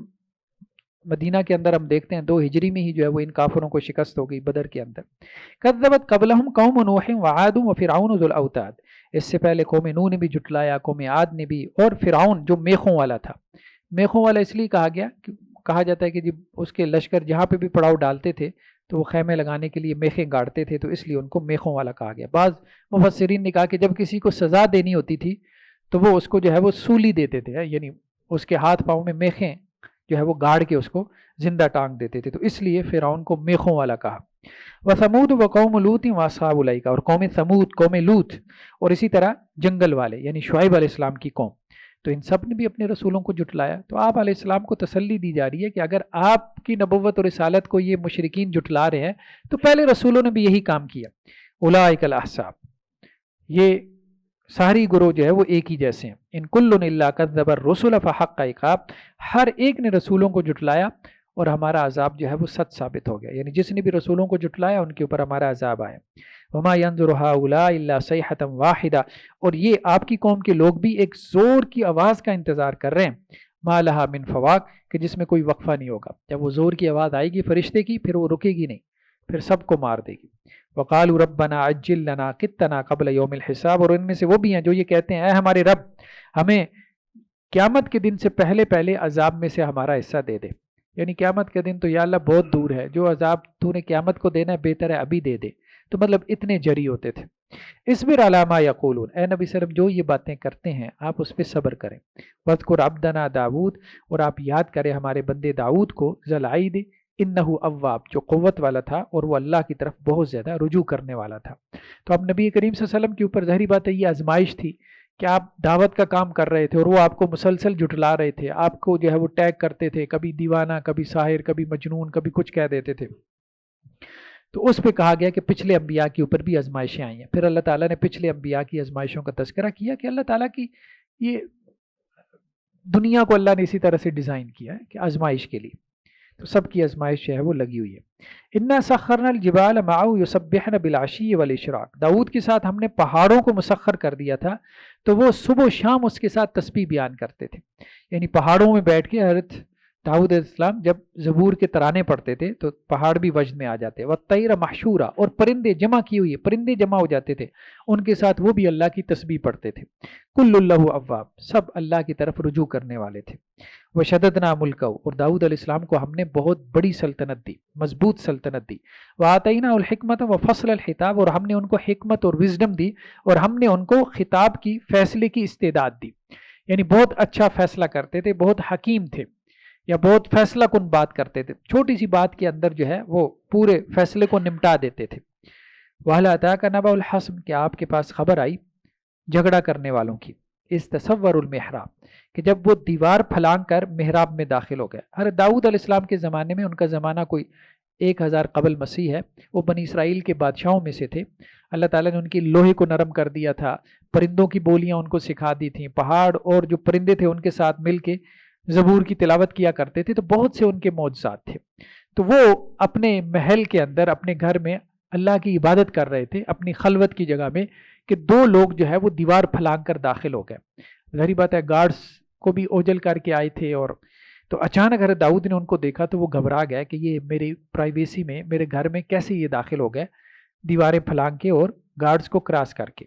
مدینہ کے اندر ہم دیکھتے ہیں 2 ہجری میں ہی جو ہے وہ ان کافروں کو شکست ہو گئی بدر کے اندر۔ کذبت قبلہم قوم نوح وعاد وفرعون ذو الاوتاد، اس سے پہلے قوم نوح نے بھی جھٹلایا، قوم عاد نے بھی، اور فرعون جو میخوں والا تھا۔ میخوں والا اس لیے کہا گیا، کہا جاتا ہے کہ جب اس کے لشکر جہاں پہ بھی پڑاؤ ڈالتے تھے تو وہ خیمے لگانے کے لیے میخیں گاڑتے تھے، تو اس لیے ان کو میخوں والا کہا گیا۔ بعض مفسرین نے کہا کہ جب کسی کو سزا دینی ہوتی تھی تو وہ اس کو جو ہے وہ سولی دیتے تھے، یعنی اس کے ہاتھ پاؤں میں میخیں جو ہے وہ گاڑ کے اس کو زندہ ٹانگ دیتے تھے، تو اس لیے فرعون کو میخوں والا کہا۔ وثمود وقوم لوط واصحاب الایکہ، اور قوم ثمود، قوم لوط، اور اسی طرح جنگل والے یعنی شعیب علیہ السلام کی قوم، تو ان سب نے بھی اپنے رسولوں کو جھٹلایا۔ تو آپ علیہ السلام کو تسلی دی جا رہی ہے کہ اگر آپ کی نبوت اور رسالت کو یہ مشرکین جھٹلا رہے ہیں تو پہلے رسولوں نے بھی یہی کام کیا۔ اولئک الاحزاب، یہ ساری گروہ جو ہے وہ ایک ہی جیسے ہیں۔ ان کل الا کذب الرسل فحق عقاب، ہر ایک نے رسولوں کو جھٹلایا اور ہمارا عذاب جو ہے وہ سچ ثابت ہو گیا، یعنی جس نے بھی رسولوں کو جھٹلایا ان کے اوپر ہمارا عذاب آیا۔ وما ينظر هؤلاء الا صيحة واحدة، اور یہ آپ کی قوم کے لوگ بھی ایک زور کی آواز کا انتظار کر رہے ہیں، ما لها من فواق، کہ جس میں کوئی وقفہ نہیں ہوگا۔ جب وہ زور کی آواز آئے گی فرشتے کی پھر وہ رکے گی نہیں، پھر سب کو مار دے گی۔ وقالوا ربنا عجل لنا قطنا قبل یوم الحساب، اور ان میں سے وہ بھی ہیں جو یہ کہتے ہیں اے ہمارے رب ہمیں قیامت کے دن سے پہلے پہلے عذاب میں سے ہمارا حصہ دے دے، یعنی قیامت کے دن تو یا اللہ بہت دور ہے، جو عذاب تو نے قیامت کو دینا ہے بہتر ہے ابھی دے دے۔ تو مطلب اتنے جری ہوتے تھے۔ اصبر علی ما یقولون، اے نبی صلی اللہ علیہ وسلم جو یہ باتیں کرتے ہیں آپ اس پہ صبر کریں۔ واذکر عبدنا داود، اور آپ یاد کریں ہمارے بندے داؤد کو، ذل العید انہ اواب، جو قوت والا تھا اور وہ اللہ کی طرف بہت زیادہ رجوع کرنے والا تھا۔ تو اب نبی کریم صلی اللہ علیہ وسلم کے اوپر ظاہری بات ہے یہ آزمائش تھی کہ آپ دعوت کا کام کر رہے تھے اور وہ آپ کو مسلسل جھٹلا رہے تھے، آپ کو جو ہے وہ ٹیگ کرتے تھے، کبھی دیوانہ، کبھی ساحر، کبھی مجنون، کبھی کچھ کہہ دیتے تھے۔ تو اس پہ کہا گیا کہ پچھلے انبیاء کے اوپر بھی آزمائشیں آئی ہیں۔ پھر اللہ تعالیٰ نے پچھلے انبیاء کی آزمائشوں کا تذکرہ کیا کہ اللہ تعالیٰ کی یہ دنیا کو اللہ نے اسی طرح سے ڈیزائن کیا ہے کہ آزمائش کے لیے، تو سب کی آزمائش جو ہے وہ لگی ہوئی ہے۔ انا سخرنا الجبال معه یسبحن بالعشی والاشراق، داؤد کے ساتھ ہم نے پہاڑوں کو مسخر کر دیا تھا تو وہ صبح و شام اس کے ساتھ تسبیح بیان کرتے تھے، یعنی پہاڑوں میں بیٹھ کے حضرت داؤد علیہ السلام جب زبور کے ترانے پڑھتے تھے تو پہاڑ بھی وجد میں آ جاتے، والطیر محشورا، اور پرندے جمع کی ہوئی پرندے جمع ہو جاتے تھے ان کے ساتھ، وہ بھی اللہ کی تسبیح پڑھتے تھے۔ کل اللہ اواب، سب اللہ کی طرف رجوع کرنے والے تھے۔ وشددنا ملکہ، اور داؤد علیہ السلام کو ہم نے بہت بڑی سلطنت دی، مضبوط سلطنت دی۔ وآتینا الحکمت وفصل الخطاب، اور ہم نے ان کو حکمت اور وزڈم دی اور ہم نے ان کو خطاب کی، فیصلے کی استعداد دی، یعنی بہت اچھا فیصلہ کرتے تھے، بہت حکیم تھے، یا بہت فیصلہ کن بات کرتے تھے، چھوٹی سی بات کے اندر جو ہے وہ پورے فیصلے کو نمٹا دیتے تھے۔ وَهَلْ أَتَاكَ نَبَأُ الْخَصْمِ، کہ آپ کے پاس خبر آئی جھگڑا کرنے والوں کی، اِذْ تَصَوَّرُوا الْمِحْرَابَ، کہ جب وہ دیوار پھلانگ کر محراب میں داخل ہو گئے۔ حضرت داؤد علیہ السلام کے زمانے میں، ان کا زمانہ کوئی 1000 قبل مسیح ہے، وہ بنی اسرائیل کے بادشاہوں میں سے تھے۔ اللہ تعالیٰ نے ان کی لوہے کو نرم کر دیا تھا، پرندوں کی بولیاں ان کو سکھا دی تھیں، پہاڑ اور جو پرندے تھے ان کے ساتھ مل کے زبور کی تلاوت کیا کرتے تھے، تو بہت سے ان کے معجزات تھے۔ تو وہ اپنے محل کے اندر اپنے گھر میں اللہ کی عبادت کر رہے تھے اپنی خلوت کی جگہ میں، کہ 2 لوگ جو ہے وہ دیوار پھلانگ کر داخل ہو گئے۔ ظاہری بات ہے گارڈز کو بھی اوجل کر کے آئے تھے، اور تو اچانک حضرت داؤد نے ان کو دیکھا تو وہ گھبرا گیا کہ یہ میری پرائیویسی میں، میرے گھر میں کیسے یہ داخل ہو گئے دیواریں پھلانگ کے اور گارڈز کو کراس کر کے۔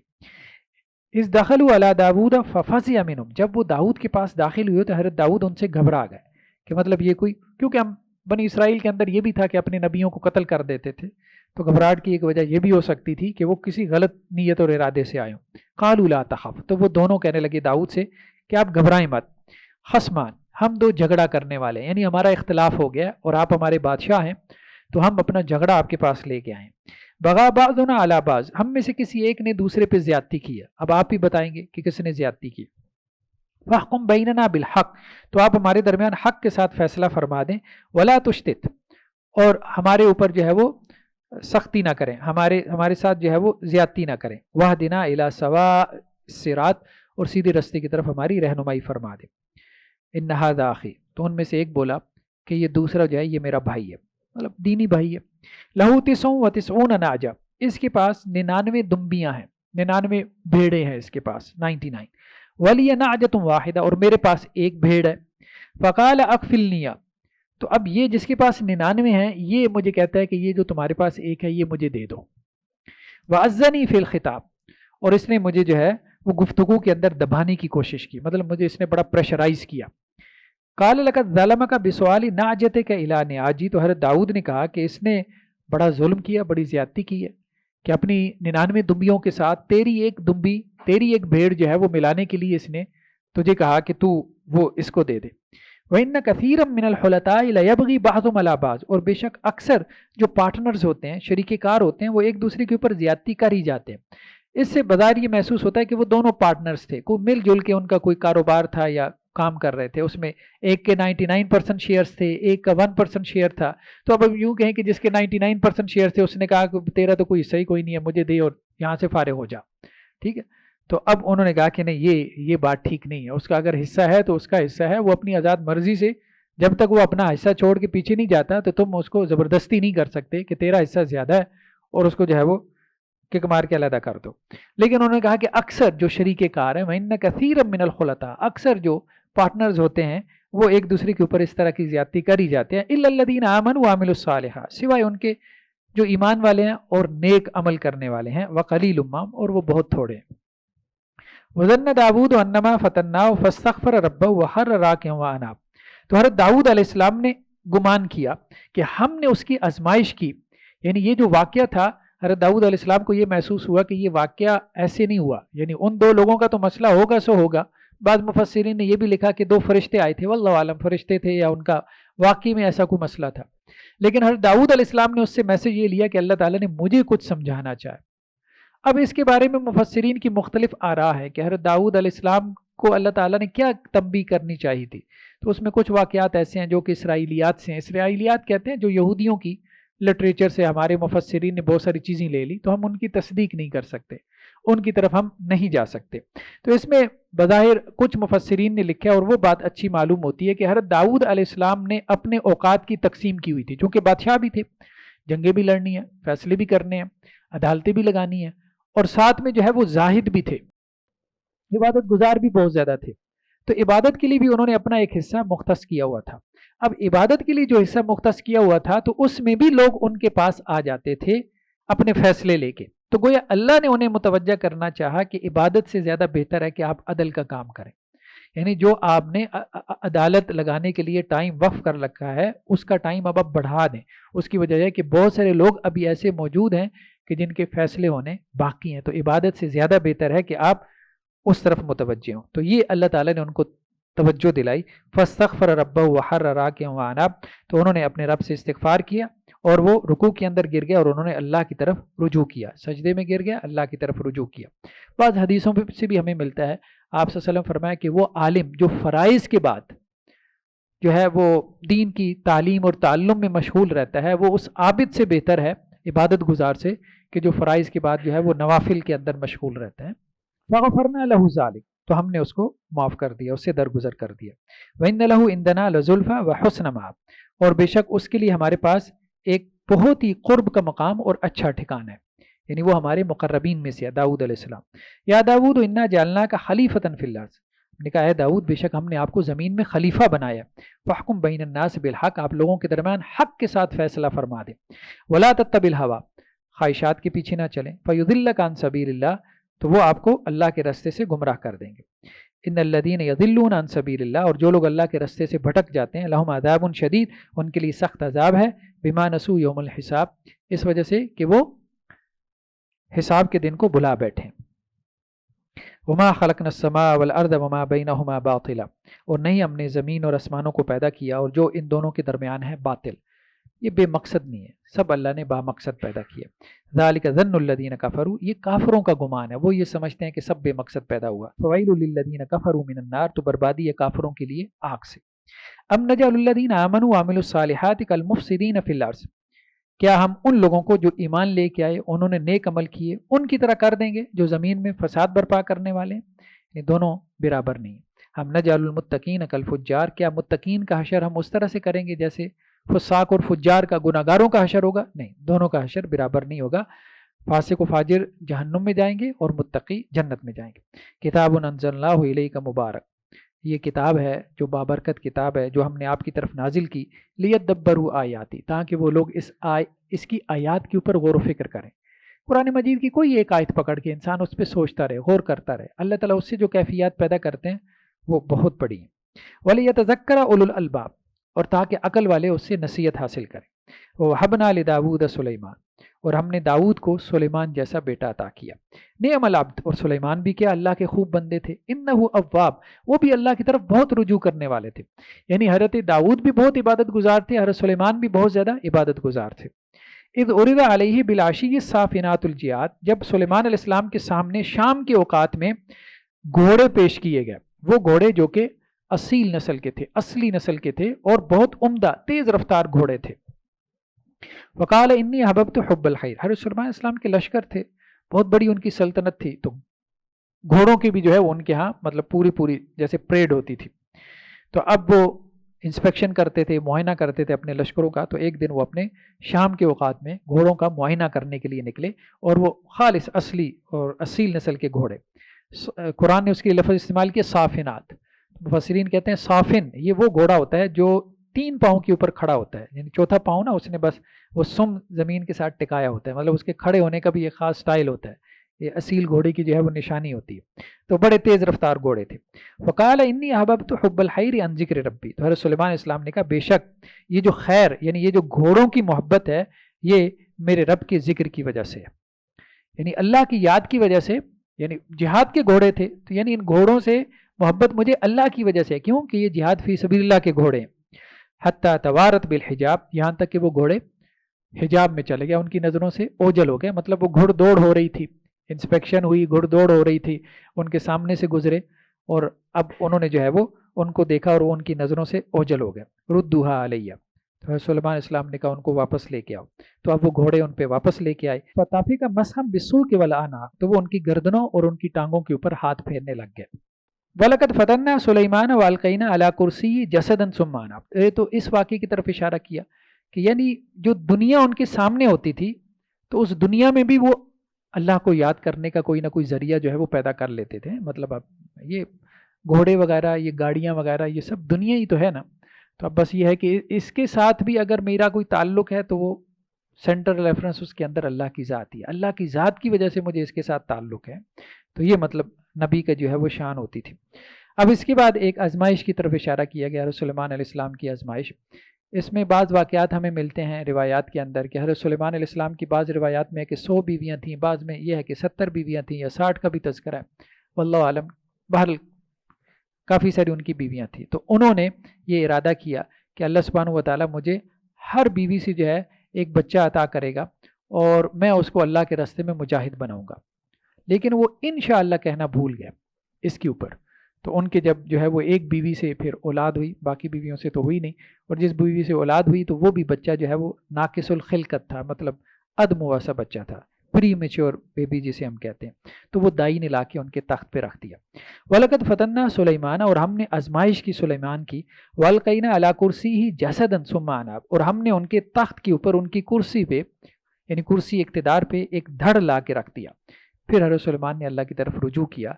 اس دخلوا علی داود ففزع منہم، جب وہ داؤد کے پاس داخل ہوئے تو حضرت داؤد ان سے گھبرا گئے کہ مطلب یہ کوئی، کیونکہ ہم بنی اسرائیل کے اندر یہ بھی تھا کہ اپنے نبیوں کو قتل کر دیتے تھے، تو گھبراہٹ کی ایک وجہ یہ بھی ہو سکتی تھی کہ وہ کسی غلط نیت اور ارادے سے آئے ہوں۔ قالوا لا تخف، تو وہ دونوں کہنے لگے داؤد سے کہ آپ گھبرائیں مت، خصمان، ہم دو جھگڑا کرنے والے ہیں، یعنی ہمارا اختلاف ہو گیا اور آپ ہمارے بادشاہ ہیں تو ہم اپنا جھگڑا آپ کے پاس لے کے آئیں۔ بغا بعضنا علی بعض، ہم میں سے کسی ایک نے دوسرے پہ زیادتی کی ہے، اب آپ ہی بتائیں گے کہ کس نے زیادتی کی۔ فاحکم بیننا بالحق، تو آپ ہمارے درمیان حق کے ساتھ فیصلہ فرما دیں، ولا تشتت، اور ہمارے اوپر جو ہے وہ سختی نہ کریں، ہمارے ساتھ جو ہے وہ زیادتی نہ کریں، واہدنا الی سواء الصراط، اور سیدھے رستے کی طرف ہماری رہنمائی فرما دیں۔ ان ھذا اخی، تو ان میں سے ایک بولا کہ یہ دوسرا جو ہے یہ میرا بھائی ہے، مطلب دینی بھائی ہے، لہو 99 نعجہ، اس کے پاس 99 دمبیاں ہیں، 99 بھیڑیں ہیں اس کے پاس 99، ولی نعجۃ واحدہ، اور میرے پاس ایک بھیڑ ہے۔ فقال اکفلنی، تو اب یہ جس کے پاس 99 ہیں یہ مجھے کہتا ہے کہ یہ جو تمہارے پاس ایک ہے یہ مجھے دے دو۔ وعزنی فی الخطاب، اور اس نے مجھے جو ہے وہ گفتگو کے اندر دبانے کی کوشش کی، مطلب مجھے اس نے بڑا پریشرائز کیا۔ قال لقد ظلمک بسؤال نعجتک الی نعاجی، تو حضرت داؤد نے کہا کہ اس نے بڑا ظلم کیا، بڑی زیادتی کی ہے کہ اپنی 99 دمبیوں کے ساتھ تیری ایک دمبی، تیری ایک بھیڑ جو ہے وہ ملانے کے لیے اس نے تجھے کہا کہ تو وہ اس کو دے دے۔ وَإِنَّ كَثِيرًا مِّنَ الْحُلَطَاءِ لَيَبْغِي بَعْضُهُمْ عَلَىٰ بَعْضٍ، اور بے شک اکثر جو پارٹنرز ہوتے ہیں، شریک کار ہوتے ہیں، وہ ایک دوسرے کے اوپر زیادتی کر ہی جاتے ہیں۔ اس سے بظاہر یہ محسوس ہوتا ہے کہ وہ دونوں پارٹنرز تھے، کوئی مل جل کے ان کا کوئی کاروبار تھا یا کام کر رہے تھے، اس میں ایک کے 99% شیئرز تھے، ایک کا 1% شیئر تھا، تو اب یوں کہیں کہ جس کے 99% شیئر تھے اس نے کہا کہ تیرا تو کوئی حصہ ہی کوئی نہیں ہے، مجھے دے اور یہاں سے فارغ ہو جا، ٹھیک ہے۔ تو اب انہوں نے کہا کہ نہیں، یہ بات ٹھیک نہیں ہے، اس کا اگر حصہ ہے تو اس کا حصہ ہے، وہ اپنی آزاد مرضی سے، جب تک وہ اپنا حصہ چھوڑ کے پیچھے نہیں جاتا تو تم اس کو زبردستی نہیں کر سکتے کہ تیرا حصہ زیادہ ہے اور اس کو جو ہے وہ کک مار کے علیحدہ کر دو۔ لیکن انہوں نے کہا کہ اکثر جو شریک کار ہیں، وَإِنَّ كَثِيرًا مِّنَ الْخُلَطَاءِ، اکثر جو پارٹنرز ہوتے ہیں وہ ایک دوسرے کے اوپر اس طرح کی زیادتی کر ہی جاتے ہیں، إِلَّا الَّذِينَ آمَنُوا وَعَمِلُوا الصَّالِحَاتِ، سوائے ان کے جو ایمان والے ہیں اور نیک عمل کرنے والے ہیں، وَقَلِيلٌ مَّا، اور وہ بہت تھوڑے ہیں۔ وَظَنَّ دَاوُودُ أَنَّمَا فَتَنَّاهُ فَاسْتَغْفَرَ رَبَّهُ وَخَرَّ رَاكِعًا وَأَنَابَ، تو حضرت داؤد علیہ السلام نے گمان کیا کہ ہم نے اس کی آزمائش کی، یعنی یہ جو واقعہ تھا حضرت داؤد علیہ السلام کو یہ محسوس ہوا کہ یہ واقعہ ایسے نہیں ہوا، یعنی ان دو لوگوں کا تو مسئلہ ہوگا سو ہوگا، بعض مفسرین نے یہ بھی لکھا کہ 2 فرشتے آئے تھے، واللہ عالم فرشتے تھے یا ان کا واقعی میں ایسا کوئی مسئلہ تھا، لیکن حضرت داؤد علیہ السلام نے اس سے میسج یہ لیا کہ اللہ تعالیٰ نے مجھے کچھ سمجھانا چاہے۔ اب اس کے بارے میں مفسرین کی مختلف آراء ہے کہ حضرت داؤد علیہ السلام کو اللہ تعالیٰ نے کیا تنبیہ کرنی چاہیے تھی، تو اس میں کچھ واقعات ایسے ہیں جو کہ اسرائیلیات سے ہیں، اسرائیلیات کہتے ہیں جو یہودیوں کی لٹریچر سے ہمارے مفسرین نے بہت ساری چیزیں لے لی، تو ہم ان کی تصدیق نہیں کر سکتے، ان کی طرف ہم نہیں جا سکتے۔ تو اس میں بظاہر کچھ مفسرین نے لکھا اور وہ بات اچھی معلوم ہوتی ہے کہ حضرت داؤد علیہ السلام نے اپنے اوقات کی تقسیم کی ہوئی تھی، چونکہ بادشاہ بھی تھے، جنگیں بھی لڑنی ہیں، فیصلے بھی کرنے ہیں، عدالتیں بھی لگانی ہیں، اور ساتھ میں جو ہے وہ زاہد بھی تھے، عبادت گزار بھی بہت زیادہ تھے، تو عبادت کے لیے بھی انہوں نے اپنا ایک حصہ مختص کیا ہوا تھا۔ اب عبادت کے لیے جو حصہ مختص کیا ہوا تھا تو اس میں بھی لوگ ان کے پاس آ جاتے تھے اپنے فیصلے لے کے، تو گویا اللہ نے انہیں متوجہ کرنا چاہا کہ عبادت سے زیادہ بہتر ہے کہ آپ عدل کا کام کریں، یعنی جو آپ نے عدالت لگانے کے لیے ٹائم وقف کر رکھا ہے اس کا ٹائم اب آپ بڑھا دیں۔ اس کی وجہ ہے کہ بہت سارے لوگ ابھی ایسے موجود ہیں کہ جن کے فیصلے ہونے باقی ہیں، تو عبادت سے زیادہ بہتر ہے کہ آپ اس طرف متوجہ ہوں۔ تو یہ اللہ تعالیٰ نے ان کو توجہ دلائی، فاستغفر ربہ وخر راکعا واناب، تو انہوں نے اپنے رب سے استغفار کیا اور وہ رکوع کے اندر گر گیا اور انہوں نے اللہ کی طرف رجوع کیا، سجدے میں گر گیا، اللہ کی طرف رجوع کیا۔ بعض حدیثوں سے بھی ہمیں ملتا ہے، آپ صلی اللہ علیہ وسلم فرمایا کہ وہ عالم جو فرائض کے بعد جو ہے وہ دین کی تعلیم اور تعلم میں مشغول رہتا ہے، وہ اس عابد سے بہتر ہے، عبادت گزار سے، کہ جو فرائض کے بعد جو ہے وہ نوافل کے اندر مشغول رہتا ہے۔ فغفرنا له ذلك، تو ہم نے اس کو معاف کر دیا، اس سے درگزر کر دیا۔ وَإِنَّ لَهُ عِندَنَا لَزُلْفَىٰ وَحُسْنَ مَآبٍ، اور بے شک اس کے لیے ہمارے پاس ایک بہت ہی قرب کا مقام اور اچھا ٹھکانہ ہے، یعنی وہ ہمارے مقربین میں سے ہے داؤد علیہ السلام۔ یا داؤد انا جعلناک خلیفۃ فی الارض، نے کہا ہے داؤد بے شک ہم نے آپ کو زمین میں خلیفہ بنایا، فاحکم بین الناس بالحق، آپ لوگوں کے درمیان حق کے ساتھ فیصلہ فرما دیں، ولا تتبع الہویٰ، خواہشات کے پیچھے نہ چلیں، فیضلک عن سبیل اللہ، تو وہ آپ کو اللہ کے راستے سے گمراہ کر دیں گے۔ ان الذین یضلون عن سبیل اللہ، اور جو لوگ اللہ کے راستے سے بھٹک جاتے ہیں، لہم عذاب شدید، ان کے لیے سخت عذاب ہے، بما نسوا یوم الحساب، اس وجہ سے کہ وہ حساب کے دن کو بھلا بیٹھے۔ وما خلقنا السماء والارض وما بینہما باطلا، اور نہیں ہم نے زمین اور آسمانوں کو پیدا کیا اور جو ان دونوں کے درمیان ہے باطل، یہ بے مقصد نہیں ہے، سب اللہ نے با مقصد پیدا کیا۔ ذالک ظن الذین کفروا، یہ کافروں کا گمان ہے، وہ یہ سمجھتے ہیں کہ سب بے مقصد پیدا ہوا۔ فویل للذین کفروا من النار، تو بربادی ہے کافروں کے لیے آگ سے۔ ام نجعل الذین آمنوا وعملوا الصالحات کالمفسدین فی الارض، کیا ہم ان لوگوں کو جو ایمان لے کے آئے، انہوں نے نیک عمل کیے، ان کی طرح کر دیں گے جو زمین میں فساد برپا کرنے والے ہیں؟ یہ دونوں برابر نہیں۔ ہم نجعل المتقین کالفجار، کیا متقین کا حشر ہم اس طرح سے کریں گے جیسے فساق اور فجار کا، گناہگاروں کا حشر ہوگا؟ نہیں، دونوں کا حشر برابر نہیں ہوگا۔ فاسق و فاجر جہنم میں جائیں گے اور متقی جنت میں جائیں گے۔ کتاب انزلناہ الیک مبارک، یہ کتاب ہے جو بابرکت کتاب ہے جو ہم نے آپ کی طرف نازل کی، لیدبروا آیاتی، تاکہ وہ لوگ اس کی آیات کے اوپر غور و فکر کریں۔ قرآن مجید کی کوئی ایک آیت پکڑ کے انسان اس پہ سوچتا رہے، غور کرتا رہے، اللہ تعالیٰ اس سے جو کیفیات پیدا کرتے ہیں وہ بہت بڑی ہیں۔ وَلِيَتَذَكَّرَ أُولُو الْأَلْبَابِ، اور تاکہ عقل والے اس سے نصیحت حاصل کریں۔ وَوَهَبْنَا لِدَاوُودَ سُلَيْمَانَ، اور ہم نے داؤد کو سلیمان جیسا بیٹا عطا کیا۔ نعم العبد، اور سلیمان بھی کیا اللہ کے خوب بندے تھے، انہ اواب، وہ بھی اللہ کی طرف بہت رجوع کرنے والے تھے، یعنی حضرت داؤد بھی بہت عبادت گزار تھے، حضرت سلیمان بھی بہت زیادہ عبادت گزار تھے۔ اذ عرض علیہ بالعشی الصافنات الجیاد، جب سلیمان علیہ السلام کے سامنے شام کے اوقات میں گھوڑے پیش کیے گئے، وہ گھوڑے جو کہ اصیل نسل کے تھے، اصلی نسل کے تھے اور بہت عمدہ تیز رفتار گھوڑے تھے۔ وقال انی حببت حب الخیر، حضرت سلیمان علیہ السلام کے لشکر تھے، بہت بڑی ان کی سلطنت تھی، تو گھوڑوں کی بھی جو ہے وہ ان کے ہاں مطلب پوری جیسے پریڈ ہوتی تھی۔ تو اب وہ انسپیکشن کرتے تھے، معائنہ کرتے تھے اپنے لشکروں کا۔ تو ایک دن وہ اپنے شام کے اوقات میں گھوڑوں کا معائنہ کرنے کے لیے نکلے، اور وہ خالص اصلی اور اصیل نسل کے گھوڑے، قرآن نے اس کے لفظ استعمال کیا صافنات۔ مفسرین کہتے ہیں صافن یہ وہ گھوڑا ہوتا ہے جو 3 پاؤں کے اوپر کھڑا ہوتا ہے، یعنی چوتھا پاؤں نا اس نے بس وہ سم زمین کے ساتھ ٹکایا ہوتا ہے، مطلب اس کے کھڑے ہونے کا بھی ایک خاص سٹائل ہوتا ہے، یہ اصیل گھوڑے کی جو ہے وہ نشانی ہوتی ہے۔ تو بڑے تیز رفتار گھوڑے تھے۔ وقال انی احببت حب الخیر عن ذکر ربی، تو حضرت سلیمان علیہ السلام نے کہا بے شک یہ جو خیر یعنی یہ جو گھوڑوں کی محبت ہے یہ میرے رب کے ذکر کی وجہ سے ہے، یعنی اللہ کی یاد کی وجہ سے، یعنی جہاد کے گھوڑے تھے تو یعنی ان گھوڑوں سے محبت مجھے اللہ کی وجہ سے، کیوں کہ یہ جہاد فی سبیل اللہ کے گھوڑے ہیں۔ حتی توارت بالحجاب، یہاں تک کہ وہ گھوڑے حجاب میں چلے گیا، ان کی نظروں سے اوجل ہو گئے، مطلب وہ گھڑ دوڑ ہو رہی تھی، انسپیکشن ہوئی، گھڑ دوڑ ہو رہی تھی، ان کے سامنے سے گزرے اور اب انہوں نے جو ہے وہ ان کو دیکھا اور وہ ان کی نظروں سے اوجل ہو گئے۔ ردوہا علیہ، تو سلیمان علیہ السلام نے کہا ان کو واپس لے کے آؤ، تو اب وہ گھوڑے ان پہ واپس لے کے آئے۔ فتافی کا مسحم بسوق والاعناق، تو وہ ان کی گردنوں اور ان کی ٹانگوں کے اوپر ہاتھ پھیرنے لگ گئے۔ وَلَقَدْ فَتَنَّا سُلَيْمَانَ وَأَلْقَيْنَا عَلَى كُرْسِيِّهِ جَسَدًا ثُمَّ أَنَابَ، تو اس واقعے کی طرف اشارہ کیا کہ یعنی جو دنیا ان کے سامنے ہوتی تھی تو اس دنیا میں بھی وہ اللہ کو یاد کرنے کا کوئی نہ کوئی ذریعہ جو ہے وہ پیدا کر لیتے تھے۔ مطلب اب یہ گھوڑے وغیرہ، یہ گاڑیاں وغیرہ، یہ سب دنیا ہی تو ہے نا، تو اب بس یہ ہے کہ اس کے ساتھ بھی اگر میرا کوئی تعلق ہے تو وہ سینٹرل ریفرنس اس کے اندر اللہ کی ذات ہی ہے، اللہ کی ذات کی وجہ سے مجھے اس کے ساتھ تعلق ہے۔ تو یہ مطلب نبی کا جو ہے وہ شان ہوتی تھی۔ اب اس کے بعد ایک آزمائش کی طرف اشارہ کیا گیا، حضرت سلیمان علیہ السلام کی آزمائش۔ اس میں بعض واقعات ہمیں ملتے ہیں روایات کے اندر کہ حضرت سلیمان علیہ السلام کی بعض روایات میں ہے کہ 100 بیویاں تھیں، بعض میں یہ ہے کہ 70 بیویاں تھیں یا 60 کا بھی تذکرہ ہے، واللہ عالم، بہرحال کافی ساری ان کی بیویاں تھیں۔ تو انہوں نے یہ ارادہ کیا کہ اللہ سبحانہ و تعالیٰ مجھے ہر بیوی سے جو ہے ایک بچہ عطا کرے گا اور میں اس کو اللہ کے راستے میں مجاہد بناؤں گا، لیکن وہ انشاءاللہ کہنا بھول گیا اس کے اوپر۔ تو ان کے جب جو ہے وہ ایک بیوی سے پھر اولاد ہوئی، باقی بیویوں سے تو ہوئی نہیں، اور جس بیوی سے اولاد ہوئی تو وہ بھی بچہ جو ہے وہ ناقص الخلقت تھا، مطلب ادموا سا بچہ تھا، پری میچور بیبی جسے ہم کہتے ہیں۔ تو وہ دائی نے لا کے ان کے تخت پہ رکھ دیا۔ وَلَقَدْ فَتَنَّا سُلَيْمَانَ، اور ہم نے آزمائش کی سلیمان کی، وَأَلْقَيْنَا عَلَى كُرْسِيِّهِ جَسَدًا ثُمَّ أَنَابَ، اور ہم نے ان کے تخت کے اوپر ان کی کرسی پہ یعنی کرسی اقتدار پہ ایک دھڑ لا کے رکھ دیا۔ پھر حضرت سلیمان نے اللہ کی طرف رجوع کیا،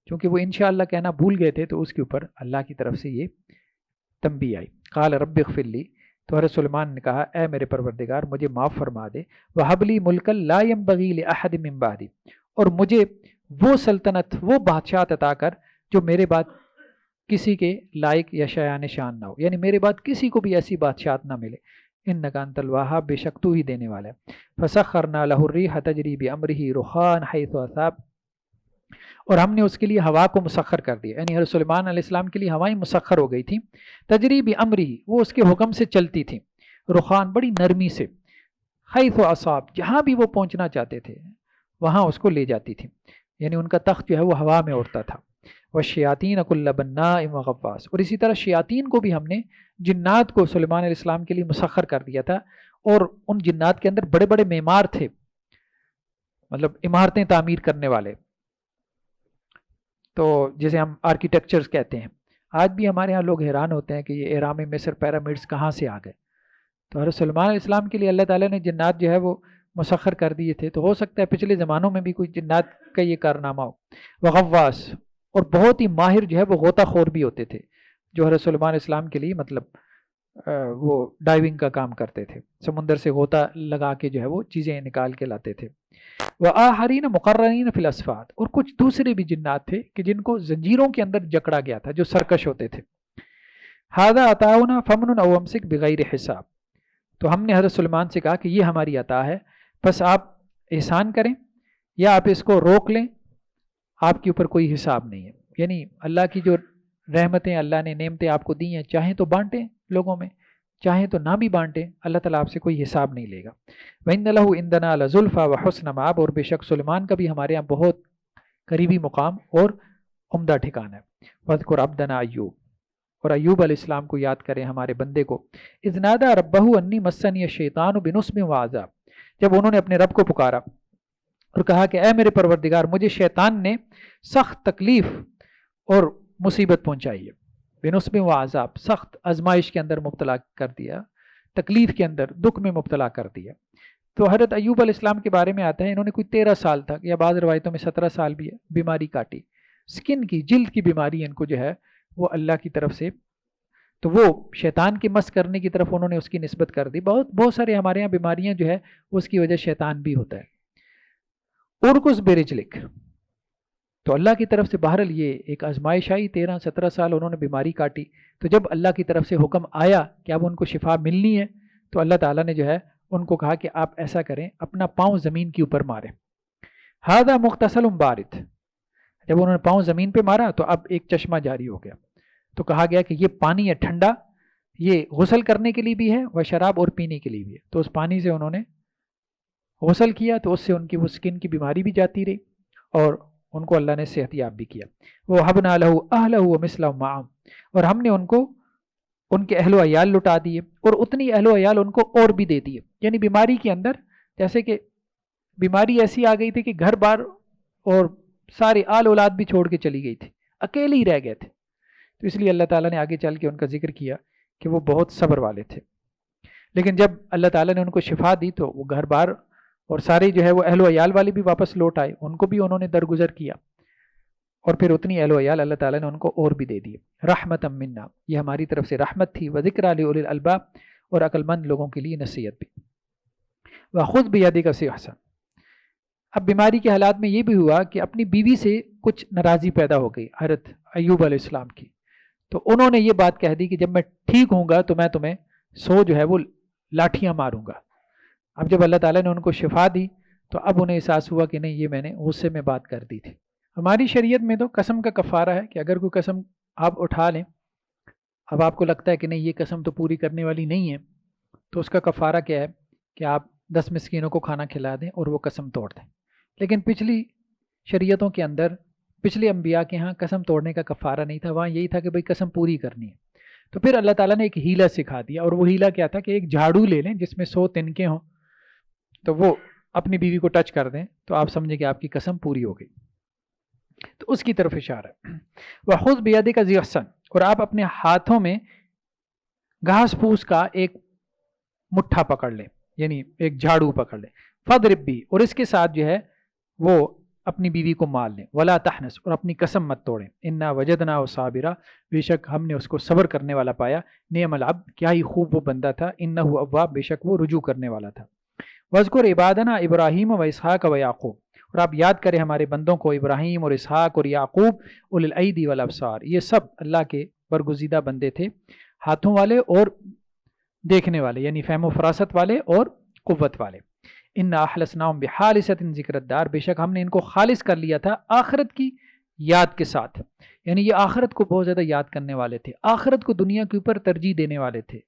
کیونکہ وہ انشاءاللہ کہنا بھول گئے تھے، تو اس کے اوپر اللہ کی طرف سے یہ تنبیہ آئی۔ قال رب اغفر لی، تو حضرت سلیمان نے کہا اے میرے پروردگار مجھے معاف فرما دے، وَهَبْ لِي مُلْكًا لَا يَنبَغِي لِأَحَدٍ مِّن بَعْدِي، اور مجھے وہ سلطنت، وہ بادشاہت عطا کر جو میرے بعد کسی کے لائق یا شایان شان نہ ہو، یعنی میرے بعد کسی کو بھی ایسی بادشاہت نہ ملے۔ انک انت الوہاب، بے شک تو ہی دینے والا ہے۔ فسخرنا لہ الریح تجری بامرہ رخان حیث اصاب، اور ہم نے اس کے لیے ہوا کو مسخر کر دیا، یعنی حضرت سلیمان علیہ السلام کے لیے ہوائیں مسخر ہو گئی تھیں، تجری بامرہ، وہ اس کے حکم سے چلتی تھیں، رخان، بڑی نرمی سے، حیث اصاب، جہاں بھی وہ پہنچنا چاہتے تھے وہاں اس کو لے جاتی تھی، یعنی ان کا تخت جو ہے وہ ہوا میں اڑتا تھا۔ والشیاطین کل بناء وغواص، اور اسی طرح شیاطین کو بھی ہم نے، جنات کو سلیمان علیہ السلام کے لیے مسخر کر دیا تھا، اور ان جنات کے اندر بڑے بڑے معمار تھے، مطلب عمارتیں تعمیر کرنے والے، تو جسے ہم آرکیٹیکچرز کہتے ہیں۔ آج بھی ہمارے ہاں لوگ حیران ہوتے ہیں کہ یہ اہرام مصر، پیرامڈز کہاں سے آ گئے۔ تو حضرت سلیمان علیہ السلام کے لیے اللہ تعالیٰ نے جنات جو ہے وہ مسخر کر دیے تھے، تو ہو سکتا ہے پچھلے زمانوں میں بھی کوئی جنات کا یہ کارنامہ ہو۔ وغواص، اور بہت ہی ماہر جو ہے وہ غوطہ خور بھی ہوتے تھے، جو حضرت سلیمان علیہ السلام کے لیے مطلب وہ ڈائیونگ کا کام کرتے تھے، سمندر سے غوطہ لگا کے جو ہے وہ چیزیں نکال کے لاتے تھے۔ وآخرین مقرنین فی الاسفاد، اور کچھ دوسرے بھی جنات تھے کہ جن کو زنجیروں کے اندر جکڑا گیا تھا، جو سرکش ہوتے تھے۔ ھذا عطاؤنا فمنن او امسک بغیر حساب، تو ہم نے حضرت سلیمان سے کہا کہ یہ ہماری عطا ہے، بس آپ احسان کریں یا آپ اس کو روک لیں، آپ کے اوپر کوئی حساب نہیں ہے۔ یعنی اللہ کی جو رحمتیں، اللہ نے نعمتیں آپ کو دی ہیں، چاہیں تو بانٹیں لوگوں میں، چاہیں تو نہ بھی بانٹیں، اللہ تعالیٰ آپ سے کوئی حساب نہیں لے گا۔ وَإِنَّ لَهُ عِندَنَا لَزُلْفَىٰ وَحُسْنَ مَآبٍ، اور بے شک سلیمان کا بھی ہمارے یہاں بہت قریبی مقام اور عمدہ ٹھکانہ ہے۔ وَاذْكُرْ عَبْدَنَا ایوب، اور ایوب علیہ السلام کو یاد کریں، ہمارے بندے کو۔ اذ نادى ربه انی مسنی الشیطان بنصب وعذاب، جب انہوں نے اپنے رب کو پکارا اور کہا کہ اے میرے پروردگار، مجھے شیطان نے سخت تکلیف اور مصیبت پہنچائی ہے، بنصب وعذاب، سخت آزمائش کے اندر مبتلا کر دیا، تکلیف کے اندر، دکھ میں مبتلا کر دیا۔ تو حضرت ایوب علیہ السلام کے بارے میں آتا ہے، انہوں نے کوئی 13 سال تک، یا بعض روایتوں میں 17 سال بھی ہے، بیماری کاٹی، سکن کی، جلد کی بیماری ان کو جو ہے وہ اللہ کی طرف سے، تو وہ شیطان کے مس کرنے کی طرف انہوں نے اس کی نسبت کر دی۔ بہت سارے ہمارے یہاں بیماریاں جو ہے اس کی وجہ شیطان بھی ہوتا ہے۔ ارکس برجلک، تو اللہ کی طرف سے بہرحال یہ ایک آزمائش آئی، 13-17 سال انہوں نے بیماری کاٹی، تو جب اللہ کی طرف سے حکم آیا کہ اب ان کو شفا ملنی ہے، تو اللہ تعالیٰ نے جو ہے ان کو کہا کہ آپ ایسا کریں، اپنا پاؤں زمین کے اوپر ماریں۔ ھذا مغتسل بارد، جب انہوں نے پاؤں زمین پہ مارا تو اب ایک چشمہ جاری ہو گیا، تو کہا گیا کہ یہ پانی ہے ٹھنڈا، یہ غسل کرنے کے لیے بھی ہے، وہ شراب اور پینے کے لیے بھی ہے۔ تو اس پانی سے انہوں نے غسل کیا، تو اس سے ان کی وہ سکن کی بیماری بھی جاتی رہی، اور ان کو اللہ نے صحت یاب بھی کیا۔ وَوَهَبْنَا لَهُ أَهْلَهُ وَمِثْلَهُمْ مَعَهُمْ، اور ہم نے ان کو ان کے اہل و عیال لٹا دیے، اور اتنی اہل و عیال ان کو اور بھی دے دیے، یعنی بیماری کے اندر، جیسے کہ بیماری ایسی آ گئی تھی کہ گھر بار اور سارے آل اولاد بھی چھوڑ کے چلی گئی تھی، اکیلے ہی رہ گئے تھے۔ تو اس لیے اللہ تعالیٰ نے آگے چل کے ان کا ذکر کیا کہ وہ بہت صبر والے تھے، لیکن جب اللہ تعالیٰ نے ان کو شفا دی تو وہ گھر بار اور سارے جو ہے وہ اہل و عیال والے بھی واپس لوٹ آئے، ان کو بھی انہوں نے درگزر کیا، اور پھر اتنی اہل و عیال اللہ تعالیٰ نے ان کو اور بھی دے دیے۔ رحمت منا، یہ ہماری طرف سے رحمت تھی، وذکر لأولی الالباب، اور عقل مند لوگوں کے لیے نصیحت بھی۔ وخذ بیدک سحسا، اب بیماری کے حالات میں یہ بھی ہوا کہ اپنی بیوی سے کچھ ناراضی پیدا ہو گئی حضرت ایوب علیہ السلام کی، تو انہوں نے یہ بات کہہ دی کہ جب میں ٹھیک ہوں گا تو میں تمہیں جو ہے وہ لاٹھیاں ماروں گا۔ اب جب اللہ تعالیٰ نے ان کو شفا دی تو اب انہیں احساس ہوا کہ نہیں، یہ میں نے غصے میں بات کر دی تھی۔ ہماری شریعت میں تو قسم کا کفارہ ہے کہ اگر کوئی قسم آپ اٹھا لیں، اب آپ کو لگتا ہے کہ نہیں یہ قسم تو پوری کرنے والی نہیں ہے، تو اس کا کفارہ کیا ہے کہ آپ 10 مسکینوں کو کھانا کھلا دیں اور وہ قسم توڑ دیں۔ لیکن پچھلی شریعتوں کے اندر، پچھلے انبیاء کے ہاں قسم توڑنے کا کفارہ نہیں تھا، وہاں یہی تھا کہ بھئی قسم پوری کرنی ہے۔ تو پھر اللہ تعالیٰ نے ایک ہیلہ سکھا دیا، اور وہ ہیلہ کیا تھا کہ ایک جھاڑو لے لیں جس میں 100 تنکے ہوں، تو وہ اپنی بیوی کو ٹچ کر دیں تو آپ سمجھیں کہ آپ کی قسم پوری ہو گئی، تو اس کی طرف اشارہ ہے۔ وَخُذْ بِيَدِكَ ضِغْثًا، اور آپ اپنے ہاتھوں میں گھاس پھوس کا ایک مٹھا پکڑ لیں، یعنی ایک جھاڑو پکڑ لیں۔ فَاضْرِب بِهِ، اور اس کے ساتھ جو ہے وہ اپنی بیوی کو مار لیں۔ وَلَا تَحْنَثْ، اور اپنی قسم مت توڑیں۔ إِنَّا وَجَدْنَاهُ صَابِرًا، بے شک ہم نے اس کو صبر کرنے والا پایا۔ نعم العبد، کیا ہی خوب وہ بندہ تھا۔ إِنَّهُ أَوَّابٌ، بے شک وہ رجوع کرنے والا تھا۔ وَاذْكُرْ عِبَادَنَا إِبْرَاهِيمَ وَإِسْحَاقَ وَيَعْقُوبَ، اور آپ یاد کریں ہمارے بندوں کو، ابراہیم اور اسحاق اور یعقوب اولو الایدی والابصار، یہ سب اللہ کے برگزیدہ بندے تھے، ہاتھوں والے اور دیکھنے والے، یعنی فہم و فراست والے اور قوت والے۔ انا اخلصناہم بخالصۃ ذکر الدار، بے شک ہم نے ان کو خالص کر لیا تھا آخرت کی یاد کے ساتھ، یعنی یہ آخرت کو بہت زیادہ یاد کرنے والے تھے، آخرت کو دنیا کے اوپر ترجیح دینے والے تھے۔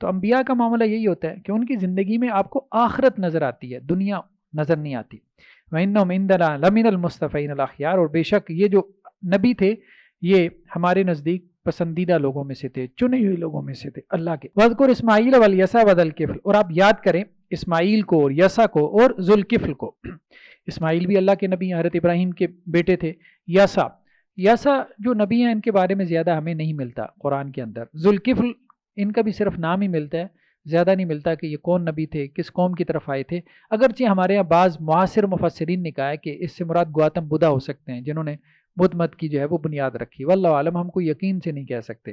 تو انبیاء کا معاملہ یہی ہوتا ہے کہ ان کی زندگی میں آپ کو آخرت نظر آتی ہے، دنیا نظر نہیں آتی۔ وَإِنَّهُمْ عِندَنَا لَمِنَ الْمُصْطَفَيْنَ الْأَخْيَارِ، اور بے شک یہ جو نبی تھے یہ ہمارے نزدیک پسندیدہ لوگوں میں سے تھے، چنے ہوئے لوگوں میں سے تھے اللہ کے۔ وَاذْكُرْ إِسْمَاعِيلَ وَالْيَسَعَ وَذَا الْكِفْلِ، اور آپ یاد کریں اسماعیل کو اور یسع کو اور ذو الکفل کو۔ اسماعیل بھی اللہ کے نبی ہیں، حضرت ابراہیم کے بیٹے تھے۔ یسع جو نبی ہیں ان کے بارے میں زیادہ ہمیں نہیں ملتا قرآن کے اندر۔ ذو الکفل ان کا بھی صرف نام ہی ملتا ہے، زیادہ نہیں ملتا کہ یہ کون نبی تھے، کس قوم کی طرف آئے تھے۔ اگرچہ ہمارے یہاں بعض معاصر مفسرین نے کہا ہے کہ اس سے مراد گوتم بدھا ہو سکتے ہیں، جنہوں نے بدھ مت کی جو ہے وہ بنیاد رکھی، واللہ عالم، ہم کو یقین سے نہیں کہہ سکتے۔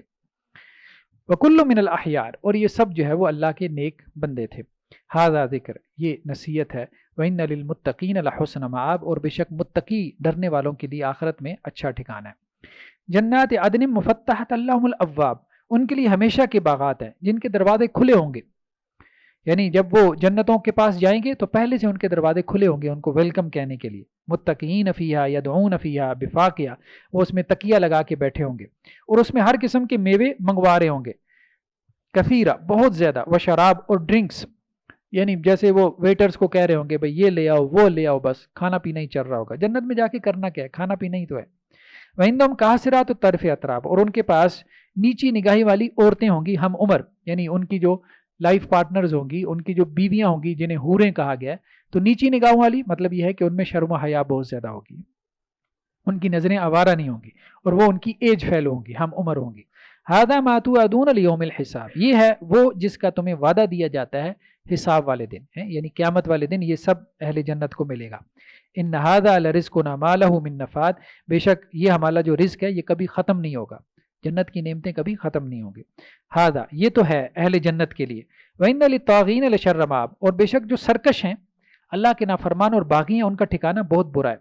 وَكُلُّ مِنَ الْأَحْيَارِ، اور یہ سب جو ہے وہ اللہ کے نیک بندے تھے۔ ھذا ذکر، یہ نصیحت ہے۔ وَإِنَّ لِلْمُتَّقِينَ لَحُسْنَ مآب، اور بے شک متقی ڈرنے والوں کے لیے آخرت میں اچھا ٹھکانہ ہے۔ جنات عدن مفتحۃ لہم الابواب، ان کے لیے ہمیشہ کے باغات ہیں جن کے دروازے کھلے ہوں گے، یعنی جب وہ جنتوں کے پاس جائیں گے تو پہلے سے ان کے دروازے کھلے ہوں گے ان کو ویلکم کہنے کے لیے۔ متقین فیہا یدعون فیہا بفاکہہ، وہ اس میں تکیہ لگا کے بیٹھے ہوں گے اور اس میں ہر قسم کے میوے منگوا رہے ہوں گے، کثیرہ بہت زیادہ، وشراب اور ڈرنکس، یعنی جیسے وہ ویٹرز کو کہہ رہے ہوں گے بھئی یہ لے آؤ وہ لے آؤ، بس کھانا پینا ہی چل رہا ہوگا۔ جنت میں جا کے کرنا کیا ہے، کھانا پینا ہی تو ہے۔ وَعِندَهُمْ قَاصِرَاتُ الطَّرْفِ اطراب، اور ان کے پاس نیچی نگاہی والی عورتیں ہوں گی ہم عمر، یعنی ان کی جو لائف پارٹنرز ہوں گی، ان کی جو بیویاں ہوں گی جنہیں حوریں کہا گیا ہے، تو نیچی نگاہوں والی مطلب یہ ہے کہ ان میں شرم و حیا بہت زیادہ ہوگی، ان کی نظریں آوارہ نہیں ہوں گی، اور وہ ان کی ایج فیلو ہوں گی، ہم عمر ہوں گی۔ ھذا ما توعدون لیوم الحساب، یہ ہے وہ جس کا تمہیں وعدہ دیا جاتا ہے حساب والے دن ہے، یعنی قیامت والے دن یہ سب اہل جنت کو ملے گا۔ ان ھذا لرزقنا ما لہ من نفاد، بے شک یہ ہمارا جو رزق ہے یہ کبھی ختم نہیں ہوگا، جنت کی نعمتیں کبھی ختم نہیں ہوں گی۔ ھذا، یہ تو ہے اہل جنت کے لیے۔ وَإِنَّ لِلطَّاغِينَ لَشَرَّ مآب، اور بے شک جو سرکش ہیں، اللہ کے نافرمان اور باغی ہیں، ان کا ٹھکانہ بہت برا ہے۔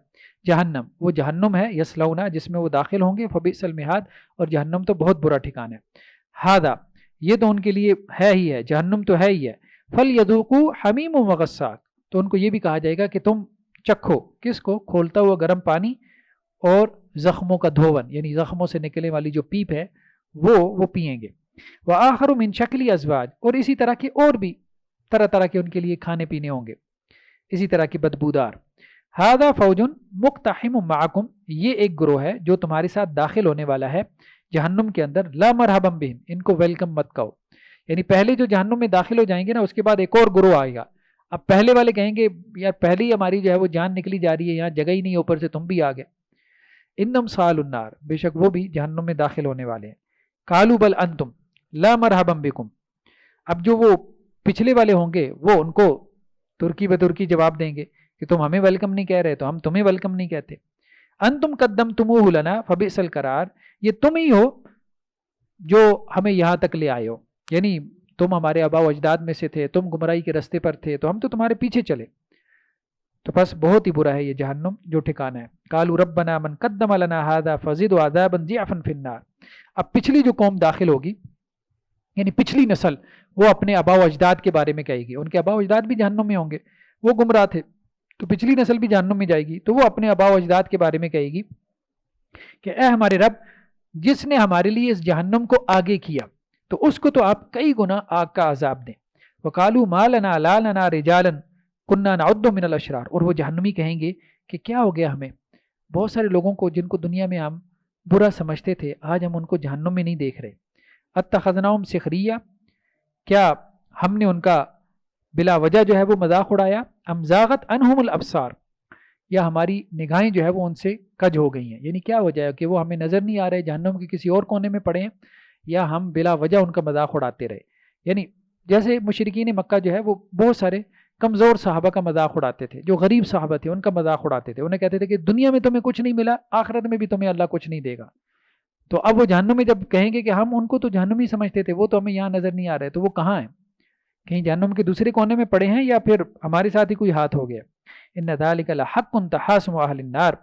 جہنم، وہ جہنم ہے، یصلونہ، جس میں وہ داخل ہوں گے، فبئس المہاد، اور جہنم تو بہت برا ٹھکانہ ہے۔ ھذا، یہ تو ان کے لیے ہے ہی ہے، جہنم تو ہے ہی ہے۔ فَلْيَذُوقُوا حَمِيمٌ وَغَسَّاقٌ، تو ان کو یہ بھی کہا جائے گا کہ تم چکھو، کس کو؟ کھولتا ہوا گرم پانی اور زخموں کا دھون، یعنی زخموں سے نکلنے والی جو پیپ ہے وہ پئیں گے۔ وَآخَرُ مِن شَكْلِ أَزْوَاجٍ، اور اسی طرح کے اور بھی طرح طرح کے ان کے لیے کھانے پینے ہوں گے، اسی طرح کی بدبودار۔ ھذا فوج مقتحم معکم، یہ ایک گروہ ہے جو تمہارے ساتھ داخل ہونے والا ہے جہنم کے اندر، لا مرحبا بہم، ان کو ویلکم مت کہو، یعنی پہلے جو جہنم میں داخل ہو جائیں گے نا، اس کے بعد ایک اور گروہ آئے گا۔ اب پہلے والے کہیں گے یار پہلے ہی ہماری جو ہے وہ جان نکلی جا رہی ہے، یہاں جگہ ہی نہیں، اوپر سے تم بھی آ گئے۔ انہم صال النار، بے شک وہ بھی جہنم میں داخل ہونے والے ہیں۔ قالوا بل انتم لا مرحبا بکم، اب جو وہ پچھلے والے ہوں گے وہ ان کو ترکی بترکی جواب دیں گے کہ تم ہمیں ویلکم نہیں کہہ رہے تو ہم تمہیں ویلکم نہیں کہتے۔ انتم قدمتموہ لنا فبئس القرار، یہ تم ہی ہو جو ہمیں یہاں تک لے آئے ہو، یعنی تم ہمارے آباء و اجداد میں سے تھے، تم گمراہی کے رستے پر تھے تو ہم تو تمہارے پیچھے چلے، تو بس بہت ہی برا ہے یہ جہنم جو ٹھکانہ ہے۔ قالوا ربنا من قدم لنا هذا فزد عذابا ضعفا في النار، اب پچھلی جو قوم داخل ہوگی، یعنی پچھلی نسل، وہ اپنے آباء و اجداد کے بارے میں کہے گی، ان کے آباء و اجداد بھی جہنم میں ہوں گے، وہ گمراہ تھے، تو پچھلی نسل بھی جہنم میں جائے گی، تو وہ اپنے آباء و اجداد کے بارے میں کہے گی کہ اے ہمارے رب، جس نے ہمارے لیے اس جہنم کو آگے کیا تو اس کو تو آپ کئی گنا آگ کا عذاب دیں۔ وقالوا ما لنا لا لنا رجالا كنا نعد من الاشرار، اور وہ جہنمی کہیں گے کہ کیا ہو گیا ہمیں، بہت سارے لوگوں کو جن کو دنیا میں ہم برا سمجھتے تھے آج ہم ان کو جہنم میں نہیں دیکھ رہے۔ اتخذناہم سخریہ، کیا ہم نے ان کا بلا وجہ جو ہے وہ مذاق اڑایا؟ ام زاغت عنہم الابصار، یا ہماری نگاہیں جو ہے وہ ان سے کج ہو گئی ہیں، یعنی کیا وجہ ہے کہ وہ ہمیں نظر نہیں آ رہے، جہنم کے کسی اور کونے میں پڑے ہیں، یا ہم بلا وجہ ان کا مذاق اڑاتے رہے۔ یعنی جیسے مشرکین مکہ جو ہے وہ بہت سارے کمزور صحابہ کا مذاق اڑاتے تھے، جو غریب صحابہ تھے ان کا مذاق اڑاتے تھے، انہیں کہتے تھے کہ دنیا میں تمہیں کچھ نہیں ملا، آخرت میں بھی تمہیں اللہ کچھ نہیں دے گا۔ تو اب وہ جہنم میں جب کہیں گے کہ ہم ان کو تو جہنمی سمجھتے تھے، وہ تو ہمیں یہاں نظر نہیں آ رہے، تو وہ کہاں ہیں؟ کہیں جہنم کے دوسرے کونے میں پڑے ہیں یا پھر ہمارے ساتھ ہی کوئی ہاتھ ہو گیا۔ ان ذالک لحق تحاسم اہل النار،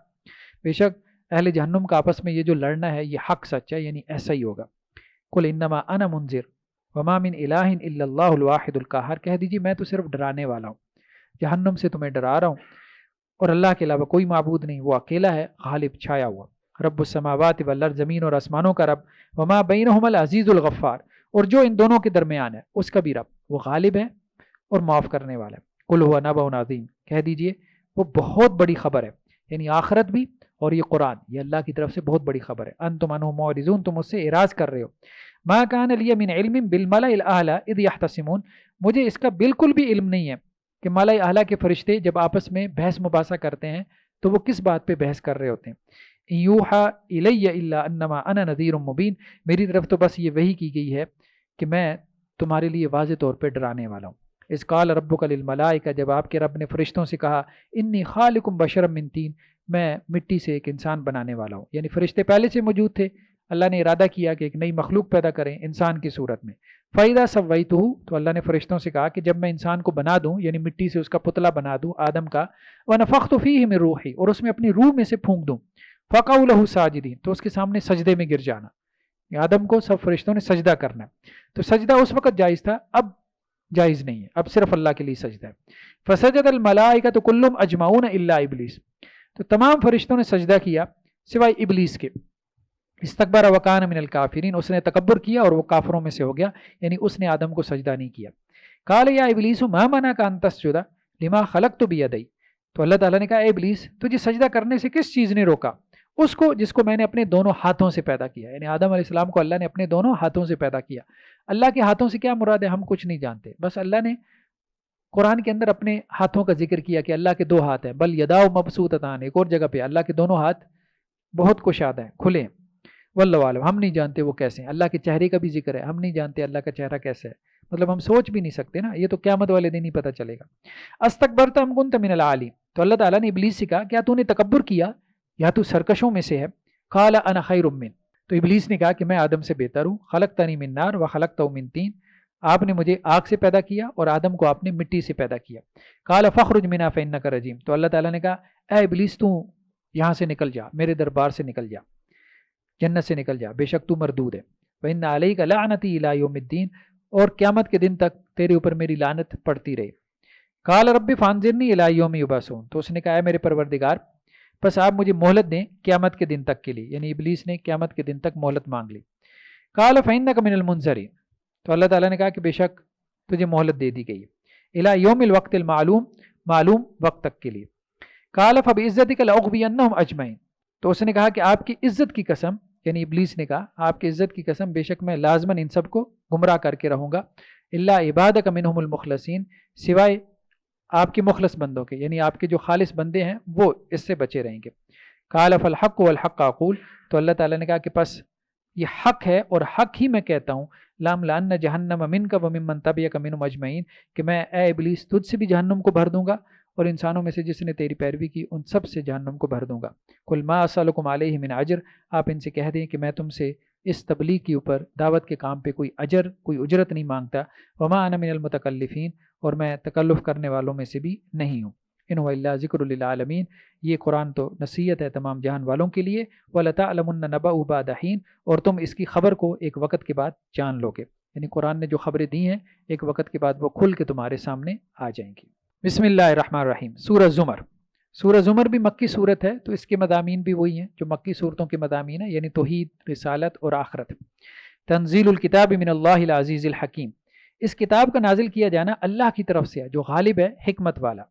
بے شک اہل جہنم کا آپس میں یہ جو لڑنا ہے یہ حق سچ ہے، یعنی ایسا ہی ہوگا۔ قل انما انا منذر وما من الہ الا اللہ الواحد القہار، کہہ دیجیے میں تو صرف ڈرانے والا ہوں، جہنم سے تمہیں ڈرا رہا ہوں، اور اللہ کے علاوہ کوئی معبود نہیں، وہ اکیلا ہے غالب چھایا ہوا، رب السماوات والارض، زمین اور آسمانوں کا رب، وما بینہما العزیز الغفار، اور جو ان دونوں کے درمیان ہے اس کا بھی رب، وہ غالب ہے اور معاف کرنے والا ہے۔ قل هو نبأ عظیم، کہہ دیجئے وہ بہت بڑی خبر ہے، یعنی آخرت بھی اور یہ قرآن، یہ اللہ کی طرف سے بہت بڑی خبر ہے۔ انتم عنہ معرضون، تم اس سے اعراض کر رہے ہو۔ ما کان لی من علم بالملأ الاعلی اذ یختصمون، مجھے اس کا بالکل بھی علم نہیں ہے کہ ملأ اعلیٰ کے فرشتے جب آپس میں بحث مباحثہ کرتے ہیں تو وہ کس بات پہ بحث کر رہے ہوتے ہیں۔ ان یوحى الی الا انما انا نذیر مبین، میری طرف تو بس یہ وحی کی گئی ہے کہ میں تمہارے لیے واضح طور پہ ڈرانے والا ہوں۔ اذ قال ربک للملائکہ، جب آپ کے رب نے فرشتوں سے کہا انی خالق بشرا من طین، میں مٹی سے ایک انسان بنانے والا ہوں، یعنی فرشتے پہلے سے موجود تھے، اللہ نے ارادہ کیا کہ ایک نئی مخلوق پیدا کریں انسان کی صورت میں۔ فَإِذَا سَوَّيْتُهُ، تو اللہ نے فرشتوں سے کہا کہ جب میں انسان کو بنا دوں، یعنی مٹی سے اس کا پتلا بنا دوں آدم کا، وَنَفَخْتُ فِيهِ مِن رُوحِي، اور اس میں اپنی روح میں سے پھونک دوں، فَقَعُوا لَهُ سَاجِدِينَ، تو اس کے سامنے سجدے میں گر جانا، آدم کو سب فرشتوں نے سجدہ کرنا ہے۔ تو سجدہ اس وقت جائز تھا، اب جائز نہیں ہے، اب صرف اللہ کے لیے سجدہ ہے۔ فَسَجَدَ الْمَلَائِكَةُ كُلُّهُمْ أَجْمَعُونَ إِلَّا إِبْلِيسَ، تو تمام فرشتوں نے سجدہ کیا سوائے ابلیس کے۔ استکبر وکان من الکافرین، اس نے تکبر کیا اور وہ کافروں میں سے ہو گیا، یعنی اس نے آدم کو سجدہ نہیں کیا۔ قال یا ابلیس ما منعک ان تسجد لما خلقت بیدی، تو اللہ تعالیٰ نے کہا اے ابلیس تجھے سجدہ کرنے سے کس چیز نے روکا؟ اس کو جس کو میں نے اپنے دونوں ہاتھوں سے پیدا کیا، یعنی آدم علیہ السلام کو اللہ نے اپنے دونوں ہاتھوں سے پیدا کیا۔ اللہ کے ہاتھوں سے کیا مراد ہے ہم کچھ نہیں جانتے، بس اللہ نے قرآن کے اندر اپنے ہاتھوں کا ذکر کیا کہ اللہ کے دو ہاتھ ہیں، بل یداؤ مبسوطتان، ایک اور جگہ پہ اللہ کے دونوں ہاتھ بہت کشادہ ہیں، کھلے ہیں۔ واللہ عالم، ہم نہیں جانتے وہ کیسے ہیں، اللہ کے چہرے کا بھی ذکر ہے، ہم نہیں جانتے اللہ کا چہرہ کیسا ہے، مطلب ہم سوچ بھی نہیں سکتے نا، یہ تو قیامت والے دن ہی پتہ چلے گا۔ استکبرت ام کنت من العالی، تو اللہ تعالیٰ نے ابلیس سے کہا کیا تو نے تکبر کیا یا تو سرکشوں میں سے ہے؟ قال انا خیر من، تو ابلیس نے کہا کہ میں آدم سے بہتر ہوں، خلقتنی من نار وخلقتہ من طین، آپ نے مجھے آگ سے پیدا کیا اور آدم کو آپ نے مٹی سے پیدا کیا۔ قال فاخرج منها فانک رجیم، تو اللہ تعالیٰ نے کہا اے ابلیس تو یہاں سے نکل جا، میرے دربار سے نکل جا، جنت سے نکل جا، بے شک تو مردود ہے۔ وَإِنَّ عَلَيْكَ لَعْنَتِي إِلَىٰ يَوْمِ الدِّينِ، اور قیامت کے دن تک تیرے اوپر میری لعنت پڑتی رہے۔ قَالَ رَبِّ فَانظِرْنِي إِلَىٰ يَوْمِ يُبْعَثُونَ، تو اس نے کہا ہے میرے پروردگار بس آپ مجھے مہلت دیں قیامت کے دن تک کے لیے، یعنی ابلیس نے قیامت کے دن تک مہلت مانگ لی۔ قَالَ فَإِنَّكَ مِنَ الْمُنظَرِينَ، تو اللہ تعالیٰ نے کہا کہ بے شک تجھے مہلت دے دی گئی ہے، إِلَىٰ يَوْمِ الْوَقْتِ الْمَعْلُومِ، معلوم وقت تک کے لیے۔ قَالَ فَبِعِزَّتِكَ لَأُغْوِيَنَّهُمْ أَجْمَعِينَ، تو اس نے کہا کہ آپ کی عزت کی قسم، یعنی ابلیس نے کہا آپ کی عزت کی قسم بے شک میں لازماً ان سب کو گمراہ کر کے رہوں گا، الا عبادک منہم المخلصین، سوائے آپ کے مخلص بندوں کے، یعنی آپ کے جو خالص بندے ہیں وہ اس سے بچے رہیں گے۔ قال فالحق والحق اقول، تو اللہ تعالیٰ نے کہا کہ پس یہ حق ہے اور حق ہی میں کہتا ہوں، لاملأن جہنم منک وممن تبعک منہم اجمعین، کہ میں اے ابلیس تجھ سے بھی جہنم کو بھر دوں گا اور انسانوں میں سے جس نے تیری پیروی کی ان سب سے جہنم کو بھر دوں گا۔ قل ما اسألکم علیہ من اجر، آپ ان سے کہہ دیں کہ میں تم سے اس تبلیغ کے اوپر دعوت کے کام پہ کوئی اجر کوئی اجرت نہیں مانگتا، وما انا من المتکلفین، اور میں تکلف کرنے والوں میں سے بھی نہیں ہوں۔ ان هو الا ذکر للعالمین، یہ قرآن تو نصیحت ہے تمام جہان والوں کے لیے، وَلَتَعْلَمُنَّ نَبَأُهُ بَعْدَ حِینٍ، اور تم اس کی خبر کو ایک وقت کے بعد جان لو گے، یعنی قرآن نے جو خبریں دی ہیں ایک وقت کے بعد وہ کھل کے تمہارے سامنے آ جائیں گی۔ بسم اللہ الرحمن الرحیم۔ سورہ زمر، سورہ زمر بھی مکی صورت ہے، تو اس کے مضامین بھی وہی ہیں جو مکی صورتوں کے مضامین ہیں، یعنی توحید، رسالت اور آخرت۔ تنزیل الکتاب من اللہ العزیز الحکیم، اس کتاب کا نازل کیا جانا اللہ کی طرف سے ہے جو غالب ہے، حکمت والا۔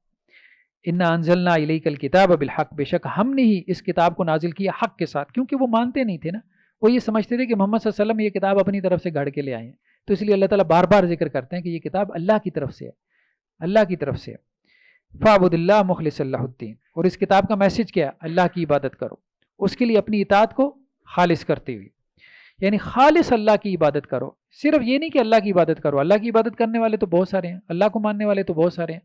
انا انزلنا الیک الکتاب بالحق، بے شک ہم نے ہی اس کتاب کو نازل کیا حق کے ساتھ، کیونکہ وہ مانتے نہیں تھے نا، وہ یہ سمجھتے تھے کہ محمد صلی اللہ علیہ وسلم یہ کتاب اپنی طرف سے گھڑ کے لے آئے ہیں، تو اس لیے اللہ تعالیٰ بار بار ذکر کرتے ہیں کہ یہ کتاب اللہ کی طرف سے ہے، اللہ کی طرف سے ہے۔ فاعبد اللہ مخلص اللہ الدین، اور اس کتاب کا میسج کیا ہے؟ اللہ کی عبادت کرو، اس کے لیے اپنی اطاعت کو خالص کرتے ہوئے، یعنی خالص اللہ کی عبادت کرو، صرف یہ نہیں کہ اللہ کی عبادت کرو، اللہ کی عبادت کرنے والے تو بہت سارے ہیں، اللہ کو ماننے والے تو بہت سارے ہیں،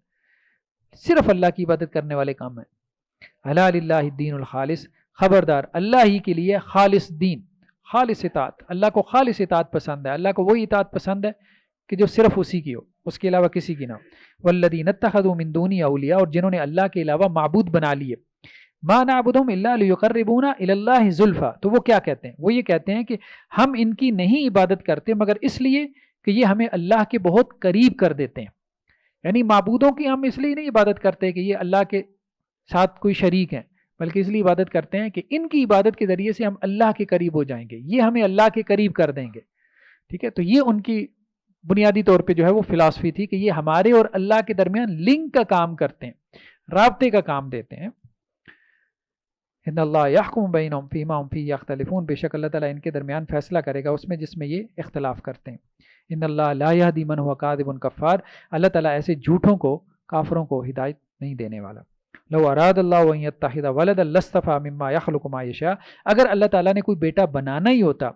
صرف اللہ کی عبادت کرنے والے کام ہیں۔ الا للہ الدین الخالص، خبردار اللہ ہی کے لیے خالص دین، خالص اطاعت، اللہ کو خالص اطاعت پسند ہے، اللہ کو وہی اطاعت پسند ہے کہ جو صرف اسی کی ہو۔ اس کے علاوہ کسی کی نہ ہو۔ والذین اتخذوا من دونی اولیاء، اور جنہوں نے اللہ کے علاوہ معبود بنا لیے، ما نعبدہم الا لیقربونا الی اللہ زلفی، تو وہ کیا کہتے ہیں؟ وہ یہ کہتے ہیں کہ ہم ان کی نہیں عبادت کرتے مگر اس لیے کہ یہ ہمیں اللہ کے بہت قریب کر دیتے ہیں۔ یعنی معبودوں کی ہم اس لیے نہیں عبادت کرتے کہ یہ اللہ کے ساتھ کوئی شریک ہیں، بلکہ اس لیے عبادت کرتے ہیں کہ ان کی عبادت کے ذریعے سے ہم اللہ کے قریب ہو جائیں گے، یہ ہمیں اللہ کے قریب کر دیں گے۔ ٹھیک ہے، تو یہ ان کی بنیادی طور پہ جو ہے وہ فلاسفی تھی کہ یہ ہمارے اور اللہ کے درمیان لنک کا کام کرتے ہیں، رابطے کا کام دیتے ہیں۔ ان اللہ یحکم بینہم فیما ہم فیہ یختلفون، بے شک اللہ تعالیٰ ان کے درمیان فیصلہ کرے گا اس میں جس میں یہ اختلاف کرتے ہیں۔ ان اللہ لا یہدی من هو کاذب کفار، اللہ تعالیٰ ایسے جھوٹوں کو، کافروں کو ہدایت نہیں دینے والا۔ لو اراد اللہ ان یتخذ ولدا لاصطفى مما یخلق ما یشاء، اگر اللہ تعالیٰ نے کوئی بیٹا بنانا ہی ہوتا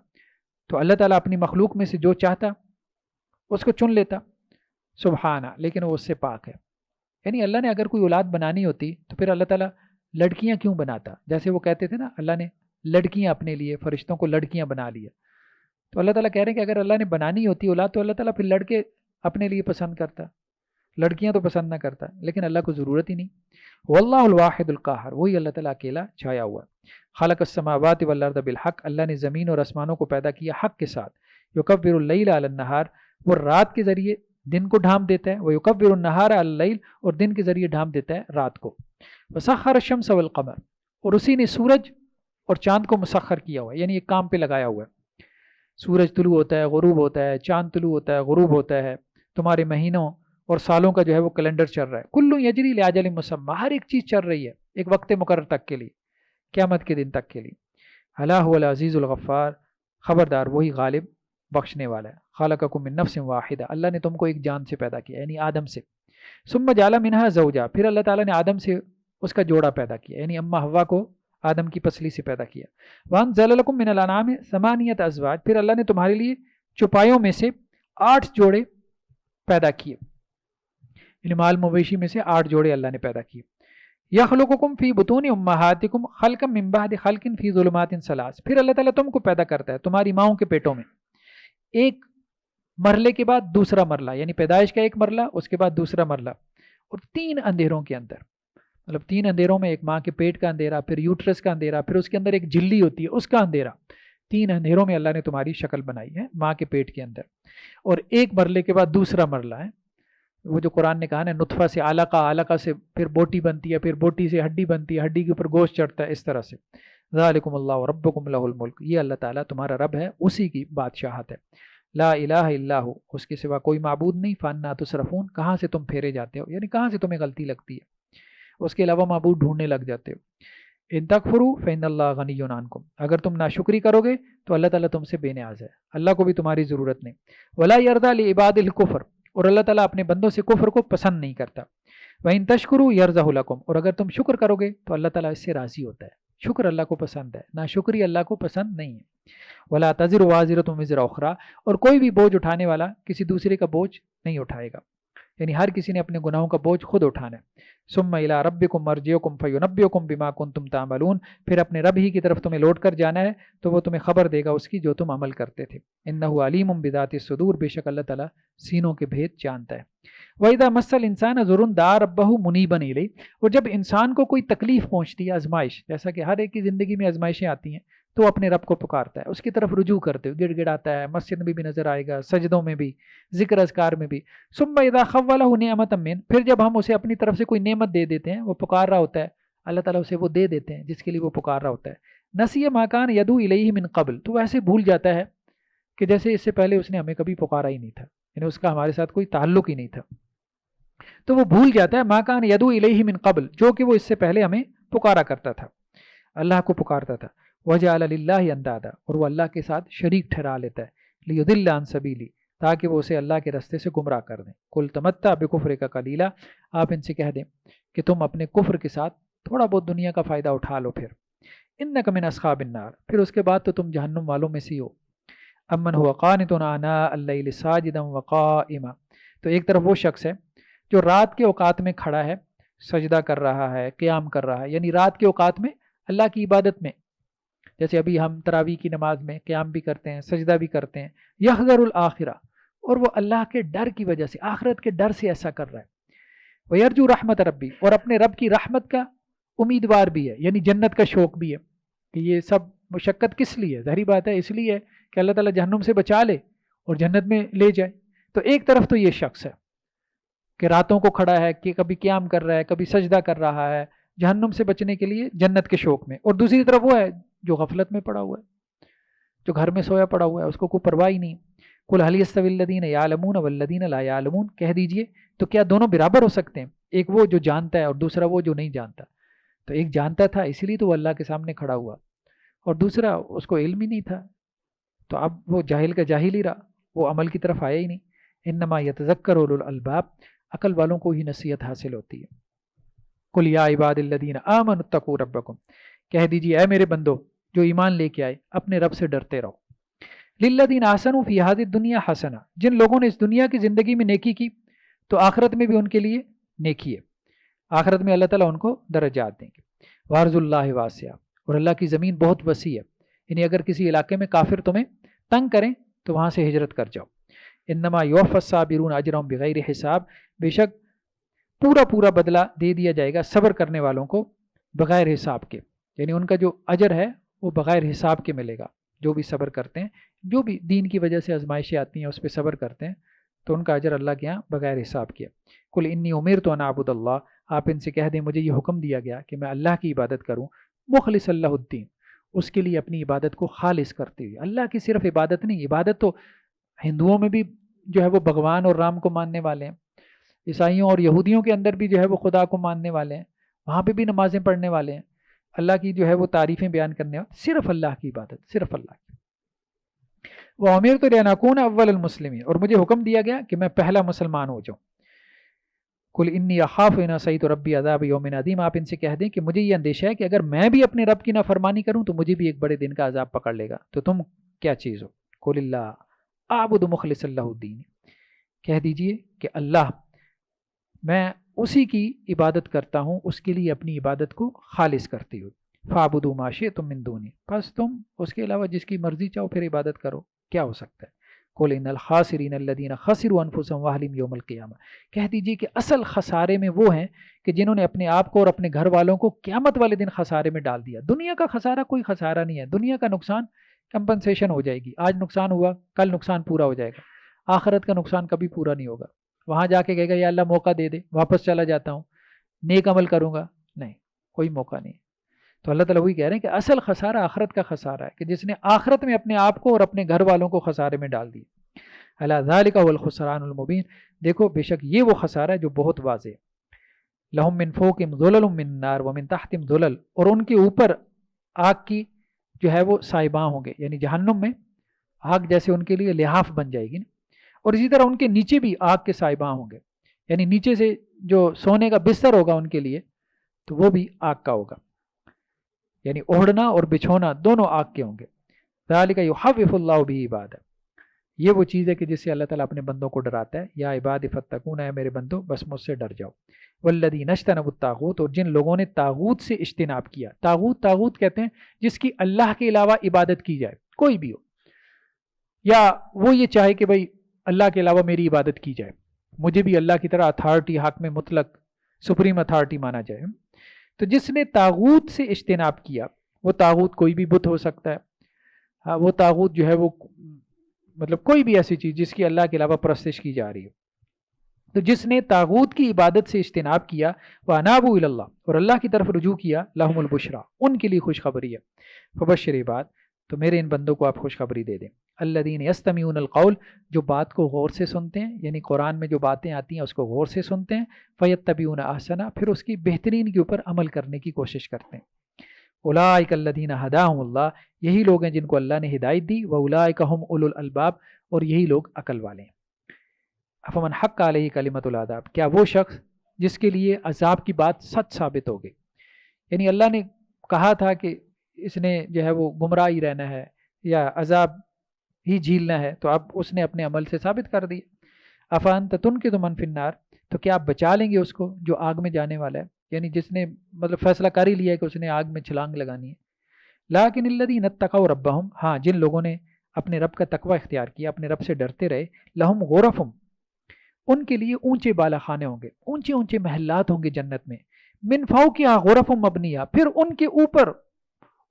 تو اللہ تعالیٰ اپنی مخلوق میں سے جو چاہتا اس کو چن لیتا، سبحانہ، لیکن وہ اس سے پاک ہے۔ یعنی اللہ نے اگر کوئی اولاد بنانی ہوتی تو پھر اللہ تعالیٰ لڑکیاں کیوں بناتا؟ جیسے وہ کہتے تھے نا اللہ نے لڑکیاں اپنے لیے، فرشتوں کو لڑکیاں بنا لیا، تو اللہ تعالیٰ کہہ رہے ہیں کہ اگر اللہ نے بنانی ہوتی اولاد تو اللہ تعالیٰ پھر لڑکے اپنے لیے پسند کرتا، لڑکیاں تو پسند نہ کرتا، لیکن اللہ کو ضرورت ہی نہیں۔ واللہ الواحد القاہر، وہی اللہ تعالیٰ اکیلا چھایا ہوا۔ خلق السماوات والارض بالحق، اللہ نے زمین اور آسمانوں کو پیدا کیا حق کے ساتھ۔ یکبر اللیل علی النہار، وہ رات کے ذریعے دن کو ڈھانپ دیتا ہے، وہ یکبر النہار علی اللیل، اور دن کے ذریعے ڈھانپ دیتا ہے رات کو۔ وسخر الشمس والقمر، اور اسی نے سورج اور چاند کو مسخر کیا ہوا ہے، یعنی ایک کام پہ لگایا ہوا ہے۔ سورج طلوع ہوتا ہے، غروب ہوتا ہے، چاند طلوع ہوتا ہے، غروب ہوتا ہے، تمہارے مہینوں اور سالوں کا جو ہے وہ کیلنڈر چل رہا ہے۔ کل یجری لاجل مسمی، ہر ایک چیز چل رہی ہے ایک وقت مقرر تک کے لیے، قیامت کے دن تک کے لیے۔ الا هو العزیز الغفار، خبردار وہی غالب بخشنے والا ہے۔ خلقکم من نفس واحدہ، اللہ نے تم کو ایک جان سے پیدا کیا یعنی آدم سے۔ ثم جعل منها زوجا، پھر اللہ تعالیٰ نے آدم سے اس کا جوڑا پیدا کیا، یعنی اما حوا کو آدم کی پسلی سے پیدا کیا۔ وانزل لکم من الانعام ثمانیۃ ازواج، پھر اللہ نے تمہارے لیے چوپایوں میں سے 8 جوڑے پیدا کیے، یعنی مال مویشی میں سے 8 جوڑے اللہ نے پیدا کیے۔ یخلقکم فی بطون امہاتکم خلقا من بعد خلق فی ظلمات ثلاث، پھر اللہ تعالیٰ تم کو پیدا کرتا ہے تمہاری ماؤں کے پیٹوں میں، ایک مرحلے کے بعد دوسرا مرحلہ، یعنی پیدائش کا ایک مرحلہ، اس کے بعد دوسرا مرحلہ، اور 3 اندھیروں کے اندر، مطلب 3 اندھیروں میں، ایک ماں کے پیٹ کا اندھیرا، پھر یوٹرس کا اندھیرا، پھر اس کے اندر ایک جھلی ہوتی ہے اس کا اندھیرا، 3 اندھیروں میں اللہ نے تمہاری شکل بنائی ہے ماں کے پیٹ کے اندر، اور ایک مرحلے کے بعد دوسرا مرحلہ ہے، وہ جو قرآن نے کہا نا نطفہ سے علقہ، علقہ سے پھر بوٹی بنتی ہے، پھر بوٹی سے ہڈی بنتی ہے، ہڈی کے اوپر گوشت چڑھتا ہے، اس طرح سے۔ ذالکم اللہ ربکم لہ الملک، یہ اللہ تعالیٰ تمہارا رب ہے، اسی کی بادشاہت ہے۔ لا الہ الا ہو، اس کے سوا کوئی معبود نہیں۔ فانا تصرفون، کہاں سے تم پھیرے جاتے ہو، یعنی کہاں سے تمہیں غلطی لگتی ہے، اس کے علاوہ معبود ڈھونڈنے لگ جاتے ہو۔ ان تکفروا فإن اللہ غنی عنکم، اگر تم ناشکری کرو گے تو اللہ تعالیٰ تم سے بے نیاز ہے، اللہ کو بھی تمہاری ضرورت نہیں۔ ولا یرضی لعباد الکفر، اور اللہ تعالیٰ اپنے بندوں سے کفر کو پسند نہیں کرتا۔ وَإِن تشکروا یرضہ لکم، اور اگر تم شکر کرو گے تو اللہ تعالیٰ اس سے راضی ہوتا ہے، شکر اللہ کو پسند ہے، ناشکری اللہ کو پسند نہیں ہے۔ ولا تزر وازرۃ وزر اخری، اور کوئی بھی بوجھ اٹھانے والا کسی دوسرے کا بوجھ نہیں اٹھائے گا، یعنی ہر کسی نے اپنے گناہوں کا بوجھ خود اٹھانا ہے۔ ثم الی ربکم مرجعکم فینبئکم بما کنتم تعملون، پھر اپنے رب ہی کی طرف تمہیں لوٹ کر جانا ہے تو وہ تمہیں خبر دے گا اس کی جو تم عمل کرتے تھے۔ انہ علیم بذات الصدور، بے شک اللہ تعالیٰ سینوں کے بھید جانتا ہے۔ وَإِذَا مَسَّ الْإِنسَانَ ضُرٌّ دَعَا رَبَّهُ مُنِيبًا إِلَيْهِ، اور جب انسان کو کوئی تکلیف پہنچتی ہے، آزمائش، جیسا کہ ہر ایک کی زندگی میں آزمائشیں آتی ہیں، تو وہ اپنے رب کو پکارتا ہے، اس کی طرف رجوع کرتے ہوئے، گڑ گڑاتا ہے، مسجد میں بھی نظر آئے گا، سجدوں میں بھی، ذکر اذکار میں بھی۔ ثم اذا خولہ نعمۃ من، پھر جب ہم اسے اپنی طرف سے کوئی نعمت دے دیتے ہیں، وہ پکار رہا ہوتا ہے، اللہ تعالیٰ اسے وہ دے دیتے ہیں جس کے لیے وہ پکار رہا ہوتا ہے۔ نسی ما کان یدعو الیہ من قبل، تو ایسے بھول جاتا ہے کہ جیسے اس سے پہلے اس نے ہمیں کبھی پکارا ہی نہیں تھا، یعنی اس کا ہمارے ساتھ کوئی تعلق ہی نہیں تھا، تو وہ بھول جاتا ہے ما کان یدعو الیہ من قبل، جو کہ وہ اس سے پہلے ہمیں پکارا کرتا تھا، اللہ کو پکارتا تھا۔ وجعل للہ اندادا، اور وہ اللہ کے ساتھ شریک ٹھہرا لیتا ہے، لیضل عن سبیلی، تاکہ وہ اسے اللہ کے راستے سے گمراہ کر دیں۔ قل تمتع بکفرک قلیلا، آپ ان سے کہہ دیں کہ تم اپنے کفر کے ساتھ تھوڑا بہت دنیا کا فائدہ اٹھا لو، پھر انک من اصحاب النار، پھر اس کے بعد تو تم جہنم والوں میں سے ہو۔ امن هو قانت آناء اللیل ساجدا وقائما، تو ایک طرف وہ شخص ہے جو رات کے اوقات میں کھڑا ہے، سجدہ کر رہا ہے، قیام کر رہا ہے، یعنی رات کے اوقات میں اللہ کی عبادت میں، جیسے ابھی ہم تراویح کی نماز میں قیام بھی کرتے ہیں، سجدہ بھی کرتے ہیں۔ یحذر الآخرہ، اور وہ اللہ کے ڈر کی وجہ سے، آخرت کے ڈر سے ایسا کر رہا ہے۔ وَيَرْجُو رحمت ربی، اور اپنے رب کی رحمت کا امیدوار بھی ہے، یعنی جنت کا شوق بھی ہے کہ یہ سب مشقت کس لیے ہے؟ ظاہری بات ہے اس لیے ہے کہ اللہ تعالیٰ جہنم سے بچا لے اور جنت میں لے جائے۔ تو ایک طرف تو یہ شخص ہے کہ راتوں کو کھڑا ہے، کہ کبھی قیام کر رہا ہے، کبھی سجدہ کر رہا ہے جہنم سے بچنے کے لیے جنت کے شوق میں، اور دوسری طرف وہ ہے جو غفلت میں پڑا ہوا ہے، جو گھر میں سویا پڑا ہوا ہے، اس کو کوئی پرواہ ہی نہیں۔ قل هل يستوي الذين يعلمون والذين لا يعلمون، کہہ دیجئے تو کیا دونوں برابر ہو سکتے ہیں؟ ایک وہ جو جانتا ہے اور دوسرا وہ جو نہیں جانتا۔ تو ایک جانتا تھا اسی لیے تو وہ اللہ کے سامنے کھڑا ہوا، اور دوسرا اس کو علم ہی نہیں تھا، تو اب وہ جاہل کا جاہل ہی رہا، وہ عمل کی طرف آیا ہی نہیں۔ انما یتذکر اولو الالباب، عقل والوں کو ہی نصیحت حاصل ہوتی ہے۔ قل یا عباد الذین آمنوا اتقوا ربکم، کہہ دیجیے اے میرے بندو جو ایمان لے کے آئے، اپنے رب سے ڈرتے رہو۔ للذین احسنوا فی ہذہ الدنیا حسنہ، جن لوگوں نے اس دنیا کی زندگی میں نیکی کی تو آخرت میں بھی ان کے لیے نیکی ہے، آخرت میں اللہ تعالیٰ ان کو درجات دیں گے۔ وارض اللہ واسع، اور اللہ کی زمین بہت وسیع ہے، یعنی اگر کسی علاقے میں کافر تمہیں تنگ کریں تو وہاں سے ہجرت کر جاؤ۔ انما یوفی الصابرون اجرهم بغیر حساب، بے شک پورا بدلہ دے دیا جائے گا صبر کرنے والوں کو بغیر حساب کے، یعنی ان کا جو اجر ہے وہ بغیر حساب کے ملے گا۔ جو بھی صبر کرتے ہیں، جو بھی دین کی وجہ سے آزمائشیں آتی ہیں اس پہ صبر کرتے ہیں تو ان کا اجر اللہ کے یہاں بغیر حساب کیا۔ قل انی امرت ان اعبد اللہ، آپ ان سے کہہ دیں مجھے یہ حکم دیا گیا کہ میں اللہ کی عبادت کروں، مخلص اللہ الدین، اس کے لیے اپنی عبادت کو خالص کرتے ہوئے۔ اللہ کی صرف عبادت نہیں، عبادت تو ہندوؤں میں بھی جو ہے وہ بھگوان اور رام کو ماننے والے ہیں، عیسائیوں اور یہودیوں کے اندر بھی جو ہے وہ خدا کو ماننے والے ہیں، وہاں پہ بھی نمازیں پڑھنے والے ہیں، اللہ کی جو ہے وہ تعریفیں بیان کرنے والے، صرف اللہ کی عبادت، صرف اللہ کی۔ وَأُمِرْتُ لِأَنْ أَكُونَ أَوَّلَ الْمُسْلِمِينَ، اور مجھے حکم دیا گیا کہ میں پہلا مسلمان ہو جاؤں۔ قُلْ إِنِّي أَخَافُ إِنْ عَصَيْتُ رَبِّي عَذَابَ يَوْمٍ عَظِيمٍ، آپ ان سے کہہ دیں کہ مجھے یہ اندیشہ ہے کہ اگر میں بھی اپنے رب کی نافرمانی کروں تو مجھے بھی ایک بڑے دن کا عذاب پکڑ لے گا، تو تم کیا چیز ہو؟ قُلِ اللَّهُ أَعْبُدُ مُخْلِصًا لَهُ الدِّينَ، کہہ دیجئے کہ اللہ، میں اسی کی عبادت کرتا ہوں، اس کے لیے اپنی عبادت کو خالص کرتی ہوں۔ فَاعْبُدُوا مَا شِئْتُم مِّن دُونِهِ، بس تم اس کے علاوہ جس کی مرضی چاہو پھر عبادت کرو، کیا ہو سکتا ہے؟ قُلْ إِنَّ الْخَاسِرِينَ الَّذِينَ خَسِرُوا أَنفُسَهُمْ وَأَهْلِيهِمْ يَوْمَ الْقِيَامَةِ، کہہ دیجئے کہ اصل خسارے میں وہ ہیں کہ جنہوں نے اپنے آپ کو اور اپنے گھر والوں کو قیامت والے دن خسارے میں ڈال دیا۔ دنیا کا خسارہ کوئی خسارہ نہیں ہے، دنیا کا نقصان کمپنسیشن ہو جائے گی، آج نقصان ہوا کل نقصان پورا ہو جائے گا، آخرت کا نقصان کبھی پورا نہیں ہوگا۔ وہاں جا کے کہے گا یا اللہ موقع دے دے، واپس چلا جاتا ہوں، نیک عمل کروں گا، نہیں، کوئی موقع نہیں۔ تو اللہ تعالیٰ وہی کہہ رہے ہیں کہ اصل خسارہ آخرت کا خسارہ ہے، کہ جس نے آخرت میں اپنے آپ کو اور اپنے گھر والوں کو خسارے میں ڈال دیا۔ الا ذالک هو الخسران المبین، دیکھو بے شک یہ وہ خسارہ ہے جو بہت واضح ہے۔ لہم من فوقہم ظلل من نار ومن تحتہم ظلل، اور ان کے اوپر آگ کی جو ہے وہ سائباں ہوں گے، یعنی جہنم میں آگ جیسے ان کے لیے لحاف بن جائے گی، اور اسی طرح ان کے نیچے بھی آگ کے سائباں ہوں گے، یعنی نیچے سے جو سونے کا بستر ہوگا ان کے لیے تو وہ بھی آگ کا ہوگا، یعنی اوڑھنا اور بچھونا دونوں آگ کے ہوں گے۔ ذالک یخوف اللہ بہ عبادہ، یہ وہ چیز ہے کہ جس سے اللہ تعالیٰ اپنے بندوں کو ڈراتا ہے۔ یا عباد فاتقون، اے میرے بندو بس مجھ سے ڈر جاؤ۔ والذین اجتنبوا الطاغوت، اور جن لوگوں نے طاغوت سے اجتناب کیا، طاغوت کہتے ہیں جس کی اللہ کے علاوہ عبادت کی جائے، کوئی بھی ہو، یا وہ یہ چاہے کہ بھئی اللہ کے علاوہ میری عبادت کی جائے، مجھے بھی اللہ کی طرح اتھارٹی، حاکم مطلق، سپریم اتھارٹی مانا جائے۔ تو جس نے طاغوت سے اجتناب کیا، وہ طاغوت کوئی بھی بت ہو سکتا ہے، وہ طاغوت جو ہے وہ مطلب کوئی بھی ایسی چیز جس کی اللہ کے علاوہ پرستش کی جا رہی ہے۔ تو جس نے طاغوت کی عبادت سے اجتناب کیا، وَأَنَابُوا إِلَى اللَّهِ، اور اللہ کی طرف رجوع کیا، لَهُمُ الْبُشْرَى، ان کے لیے خوشخبری ہے۔ فَبَشِّرْ عِبَادِ، تو میرے ان بندوں کو آپ خوشخبری دے دیں۔ الَّذِينَ يَسْتَمِعُونَ الْقَوْلَ، جو بات کو غور سے سنتے ہیں، یعنی قرآن میں جو باتیں آتی ہیں اس کو غور سے سنتے ہیں، فَيَتَّبِعُونَ أَحْسَنَهَا، پھر اس کی بہترین کے اوپر عمل کرنے کی کوشش کرتے ہیں۔ اولئک الذین ھداھم اللہ، یہی لوگ ہیں جن کو اللہ نے ہدایت دی، واولئک ھم اولو الالباب، اور یہی لوگ عقل والے ہیں۔ افمن حق علیہ کلمۃ العذاب، کیا وہ شخص جس کے لیے عذاب کی بات سچ ثابت ہو گئی، یعنی اللہ نے کہا تھا کہ اس نے جو ہے وہ گمراہ ہی رہنا ہے یا عذاب ہی جھیلنا ہے، تو اب اس نے اپنے عمل سے ثابت کر دیا۔ افانت تنقذ من فی النار، تو کیا آپ بچا لیں گے اس کو جو آگ میں جانے والا ہے، یعنی جس نے مطلب فیصلہ کر ہی لیا ہے کہ اس نے آگ میں چھلانگ لگانی ہے۔ لیکن الذین اتقوا ربہم، ہاں جن لوگوں نے اپنے رب کا تقوی اختیار کیا، اپنے رب سے ڈرتے رہے، لہم غرفم، ان کے لیے اونچے بالا خانے ہوں گے، اونچے اونچے محلات ہوں گے جنت میں، من فوقہا غرف مبنیہ، پھر ان کے اوپر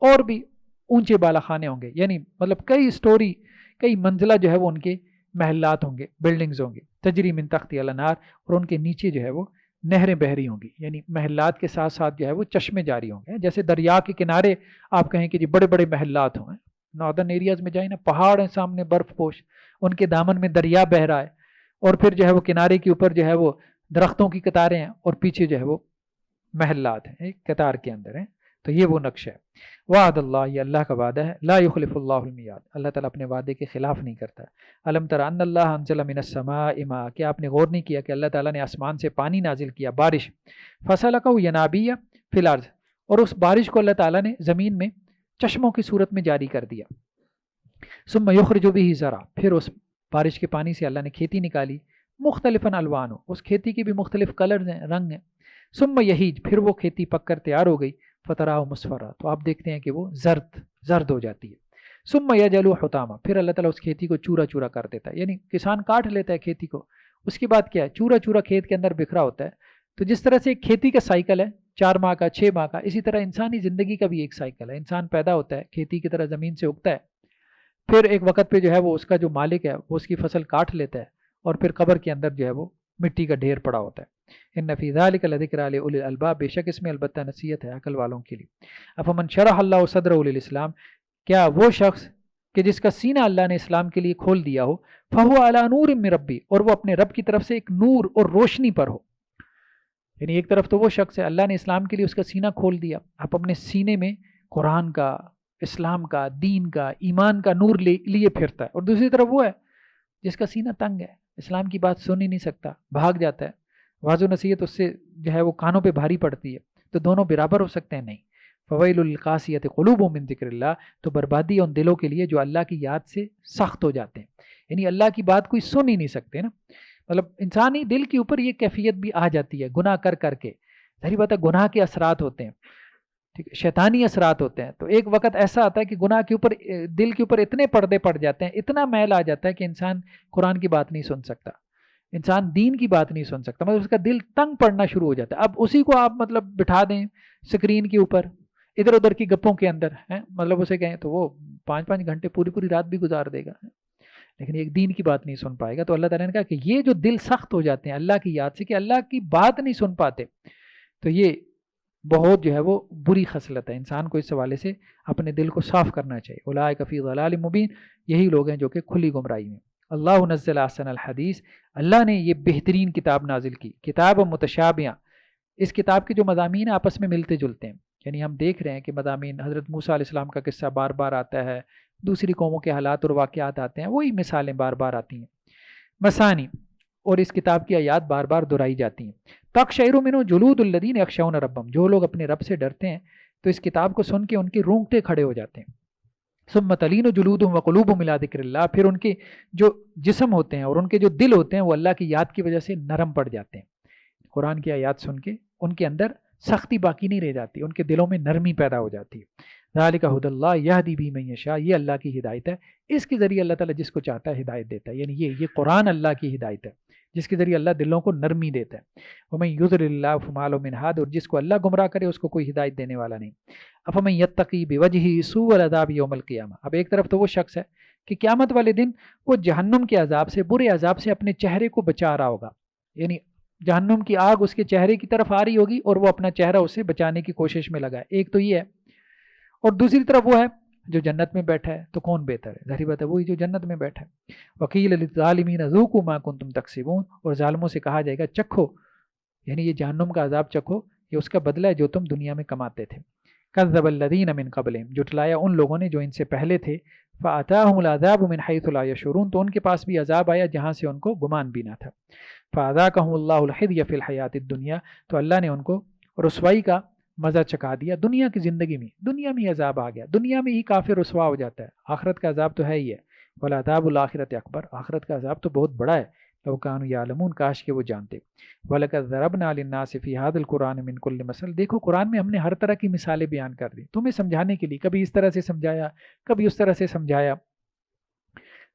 اور بھی اونچے بالا خانے ہوں گے، یعنی مطلب کئی سٹوری، کئی منزلہ جو ہے وہ ان کے محلات ہوں گے، بلڈنگز ہوں گے، تجری من تحتہا الانہار، اور ان کے نیچے جو ہے وہ نہریں بہ رہی ہوں گی، یعنی محلات کے ساتھ ساتھ جو ہے وہ چشمے جاری ہوں گے، جیسے دریا کے کنارے آپ کہیں کہ جی بڑے بڑے محلات ہوں، ناردرن ایریاز میں جائیں نا، پہاڑ ہیں سامنے برف پوش، ان کے دامن میں دریا بہ رہا ہے، اور پھر جو ہے وہ کنارے کے اوپر جو ہے وہ درختوں کی قطاریں ہیں، اور پیچھے جو ہے وہ محلات ہیں ایک قطار کے اندر ہیں، تو یہ وہ نقشہ ہے۔ وعد اللہ، یہ اللہ کا وعدہ ہے، لا یخلف اللہ المیعاد، اللہ تعالیٰ اپنے وعدے کے خلاف نہیں کرتا۔ الم تر ان اللہ انزل من السماء ماء، کیا آپ نے غور نہیں کیا کہ اللہ تعالیٰ نے آسمان سے پانی نازل کیا، بارش، فسلکہ ینابیع فی الارض، اور اس بارش کو اللہ تعالیٰ نے زمین میں چشموں کی صورت میں جاری کر دیا، ثم یخرج بہ زرعا، پھر اس بارش کے پانی سے اللہ نے کھیتی نکالی، مختلفاً الوان، اس کھیتی کے بھی مختلف کلرز ہیں، رنگ ہیں، ثم یہیج، پھر وہ کھیتی پک کر تیار ہو گئی، فتراہ مصفرا، تو آپ دیکھتے ہیں کہ وہ زرد ہو جاتی ہے، ثم یجعلہ حطاما، پھر اللہ تعالیٰ اس کھیتی کو چورا چورا کر دیتا ہے، یعنی کسان کاٹ لیتا ہے کھیتی کو، اس کے بعد کیا ہے، چورا چورا کھیت کے اندر بکھرا ہوتا ہے۔ تو جس طرح سے ایک کھیتی کا سائیکل ہے 4 ماہ کا، 6 ماہ کا، اسی طرح انسانی زندگی کا بھی ایک سائیکل ہے، انسان پیدا ہوتا ہے کھیتی کی طرح زمین سے اگتا ہے، پھر ایک وقت پہ جو ہے وہ اس کا جو مالک ہے وہ اس کی فصل کاٹ لیتا ہے، اور پھر قبر کے اندر جو ہے وہ مٹی کا ڈھیر پڑا ہوتا ہے۔ ان فی ذلک لذکر لاولی الالباب، بے شک اس میں البتہ نصیحت ہے عقل والوں کے لیے۔ افمن شرح اللہ صدرہ للاسلام، کیا وہ شخص کہ جس کا سینہ اللہ نے اسلام کے لیے کھول دیا ہو، فہو علی نور من ربی، اور وہ اپنے رب کی طرف سے ایک نور اور روشنی پر ہو، یعنی ایک طرف تو وہ شخص ہے اللہ نے اسلام کے لیے اس کا سینہ کھول دیا، آپ اپنے سینے میں قرآن کا، اسلام کا، دین کا، ایمان کا نور لیے پھرتا ہے، اور دوسری طرف وہ ہے جس کا سینہ تنگ ہے، اسلام کی بات سن ہی نہیں سکتا، بھاگ جاتا ہے، واضح و نصیحت اس سے جو ہے وہ کانوں پہ بھاری پڑتی ہے، تو دونوں برابر ہو سکتے ہیں؟ نہیں۔ فویل للقاسیۃ قلوبہم من ذکر اللہ، تو بربادی ان دلوں کے لیے جو اللہ کی یاد سے سخت ہو جاتے ہیں، یعنی اللہ کی بات کوئی سن ہی نہیں سکتے نا، مطلب انسانی دل کے اوپر یہ کیفیت بھی آ جاتی ہے گناہ کر کر کے، ظاہری بات ہے گناہ کے اثرات ہوتے ہیں، ٹھیک ہے، شیطانی اثرات ہوتے ہیں، تو ایک وقت ایسا آتا ہے کہ گناہ کے اوپر، دل کے اوپر اتنے پردے پڑ جاتے ہیں، اتنا میل آ جاتا ہے کہ انسان قرآن کی بات نہیں سن سکتا، انسان دین کی بات نہیں سن سکتا، مطلب اس کا دل تنگ پڑنا شروع ہو جاتا ہے۔ اب اسی کو آپ مطلب بٹھا دیں سکرین کے اوپر، ادھر ادھر کی گپوں کے اندر ہیں، مطلب اسے کہیں تو وہ 5 گھنٹے پوری پوری رات بھی گزار دے گا، لیکن ایک دین کی بات نہیں سن پائے گا۔ تو اللہ تعالیٰ نے کہا کہ یہ جو دل سخت ہو جاتے ہیں اللہ کی یاد سے، کہ اللہ کی بات نہیں سن پاتے، تو یہ بہت جو ہے وہ بری خصلت ہے، انسان کو اس حوالے سے اپنے دل کو صاف کرنا چاہیے۔ اولئک فی ضلال مبین، یہی لوگ ہیں جو کہ کھلی گمراہی میں۔ اللہ نزل احسن الحدیث، اللہ نے یہ بہترین کتاب نازل کی، کتاب متشابہہ، اس کتاب کے جو مضامین آپس میں ملتے جلتے ہیں، یعنی ہم دیکھ رہے ہیں کہ مضامین حضرت موسیٰ علیہ السلام کا قصہ بار بار آتا ہے، دوسری قوموں کے حالات اور واقعات آتے ہیں، وہی مثالیں بار بار آتی ہیں، مثانی، اور اس کتاب کی آیات بار بار دہرائی جاتی ہیں۔ تقشعر منہ جلود الذین یخشون ربہم، جو لوگ اپنے رب سے ڈرتے ہیں تو اس کتاب کو سن کے ان کے رونگٹے کھڑے ہو جاتے ہیں۔ ثم تلین جلودہم وقلوبہم الی ذکر اللہ، پھر ان کے جو جسم ہوتے ہیں اور ان کے جو دل ہوتے ہیں وہ اللہ کی یاد کی وجہ سے نرم پڑ جاتے ہیں، قرآن کی آیات سن کے ان کے اندر سختی باقی نہیں رہ جاتی، ان کے دلوں میں نرمی پیدا ہو جاتی ہے۔ ذالک ھدی اللہ یہدی بہ من یشاء، یہ اللہ کی ہدایت ہے، اس کے ذریعے اللہ تعالیٰ جس کو چاہتا ہے ہدایت دیتا ہے، یعنی یہ قرآن اللہ کی ہدایت ہے جس کے ذریعے اللہ دلوں کو نرمی دیتا ہے۔ ومن یضلل اللہ فما لہ من ہاد، اور جس کو اللہ گمراہ کرے اس کو کوئی ہدایت دینے والا نہیں۔ افمن یتقی بوجہہ سوء العذاب یوم القیامہ، اب ایک طرف تو وہ شخص ہے کہ قیامت والے دن وہ جہنم کے عذاب سے، برے عذاب سے اپنے چہرے کو بچا رہا ہوگا، یعنی جہنم کی آگ اس کے چہرے کی طرف آ رہی ہوگی اور وہ اپنا چہرہ اسے بچانے کی کوشش میں لگا ہے، ایک تو یہ ہے، اور دوسری طرف وہ ہے جو جنت میں بیٹھا ہے، تو کون بہتر ہے؟ ظاہری بات ہے وہی جو جنت میں بیٹھا ہے۔ وقیل للظالمین ذوقوا ما کنتم تکسبون، اور ظالموں سے کہا جائے گا چکھو، یعنی یہ جہنم کا عذاب چکھو، یہ اس کا بدلہ ہے جو تم دنیا میں کماتے تھے۔ کذب الذین من قبلہم، جھٹلایا ان لوگوں نے جو ان سے پہلے تھے، فاتاہم العذاب من حیث لا یشعرون، تو ان کے پاس بھی عذاب آیا جہاں سے ان کو گمان بھی نہ تھا۔ فاذاقہم اللہ الخزی فی الحیاۃ الدنیا، تو اللہ نے ان کو رسوائی کا مزہ چکھا دیا دنیا کی زندگی میں، دنیا میں ہی عذاب آ گیا، دنیا میں ہی کافر رسوا ہو جاتا ہے، آخرت کا عذاب تو ہے ہی ہے۔ ولعذاب الآخرۃ اکبر، آخرت کا عذاب تو بہت بڑا ہے، لو کانوا یعلمون، کاش کہ وہ جانتے۔ وَلَقَدْ ضَرَبْنَا لِلنَّاسِ فِي هَذَا الْقُرْآنِ مِنْ كُلِّ مَثَلٍ، دیکھو قرآن میں ہم نے ہر طرح کی مثالیں بیان کر دی تمہیں سمجھانے کے لیے، کبھی اس طرح سے سمجھایا، کبھی اس طرح سے سمجھایا،